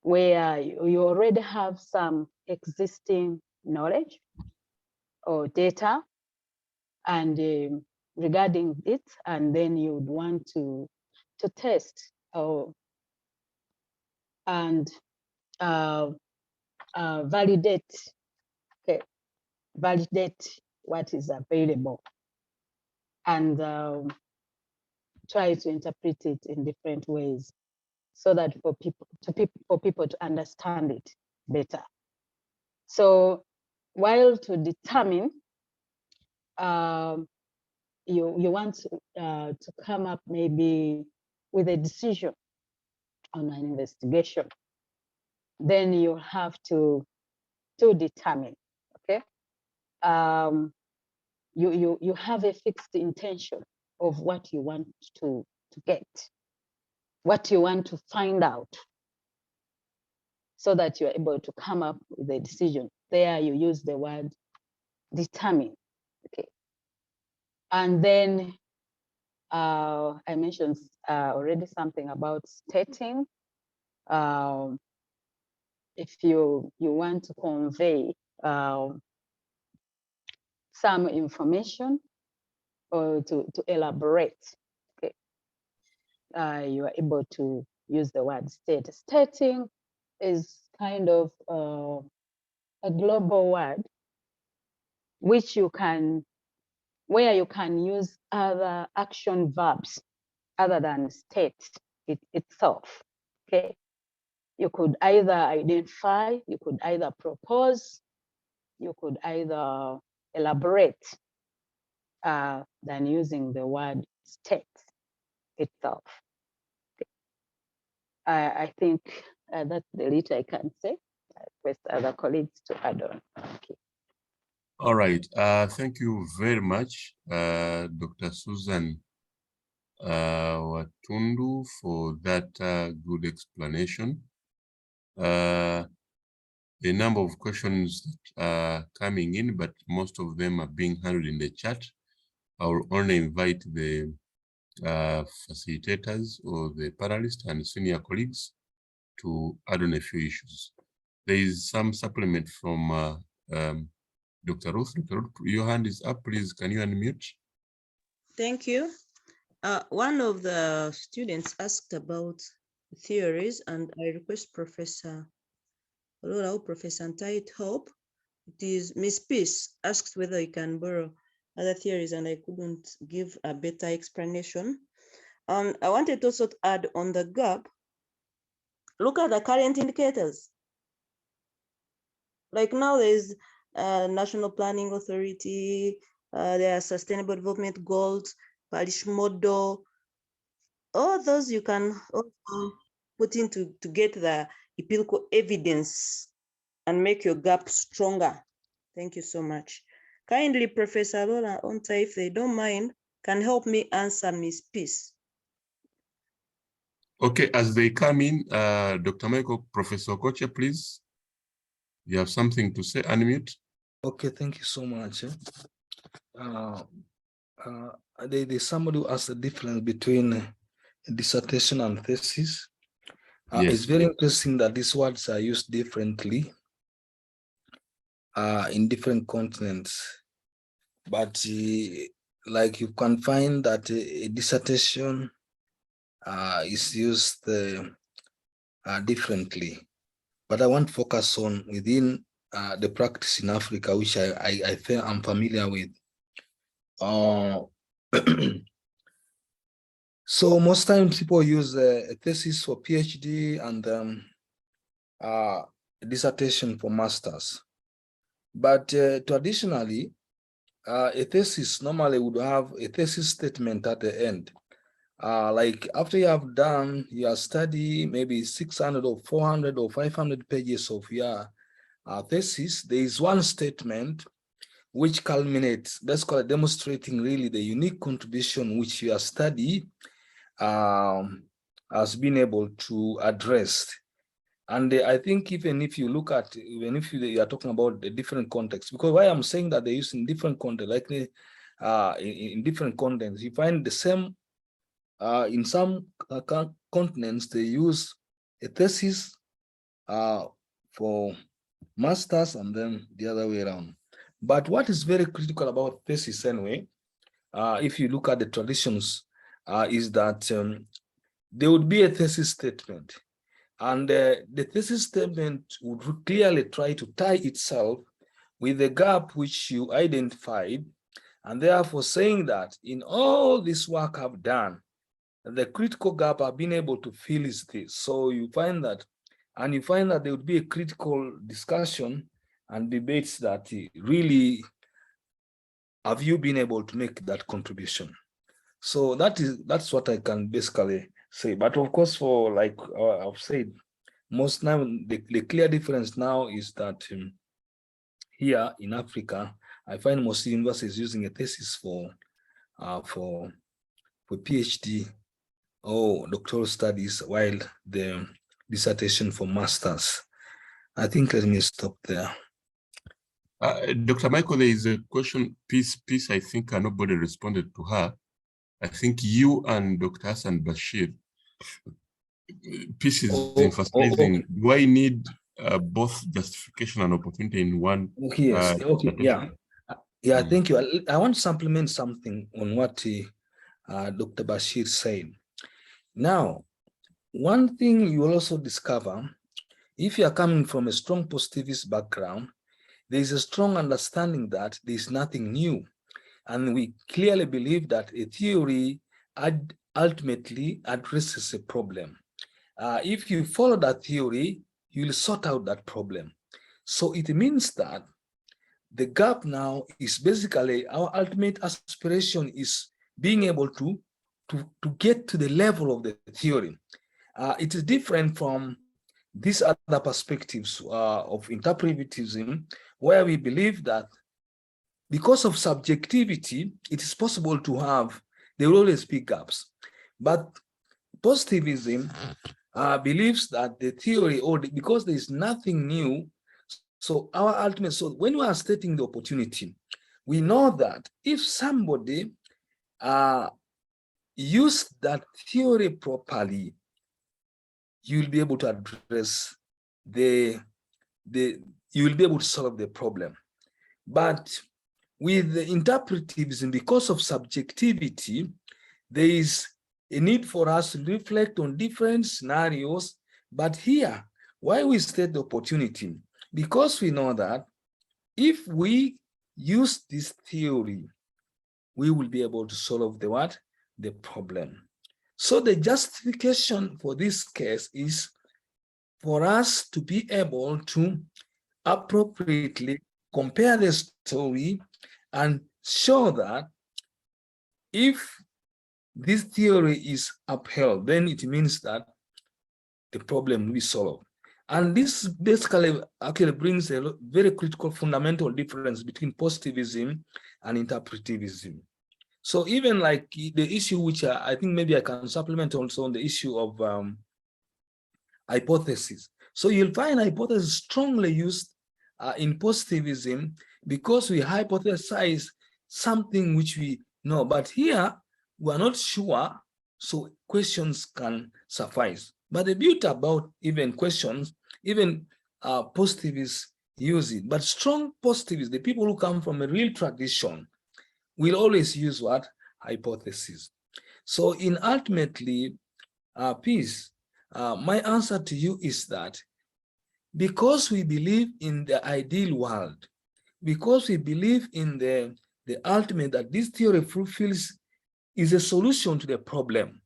where you already have some existing knowledge or data and regarding it, and then you would want to test and validate, okay, validate what is available, and try to interpret it in different ways, so that for people to understand it better. So while to determine, you want to come up maybe with a decision on an investigation, then you have to determine, okay? You have a fixed intention of what you want to get, what you want to find out, so that you're able to come up with a decision. There you use the word determine, okay? And then I mentioned already something about stating. If you want to convey some information or to elaborate, okay, you are able to use the word state. Stating is kind of a global word which you can, where you can use other action verbs other than state itself, okay? You could either identify, you could either propose, you could either elaborate than using the word state itself. Okay. I think that's the little I can say. I request other colleagues to add on. Okay. All right. Thank you very much, Dr. Susan Watundu, for that good explanation. A number of questions are coming in, but most of them are being handled in the chat. I will only invite the facilitators or the panelists and senior colleagues to add on a few issues. There is some supplement from Dr. Ruth. Dr. Ruth, your hand is up, please. Can you unmute? Thank you. One of the students asked about theories, and I request Professor Laura, Professor Ntait Hope. It is Miss Peace asked whether you can borrow other theories, and I couldn't give a better explanation. I wanted also to add on the gap, look at the current indicators. Like now there's National Planning Authority, there are Sustainable Development Goals, Parish Model. All those you can also put into to get the empirical evidence and make your gap stronger. Thank you so much. Kindly, Professor Lola Onta, if they don't mind, can help me answer Miss Peace. Okay, as they come in, Dr. Michael, Professor Kocha, please. You have something to say, unmute. Okay, thank you so much. There's somebody who asked the difference between dissertation and thesis. Yes. It's very interesting that these words are used differently in different continents. But like you can find that a dissertation is used differently. But I want to focus on within the practice in Africa, which I'm familiar with. So most times people use a thesis for PhD and a dissertation for masters. But traditionally, a thesis normally would have a thesis statement at the end. like after you have done your study, maybe 600 or 400 or 500 pages of your thesis, there is one statement which culminates, let's call it demonstrating really the unique contribution which your study has been able to address. And I think even if you look at, even if you are talking about the different contexts, because why I'm saying that they use in different contexts, like in different contexts, you find the same, in some continents, they use a thesis for masters and then the other way around. But what is very critical about thesis anyway, if you look at the traditions, is that there would be a thesis statement. And the thesis statement would clearly try to tie itself with the gap which you identified, and therefore saying that in all this work I've done, the critical gap I've been able to fill is this. So you find that, and you find that there would be a critical discussion and debates that really, have you been able to make that contribution? So that's what I can basically say. But of course, for like I've said, most now the clear difference now is that here in Africa, I find most universities using a thesis for PhD or doctoral studies, while the dissertation for masters. I think let me stop there. Dr. Michael, there is a question, piece, I think nobody responded to her. I think you and Dr. Hassan Bashir, piece is emphasizing, do I need both justification and opportunity in one? Yes, okay, yeah. Thank you. I want to supplement something on what Dr. Bashir said. Now, one thing you will also discover, if you are coming from a strong positivist background, there is a strong understanding that there is nothing new. And we clearly believe that a theory ultimately addresses a problem. If you follow that theory, you will sort out that problem. So it means that the gap now is basically our ultimate aspiration is being able to get to the level of the theory. It is different from these other perspectives of interpretivism, where we believe that because of subjectivity, it is possible to have, there will always be gaps. But positivism believes that the theory, because there is nothing new, so our ultimate, so when we are stating the opportunity, we know that if somebody use that theory properly, you'll be able to address you will be able to solve the problem. But with the interpretivism, because of subjectivity, there is a need for us to reflect on different scenarios. But here, why we state the opportunity? Because we know that if we use this theory, we will be able to solve the what? The problem. So the justification for this case is for us to be able to appropriately compare the story and show that if this theory is upheld, then it means that the problem will be solved. And this basically actually brings a very critical fundamental difference between positivism and interpretivism. So even like the issue which I think maybe I can supplement also on the issue of hypothesis. So you'll find hypothesis strongly used in positivism because we hypothesize something which we know, but here we are not sure, so questions can suffice. But the beauty about even questions, even positivists use it, but strong positivists, the people who come from a real tradition, will always use what? Hypothesis. So in ultimately, peace, my answer to you is that because we believe in the ideal world, because we believe in the ultimate that this theory fulfills is a solution to the problem.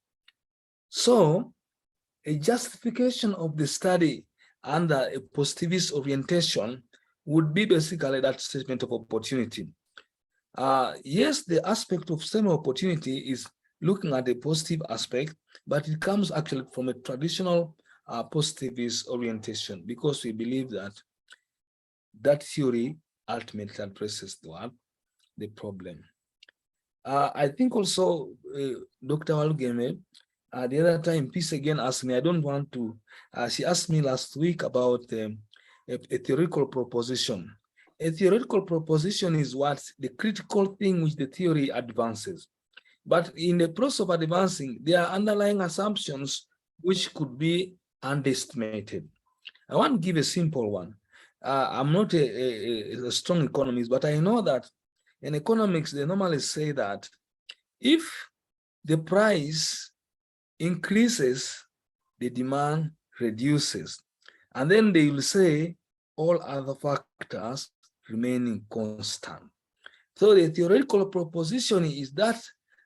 So a justification of the study under a positivist orientation would be basically that statement of opportunity. Yes, the aspect of same opportunity is looking at the positive aspect, but it comes actually from a traditional positivist orientation, because we believe that that theory ultimately addresses the problem. I think also Dr. Walugeme, the other time, Peace again asked me, I don't want to, she asked me last week about a theoretical proposition. A theoretical proposition is what the critical thing which the theory advances. But in the process of advancing, there are underlying assumptions which could be underestimated. I want to give a simple one. I'm not a strong economist, but I know that in economics, they normally say that if the price increases, the demand reduces. And then they will say all other factors remaining constant. So the theoretical proposition is that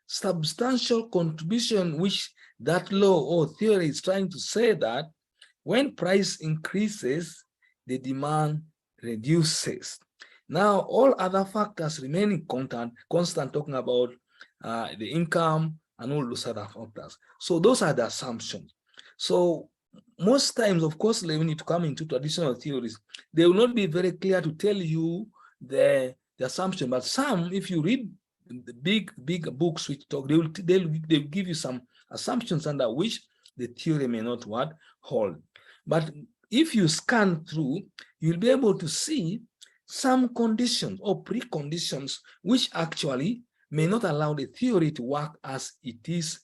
substantial contribution which that law or theory is trying to say that when price increases, the demand reduces. Now, all other factors remaining constant talking about the income and all those other factors. So those are the assumptions. So most times, of course, when you come into traditional theories, they will not be very clear to tell you the assumption, but some, if you read the big books which talk, they'll give you some assumptions under which the theory may not hold. But if you scan through, you'll be able to see some conditions or preconditions which actually may not allow the theory to work as it is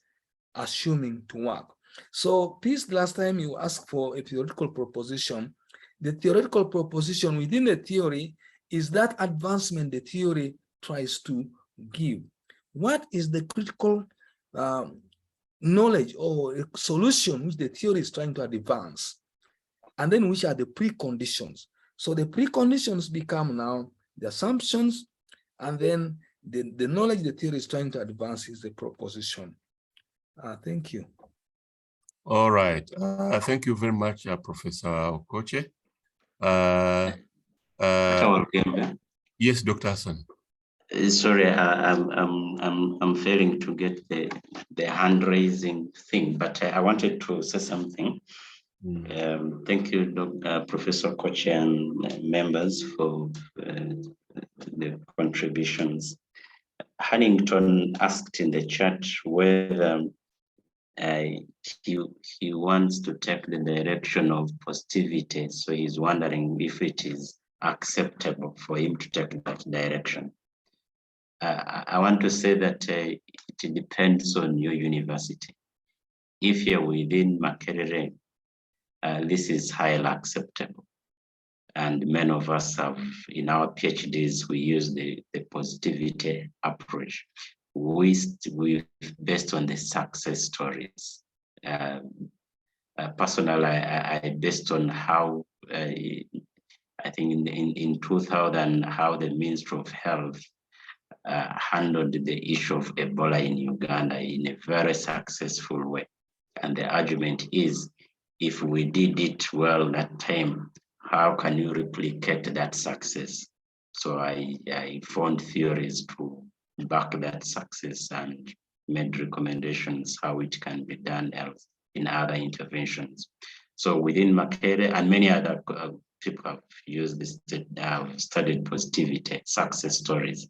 assuming to work. So this last time you asked for a theoretical proposition. The theoretical proposition within the theory is that advancement the theory tries to give. What is the critical knowledge or solution which the theory is trying to advance? And then which are the preconditions? So the preconditions become now the assumptions, and then the knowledge the theory is trying to advance is the proposition. Thank you. All right. Thank you very much, Professor Okoche. Yes, Dr. Hassan. Sorry, I'm failing to get the hand raising thing, but I wanted to say something. Thank you, Professor Okoche and members for the contributions. Huntington asked in the chat whether he wants to take the direction of positivity. So he's wondering if it is acceptable for him to take that direction. I want to say that it depends on your university. If you're within Makerere, this is highly acceptable. And many of us have, in our PhDs, we use the positivity approach. We based on the success stories. Personally, I based on how, I think in 2000, how the Ministry of Health handled the issue of Ebola in Uganda in a very successful way. And the argument is, if we did it well that time, how can you replicate that success? So I found theories to back that success and made recommendations how it can be done else in other interventions. So within Makerere and many other people have used this, studied positivity, success stories.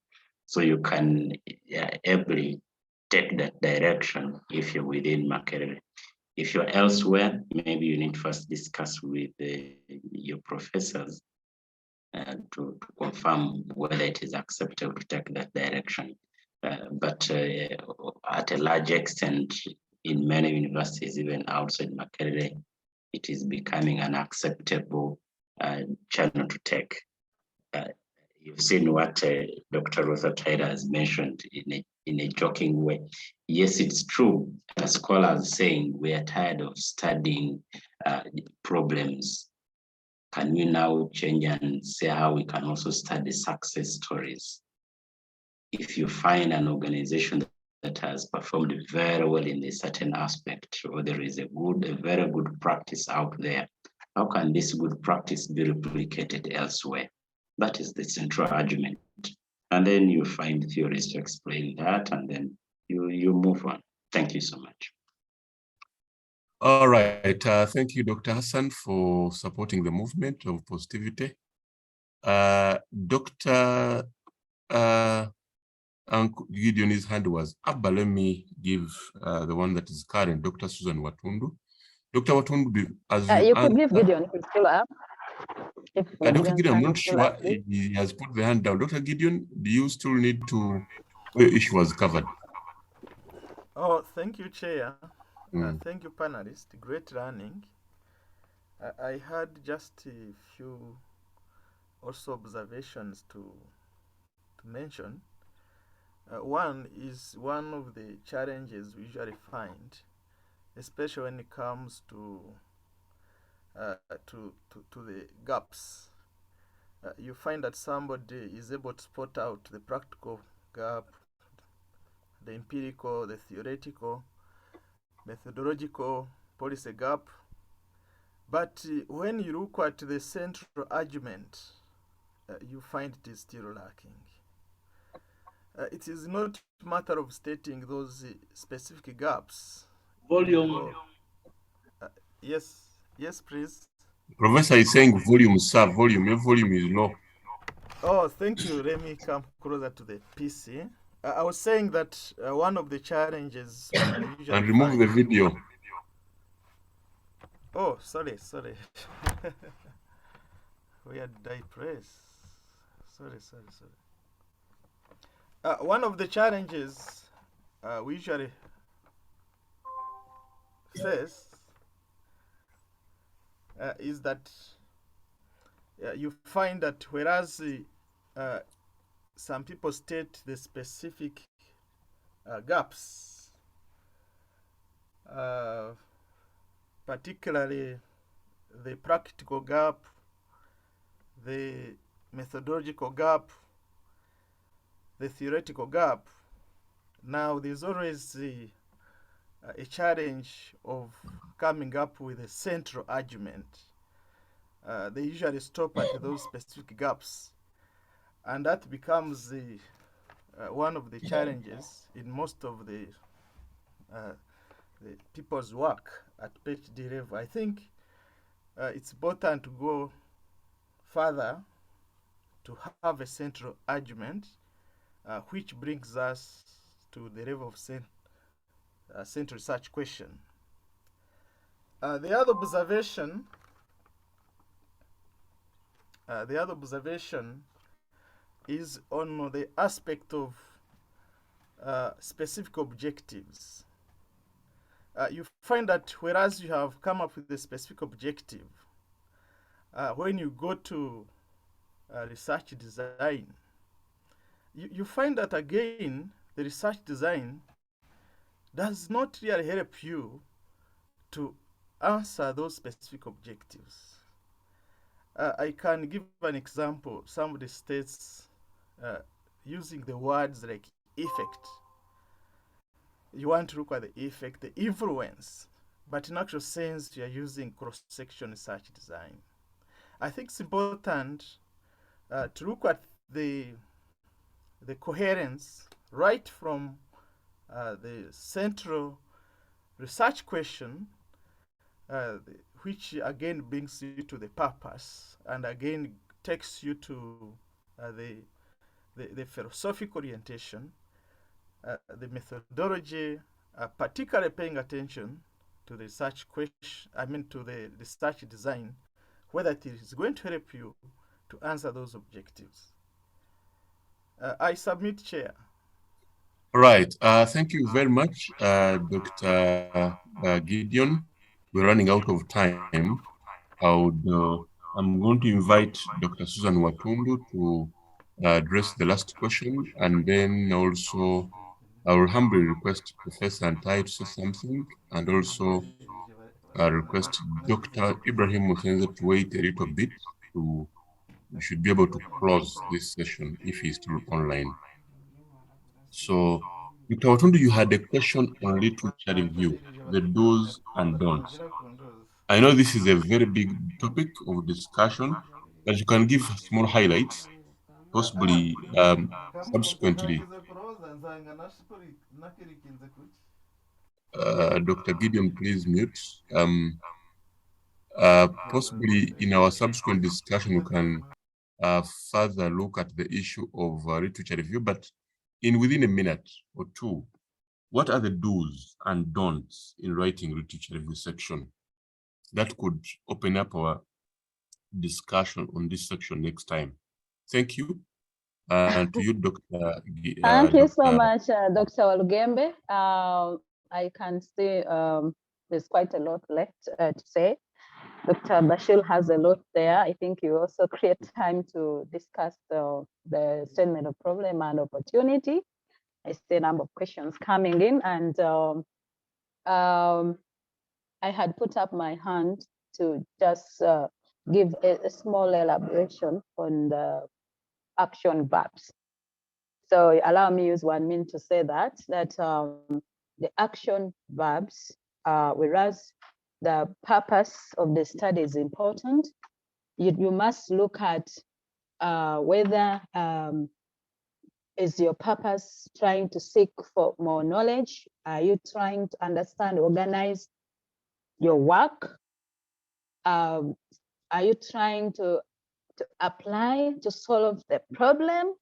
So you can ably take that direction if you're within Makerere. If you're elsewhere, maybe you need to first discuss with your professors to confirm whether it is acceptable to take that direction. But at a large extent, in many universities, even outside Makerere, it is becoming an acceptable channel to take. You've seen what Dr. Rosa Taylor has mentioned in a joking way. Yes, it's true. As scholars saying, we are tired of studying problems. Can we now change and say how we can also study success stories? If you find an organization that has performed very well in a certain aspect, or there is a very good practice out there, how can this good practice be replicated elsewhere? That is the central argument. And then you find theories to explain that, and then you move on. Thank you so much. All right. Thank you, Dr. Hassan, for supporting the movement of positivity. Dr. Gideon's hand was up, but let me give the one that is current, Dr. Susan Watundu. Dr. Watundu, as You could give Gideon, he's still up. If Dr. Gideon, I'm hand not is still sure up, please. he has put the hand down. Dr. Gideon, do you still need to, the issue was covered? Oh, thank you, Chair. Mm. Thank you, panelists. Great learning. I had just a few also observations to mention. One is one of the challenges we usually find, especially when it comes to the gaps. You find that somebody is able to spot out the practical gap, the empirical, the theoretical, methodological, policy gap. But when you look at the central argument, you find it is still lacking. It is not a matter of stating those specific gaps. Volume. Yes, please. Professor is saying volume, sir, volume. Your volume is low. Oh, thank you. Let me come closer to the PC. I was saying that one of the challenges I usually And remove find... the video. Oh, sorry. Where did I press? Sorry. One of the challenges we usually face is that you find that whereas some people state the specific gaps, particularly the practical gap, the methodological gap, the theoretical gap. Now there's always a challenge of coming up with a central argument. They usually stop at those specific gaps, and that becomes one of the challenges in most of the people's work at PhD level. I think it's important to go further to have a central argument, which brings us to the level of central research question. The other observation is on the aspect of specific objectives. You find that whereas you have come up with a specific objective, when you go to research design, you find that again, the research design does not really help you to answer those specific objectives. I can give an example. Somebody states using the words like effect. You want to look at the effect, the influence, but in actual sense, you are using cross-section research design. I think it's important to look at the coherence right from the central research question, which again brings you to the purpose and again takes you to the philosophical orientation, the methodology, particularly paying attention to the research question, to the research design, whether it is going to help you to answer those objectives. I submit, Chair. Right. Thank you very much, Dr. Gideon. We're running out of time. I'm going to invite Dr. Susan Watundu to address the last question, and then also I will humbly request Professor Antai to say something, and also request Dr. Ibrahim Musenza to wait a little bit. You should be able to close this session if he's still online. So, Dr. Watundu, you had a question on literature review, the do's and don'ts. I know this is a very big topic of discussion, but you can give small highlights, possibly subsequently. Dr. Gideon, please mute. Possibly in our subsequent discussion, we can further look at the issue of literature review, but within a minute or two, what are the do's and don'ts in writing literature review section? That could open up our discussion on this section next time. Thank you. And to you, Dr. Thank you so much, Dr. Walugembe. I can see there's quite a lot left to say. Dr. Bashir has a lot there. I think you also create time to discuss the statement of problem and opportunity. I see a number of questions coming in, and I had put up my hand to just give a small elaboration on the action verbs. So allow me use 1 minute to say that the action verbs, whereas the purpose of the study is important, you must look at whether is your purpose trying to seek for more knowledge? Are you trying to understand, organize your work? Are you trying to apply to solve the problem?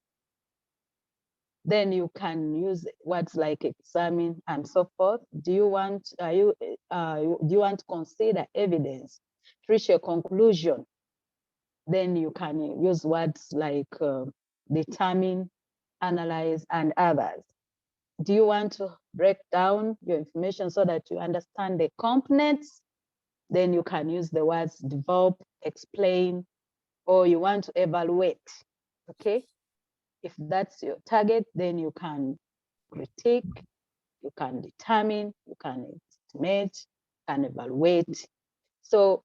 Then you can use words like examine and so forth. Do you want to consider evidence, reach a conclusion? Then you can use words like determine, analyze, and others. Do you want to break down your information so that you understand the components? Then you can use the words develop, explain, or you want to evaluate, okay? If that's your target, then you can critique, you can determine, you can estimate, and evaluate. So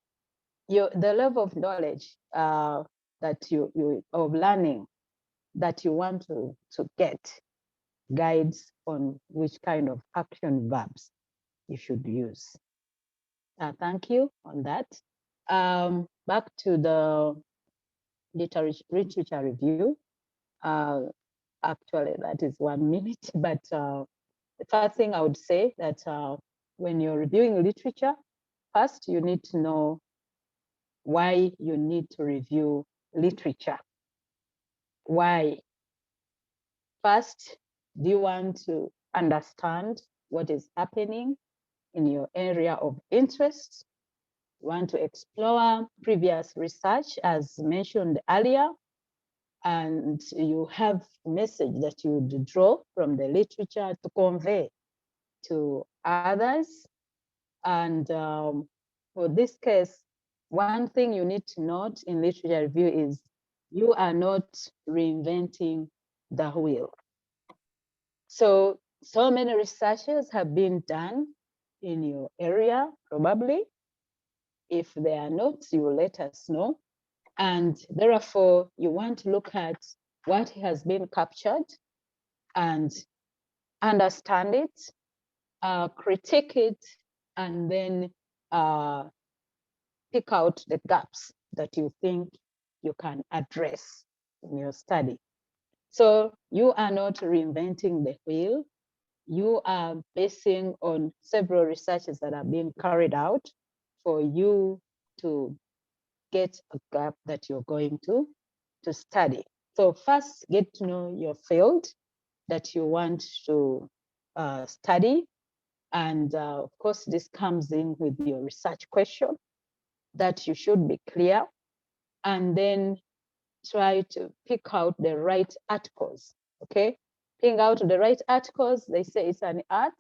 the level of knowledge that you of learning that you want to get guides on which kind of action verbs you should use. Thank you on that. Back to the literature review. Actually, that is 1 minute, but the first thing I would say that when you're reviewing literature, first you need to know why you need to review literature. Why? First, do you want to understand what is happening in your area of interest? You want to explore previous research as mentioned earlier, and you have a message that you would draw from the literature to convey to others. And for this case, one thing you need to note in literature review is you are not reinventing the wheel. So many researches have been done in your area, probably. If they are not, you will let us know. And therefore, you want to look at what has been captured and understand it, critique it, and then pick out the gaps that you think you can address in your study. So you are not reinventing the wheel. You are basing on several researches that are being carried out for you to get a gap that you're going to study. So first, get to know your field that you want to study. And of course, this comes in with your research question that you should be clear. And then try to pick out the right articles, okay? Pick out the right articles. They say it's an art,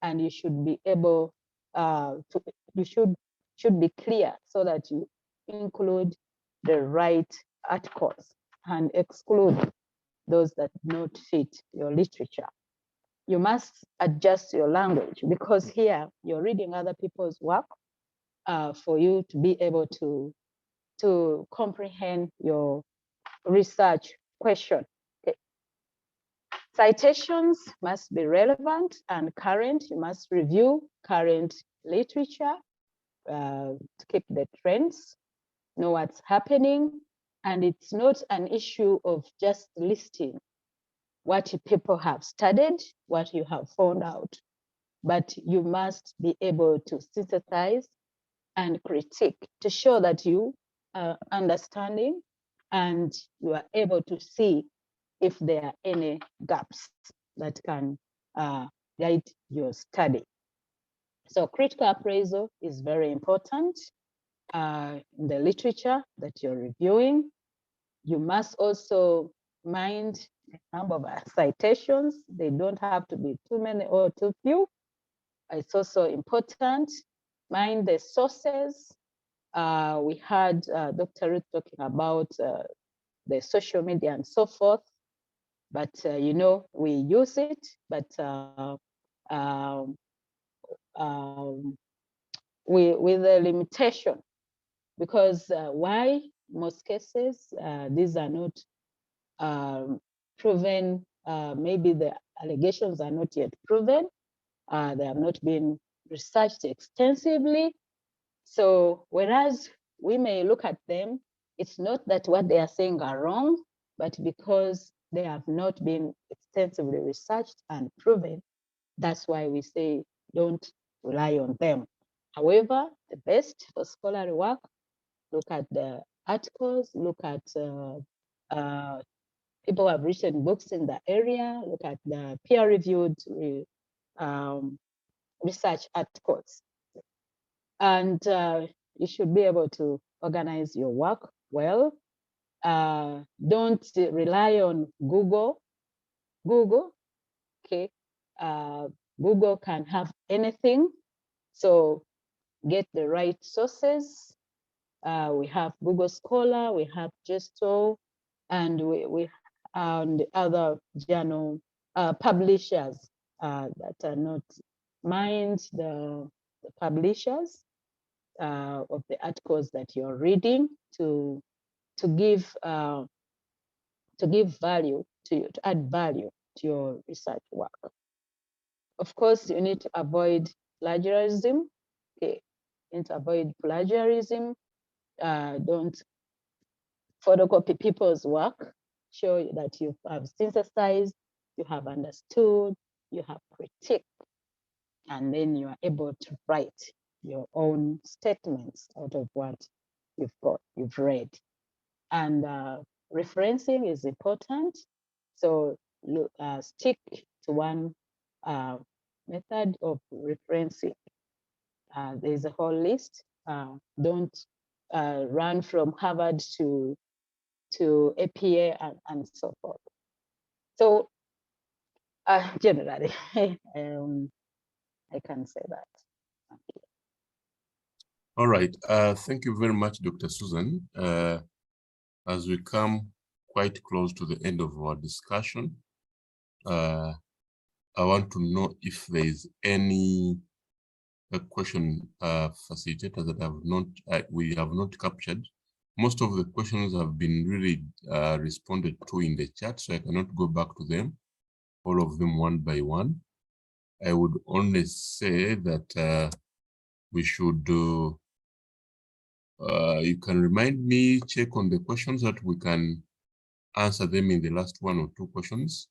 and you should be able you should be clear so that you include the right articles and exclude those that do not fit your literature. You must adjust your language because here you're reading other people's work for you to be able to comprehend your research question. Okay. Citations must be relevant and current. You must review current literature to keep the trends, know what's happening. And it's not an issue of just listing what people have studied, what you have found out. but you must be able to synthesize and critique to show that you are understanding and you are able to see if there are any gaps that can guide your study. So critical appraisal is very important in the literature that you're reviewing. You must also mind the number of citations. They don't have to be too many or too few. It's also important. Mind the sources. We had Dr. Ruth talking about the social media and so forth, but you know, we use it, but with a limitation, because why? Most cases, these are not proven. Maybe the allegations are not yet proven. They have not been researched extensively. So whereas we may look at them, it's not that what they are saying are wrong, but because they have not been extensively researched and proven, that's why we say don't rely on them. However, the best for scholarly work, look at the articles, look at people who have written books in the area, look at the peer-reviewed research articles. And you should be able to organize your work well. Don't rely on Google. Okay. Google can have anything. So get the right sources. We have Google Scholar, we have Gesto, and we and other journal publishers that are not mind the publishers of the articles that you're reading to give value to add value to your research work. Of course, you need to avoid plagiarism. Okay, you need to avoid plagiarism. Don't photocopy people's work. Show that you have synthesized, you have understood, you have critiqued, and then you are able to write your own statements out of what you've read. And referencing is important. So stick to one method of referencing. There's a whole list. Don't run from Harvard to APA and so forth. So generally, I can say that. All right. Thank you very much, Dr. Susan. As we come quite close to the end of our discussion, I want to know if there is any question facilitator that we have not captured. Most of the questions have been really responded to in the chat, so I cannot go back to them, all of them one by one. I would only say that we should do, you can remind me, check on the questions that we can answer them in the last one or two questions.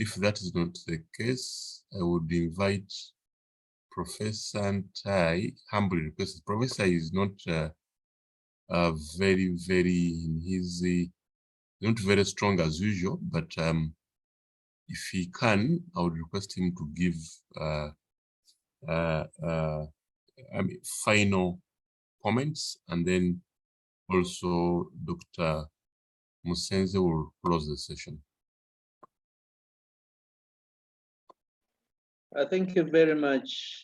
If that is not the case, I would invite Professor Ntai, humbly request. Professor is not very not very strong as usual, but if he can, I would request him to give final comments, and then also Dr. Musenze will close the session. Thank you very much,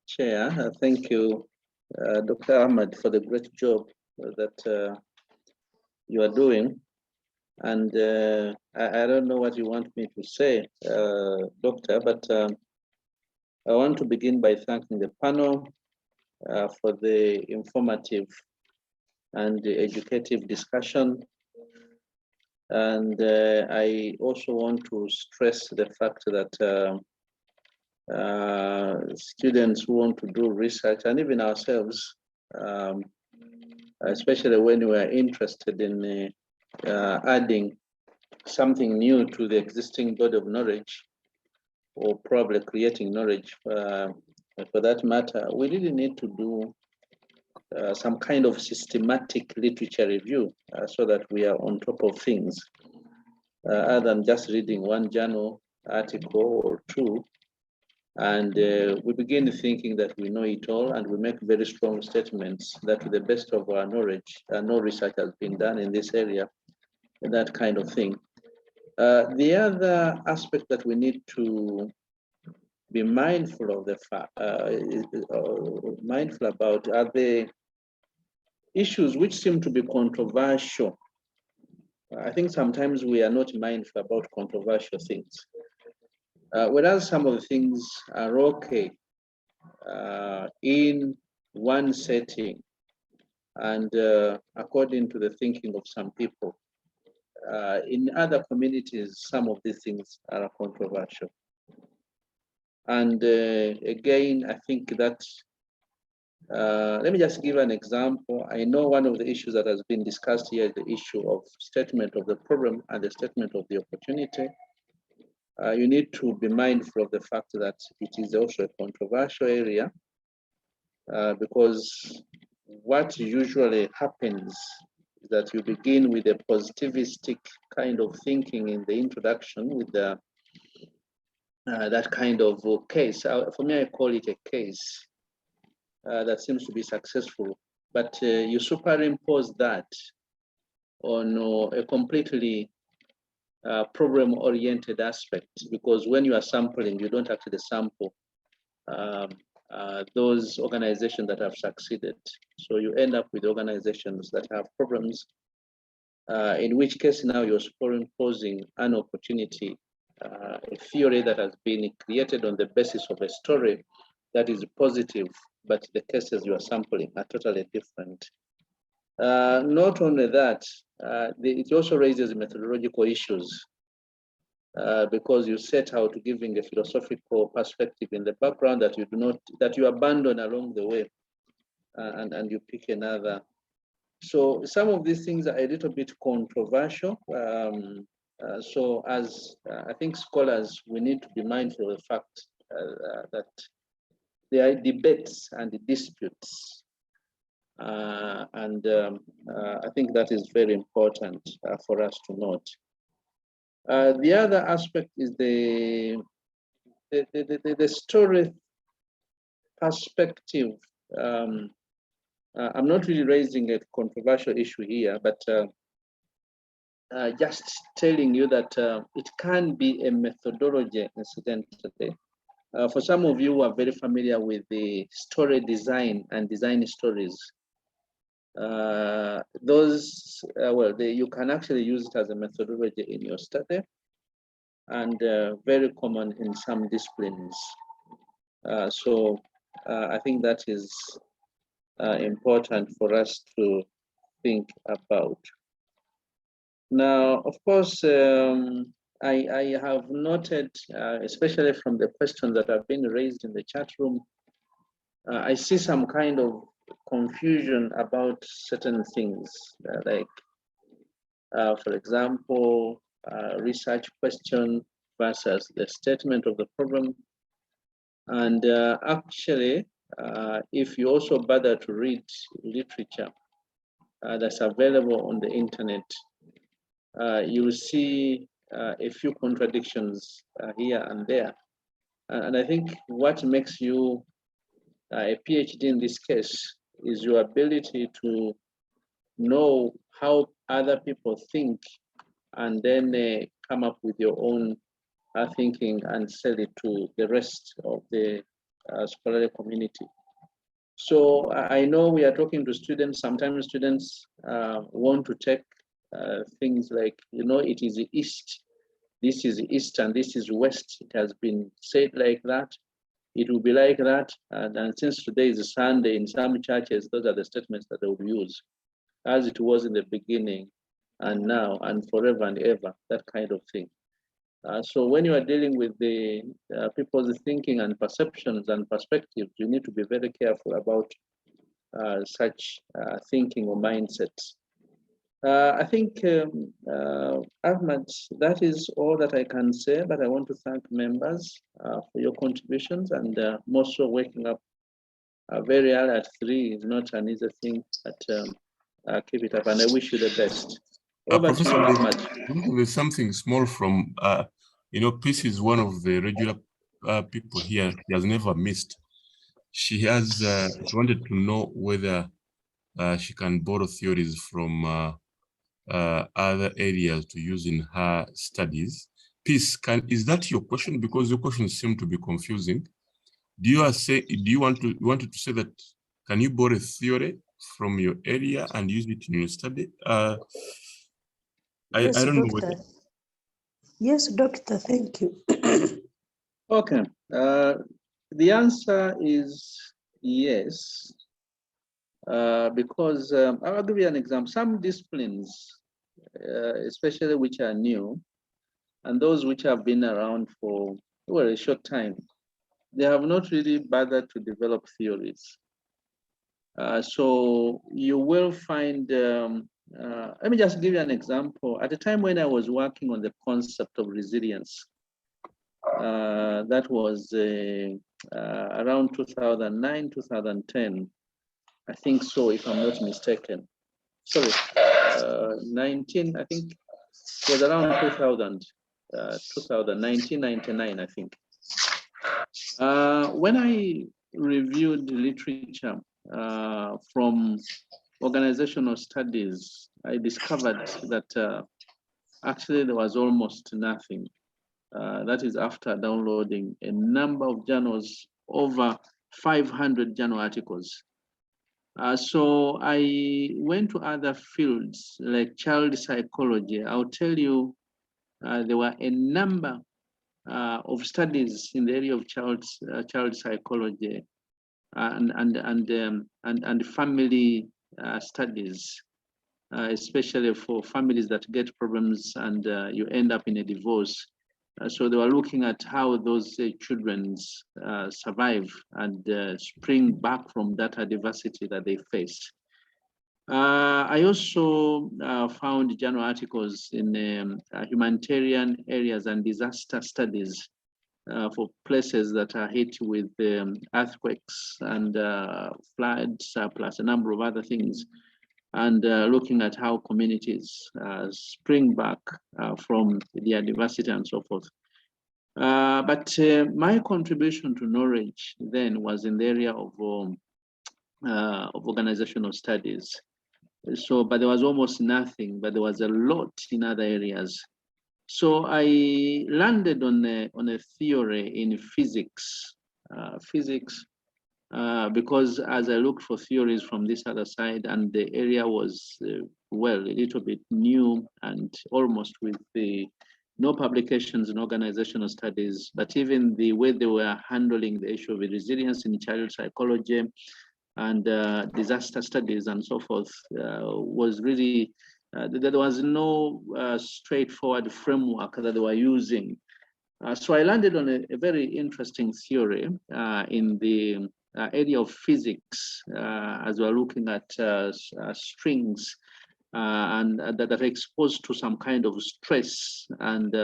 Chair. Thank you, Dr. Ahmed, for the great job that you are doing. And I don't know what you want me to say, Doctor, but I want to begin by thanking the panel for the informative and the educative discussion. And I also want to stress the fact that students who want to do research, and even ourselves, especially when we are interested in adding something new to the existing body of knowledge, or probably creating knowledge for that matter, we really need to do some kind of systematic literature review so that we are on top of things, other than just reading one journal article or two. And we begin thinking that we know it all, and we make very strong statements that to the best of our knowledge, no research has been done in this area, and that kind of thing. The other aspect that we need to be mindful of mindful about are the issues which seem to be controversial. I think sometimes we are not mindful about controversial things. Whereas some of the things are okay in one setting and according to the thinking of some people, in other communities, some of these things are controversial. And again, I think that, let me just give an example. I know one of the issues that has been discussed here is the issue of statement of the problem and the statement of the opportunity. You need to be mindful of the fact that it is also a controversial area because what usually happens is that you begin with a positivistic kind of thinking in the introduction with the that kind of case. For me, I call it a case that seems to be successful, but you superimpose that on a completely problem-oriented aspect, because when you are sampling, you don't actually sample those organizations that have succeeded. So you end up with organizations that have problems, in which case now you're superimposing an opportunity, a theory that has been created on the basis of a story that is positive, but the cases you are sampling are totally different. Not only that, it also raises methodological issues because you set out giving a philosophical perspective in the background that you do not, that you abandon along the way, and you pick another. So some of these things are a little bit controversial. So as I think scholars, we need to be mindful of the fact that there are debates and disputes. I think that is very important for us to note. The other aspect is the story perspective. I'm not really raising a controversial issue here, but just telling you that it can be a methodology, incidentally. For some of you who are very familiar with the story design and design stories, those, you can actually use it as a methodology in your study, and very common in some disciplines. So I think that is important for us to think about. Now, of course, I have noted, especially from the questions that have been raised in the chat room, I see some kind of confusion about certain things, like, for example, research question versus the statement of the problem. And actually, if you also bother to read literature that's available on the internet, you will see a few contradictions here and there. And I think what makes you a PhD in this case is your ability to know how other people think, and then come up with your own thinking and sell it to the rest of the scholarly community. So I know we are talking to students. Sometimes students want to take things like, it is the East, this is East and this is West. It has been said like that. It will be like that. And since today is a Sunday, in some churches, those are the statements that they will use, as it was in the beginning and now and forever and ever, that kind of thing. So when you are dealing with the people's thinking and perceptions and perspectives, you need to be very careful about such thinking or mindsets. I think, Ahmad, that is all that I can say, but I want to thank members for your contributions, and more so waking up very early at 3 is not an easy thing, but keep it up, and I wish you the best. Over to Professor, you, Ahmad. there's something small from, Peace is one of the regular people here. He has never missed. She wanted to know whether she can borrow theories from other areas to use in her studies. Peace, is that your question? Because your questions seem to be confusing. Do you wanted to say that, can you borrow a theory from your area and use it in your study? Yes, I don't know doctor. whether. Yes, doctor, thank you. Okay, the answer is yes, because I'll give you an example. Some disciplines, especially which are new, and those which have been around for a short time, they have not really bothered to develop theories. So you will find, let me just give you an example. At the time when I was working on the concept of resilience, that was around 2009, 2010, I think so, if I'm not mistaken. Sorry, 19, I think it was around 2000, 1999, I think. When I reviewed the literature from organizational studies, I discovered that actually there was almost nothing. That is after downloading a number of journals, over 500 journal articles. So I went to other fields like child psychology. I'll tell you, there were a number of studies in the area of child psychology and family studies, especially for families that get problems and you end up in a divorce. So they were looking at how those children survive and spring back from that adversity that they face. I also found journal articles in humanitarian areas and disaster studies for places that are hit with earthquakes and floods, plus a number of other things, and looking at how communities spring back from the adversity and so forth. But my contribution to knowledge then was in the area of organizational studies. So, but there was almost nothing, but there was a lot in other areas. So I landed on a theory in physics, because as I looked for theories from this other side, and the area was, well, a little bit new and almost with no publications in organizational studies, but even the way they were handling the issue of resilience in child psychology and disaster studies and so forth was really, there was no straightforward framework that they were using. So I landed on a very interesting theory in the area of physics, as we're looking at strings and that are exposed to some kind of stress, and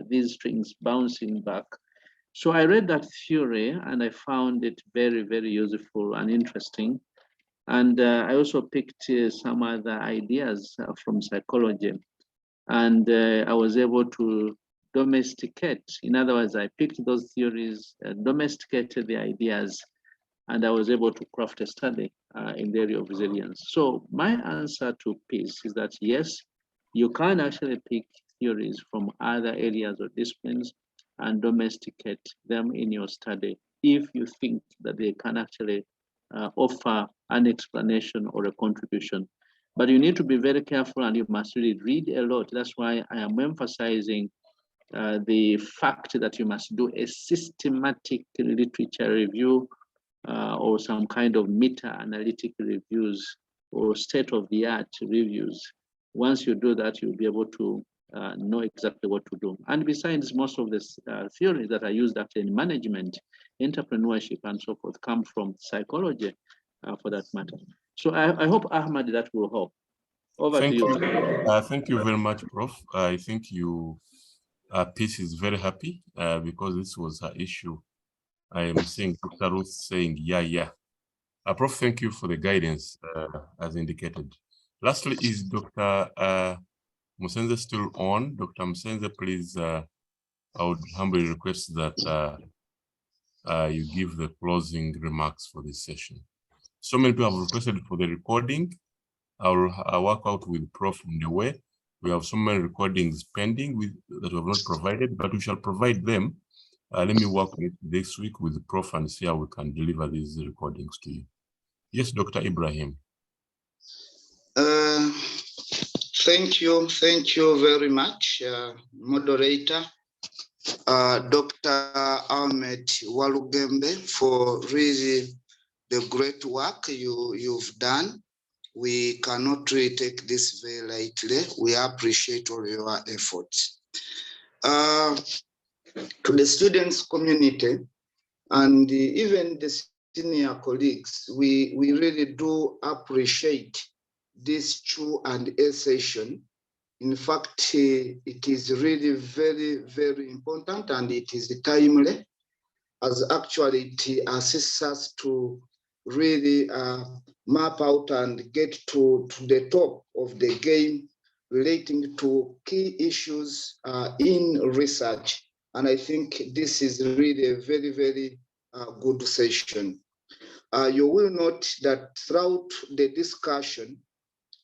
these strings bouncing back. So I read that theory and I found it very, very useful and interesting. And I also picked some other ideas from psychology, and I was able to domesticate. In other words, I picked those theories, domesticated the ideas, and I was able to craft a study in the area of resilience. So my answer to Peace is that yes, you can actually pick theories from other areas or disciplines and domesticate them in your study if you think that they can actually offer an explanation or a contribution. But you need to be very careful and you must really read a lot. That's why I am emphasizing the fact that you must do a systematic literature review or some kind of meta-analytic reviews or state-of-the-art reviews. Once you do that, you'll be able to know exactly what to do. And besides, most of the theories that are used actually in management, entrepreneurship, and so forth come from psychology, for that matter. So I hope, Ahmad, that will help. Over to Thank you. you. Thank you very much, Prof. I think you Peace is very happy because this was her issue. I am seeing Dr. Ruth saying, yeah. Prof, thank you for the guidance as indicated. Lastly, is Dr. Musenze still on? Dr. Musenze, please, I would humbly request that you give the closing remarks for this session. So many people have requested for the recording. I'll work out with Prof in the way. We have so many recordings pending that we have not provided, but we shall provide them. Let me work on it this week with the Prof and see how we can deliver these recordings to you. Yes, Dr. Ibrahim. Thank you very much, moderator, Dr. Ahmed Walugembe, for really the great work you've done. We cannot really take this very lightly. We appreciate all your efforts. To the students community and even the senior colleagues, we really do appreciate this Q&A session. In fact, it is really very, very important and it is timely, as actually it assists us to really map out and get to the top of the game relating to key issues in research. And I think this is really a very, very good session. You will note that throughout the discussion,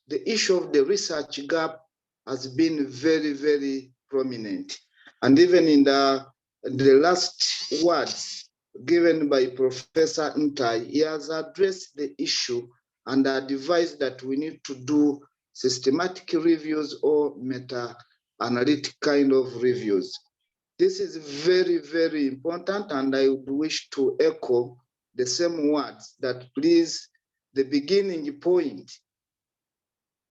the issue of the research gap has been very, very prominent. And even in the last words given by Professor Ntai, he has addressed the issue and advised that we need to do systematic reviews or meta-analytic kind of reviews. This is very, very important, and I would wish to echo the same words that please, the beginning point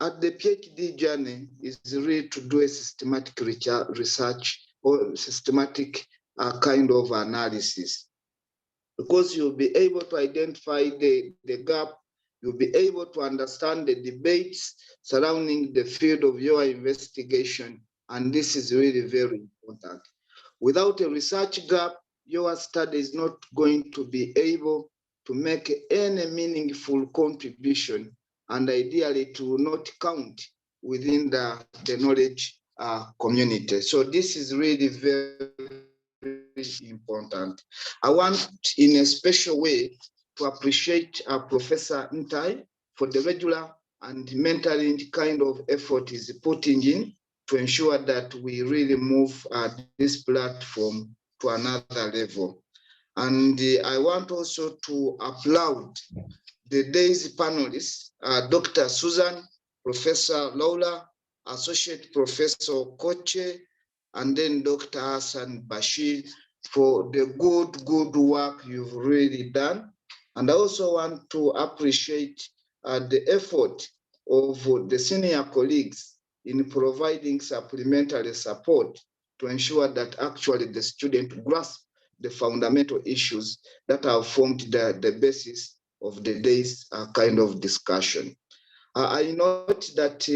at the PhD journey is really to do a systematic research or systematic kind of analysis, because you'll be able to identify the gap, you'll be able to understand the debates surrounding the field of your investigation, and this is really very important. Without a research gap, your study is not going to be able to make any meaningful contribution, and ideally it will not count within the knowledge community. So this is really very important. I want in a special way to appreciate Professor Ntai for the regular and mentoring kind of effort he's putting in to ensure that we really move this platform to another level. And I want also to applaud the day's panelists, Dr. Susan, Professor Laura, Associate Professor Koche, and then Dr. Hassan Bashir for the good work you've really done. And I also want to appreciate the effort of the senior colleagues in providing supplementary support to ensure that actually the student grasp the fundamental issues that have formed the basis of the day's kind of discussion. I note that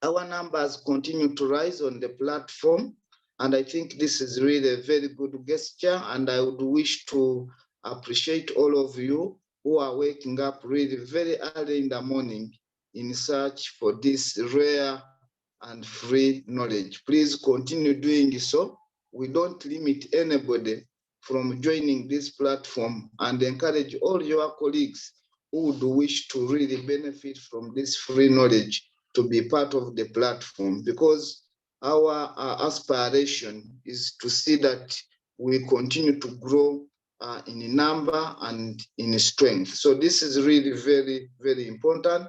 our numbers continue to rise on the platform, and I think this is really a very good gesture, and I would wish to appreciate all of you who are waking up really very early in the morning in search for this rare and free knowledge. Please continue doing so. We don't limit anybody from joining this platform, and encourage all your colleagues who would wish to really benefit from this free knowledge to be part of the platform, because our aspiration is to see that we continue to grow in number and in strength. So this is really very, very important.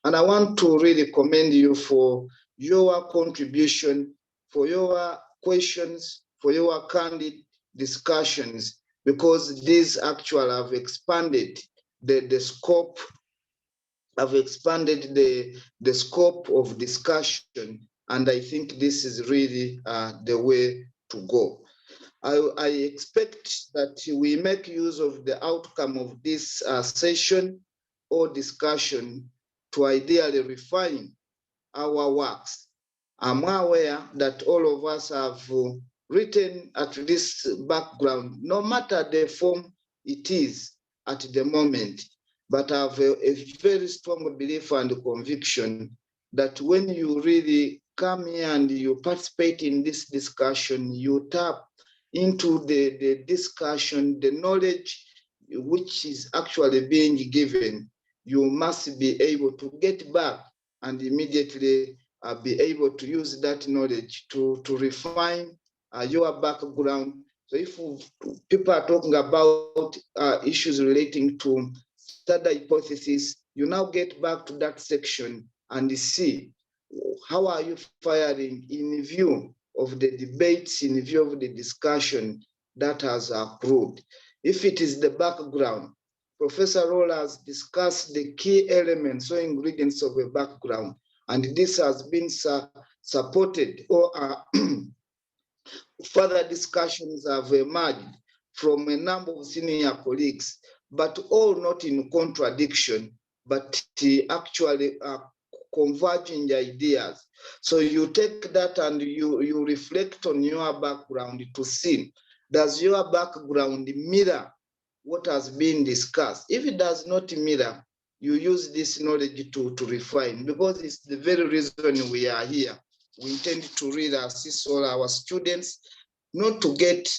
And I want to really commend you for your contribution, for your questions, for your candid discussions, because these actually have expanded the scope, have expanded the scope of discussion. And I think this is really the way to go. I expect that we make use of the outcome of this session or discussion to ideally refine our works. I'm aware that all of us have written at this background, no matter the form it is at the moment, but I have a very strong belief and conviction that when you really come here and you participate in this discussion, you tap into the discussion, the knowledge which is actually being given, you must be able to get back and immediately be able to use that knowledge to refine your background. So if people are talking about issues relating to study hypothesis, you now get back to that section and see how are you firing in view of the debates, in view of the discussion that has accrued. If it is the background, Professor Roll has discussed the key elements or ingredients of a background, and this has been supported or further discussions have emerged from a number of senior colleagues, but all not in contradiction, but actually converging ideas. So you take that and you reflect on your background to see, does your background mirror what has been discussed? If it does not mirror, you use this knowledge to refine, because it's the very reason we are here. We intend to really assist all our students not to get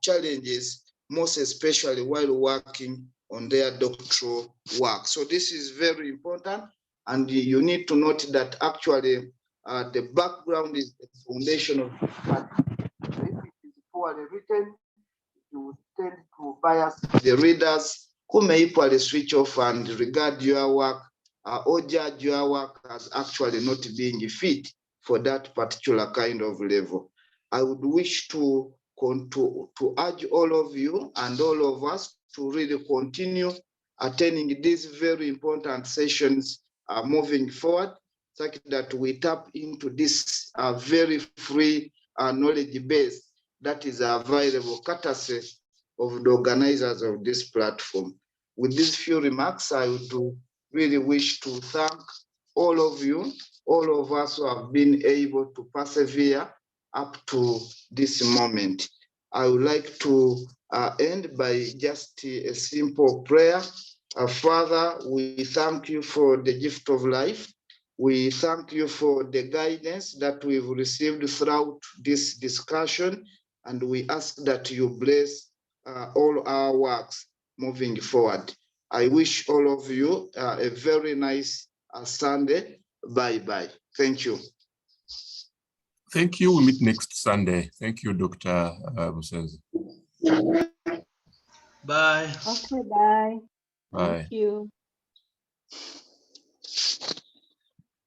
challenges, most especially while working on their doctoral work. So this is very important, and you need to note that actually the background is the foundation of the study. If it is poorly written, you tend to bias the readers who may equally switch off and regard your work or judge your work as actually not being fit for that particular kind of level. I would wish to urge all of you and all of us to really continue attending these very important sessions moving forward, such that we tap into this very free knowledge base that is available courtesy of the organizers of this platform. With these few remarks, I would really wish to thank all of you, all of us who have been able to persevere up to this moment. I would like to end by just a simple prayer. Father, we thank you for the gift of life. We thank you for the guidance that we've received throughout this discussion, and we ask that you bless all our works moving forward. I wish all of you a very nice Sunday. Bye-bye. Thank you. Thank you. We meet next Sunday. Thank you, Dr. Busenzi. Bye. Okay, bye. Bye. Thank you.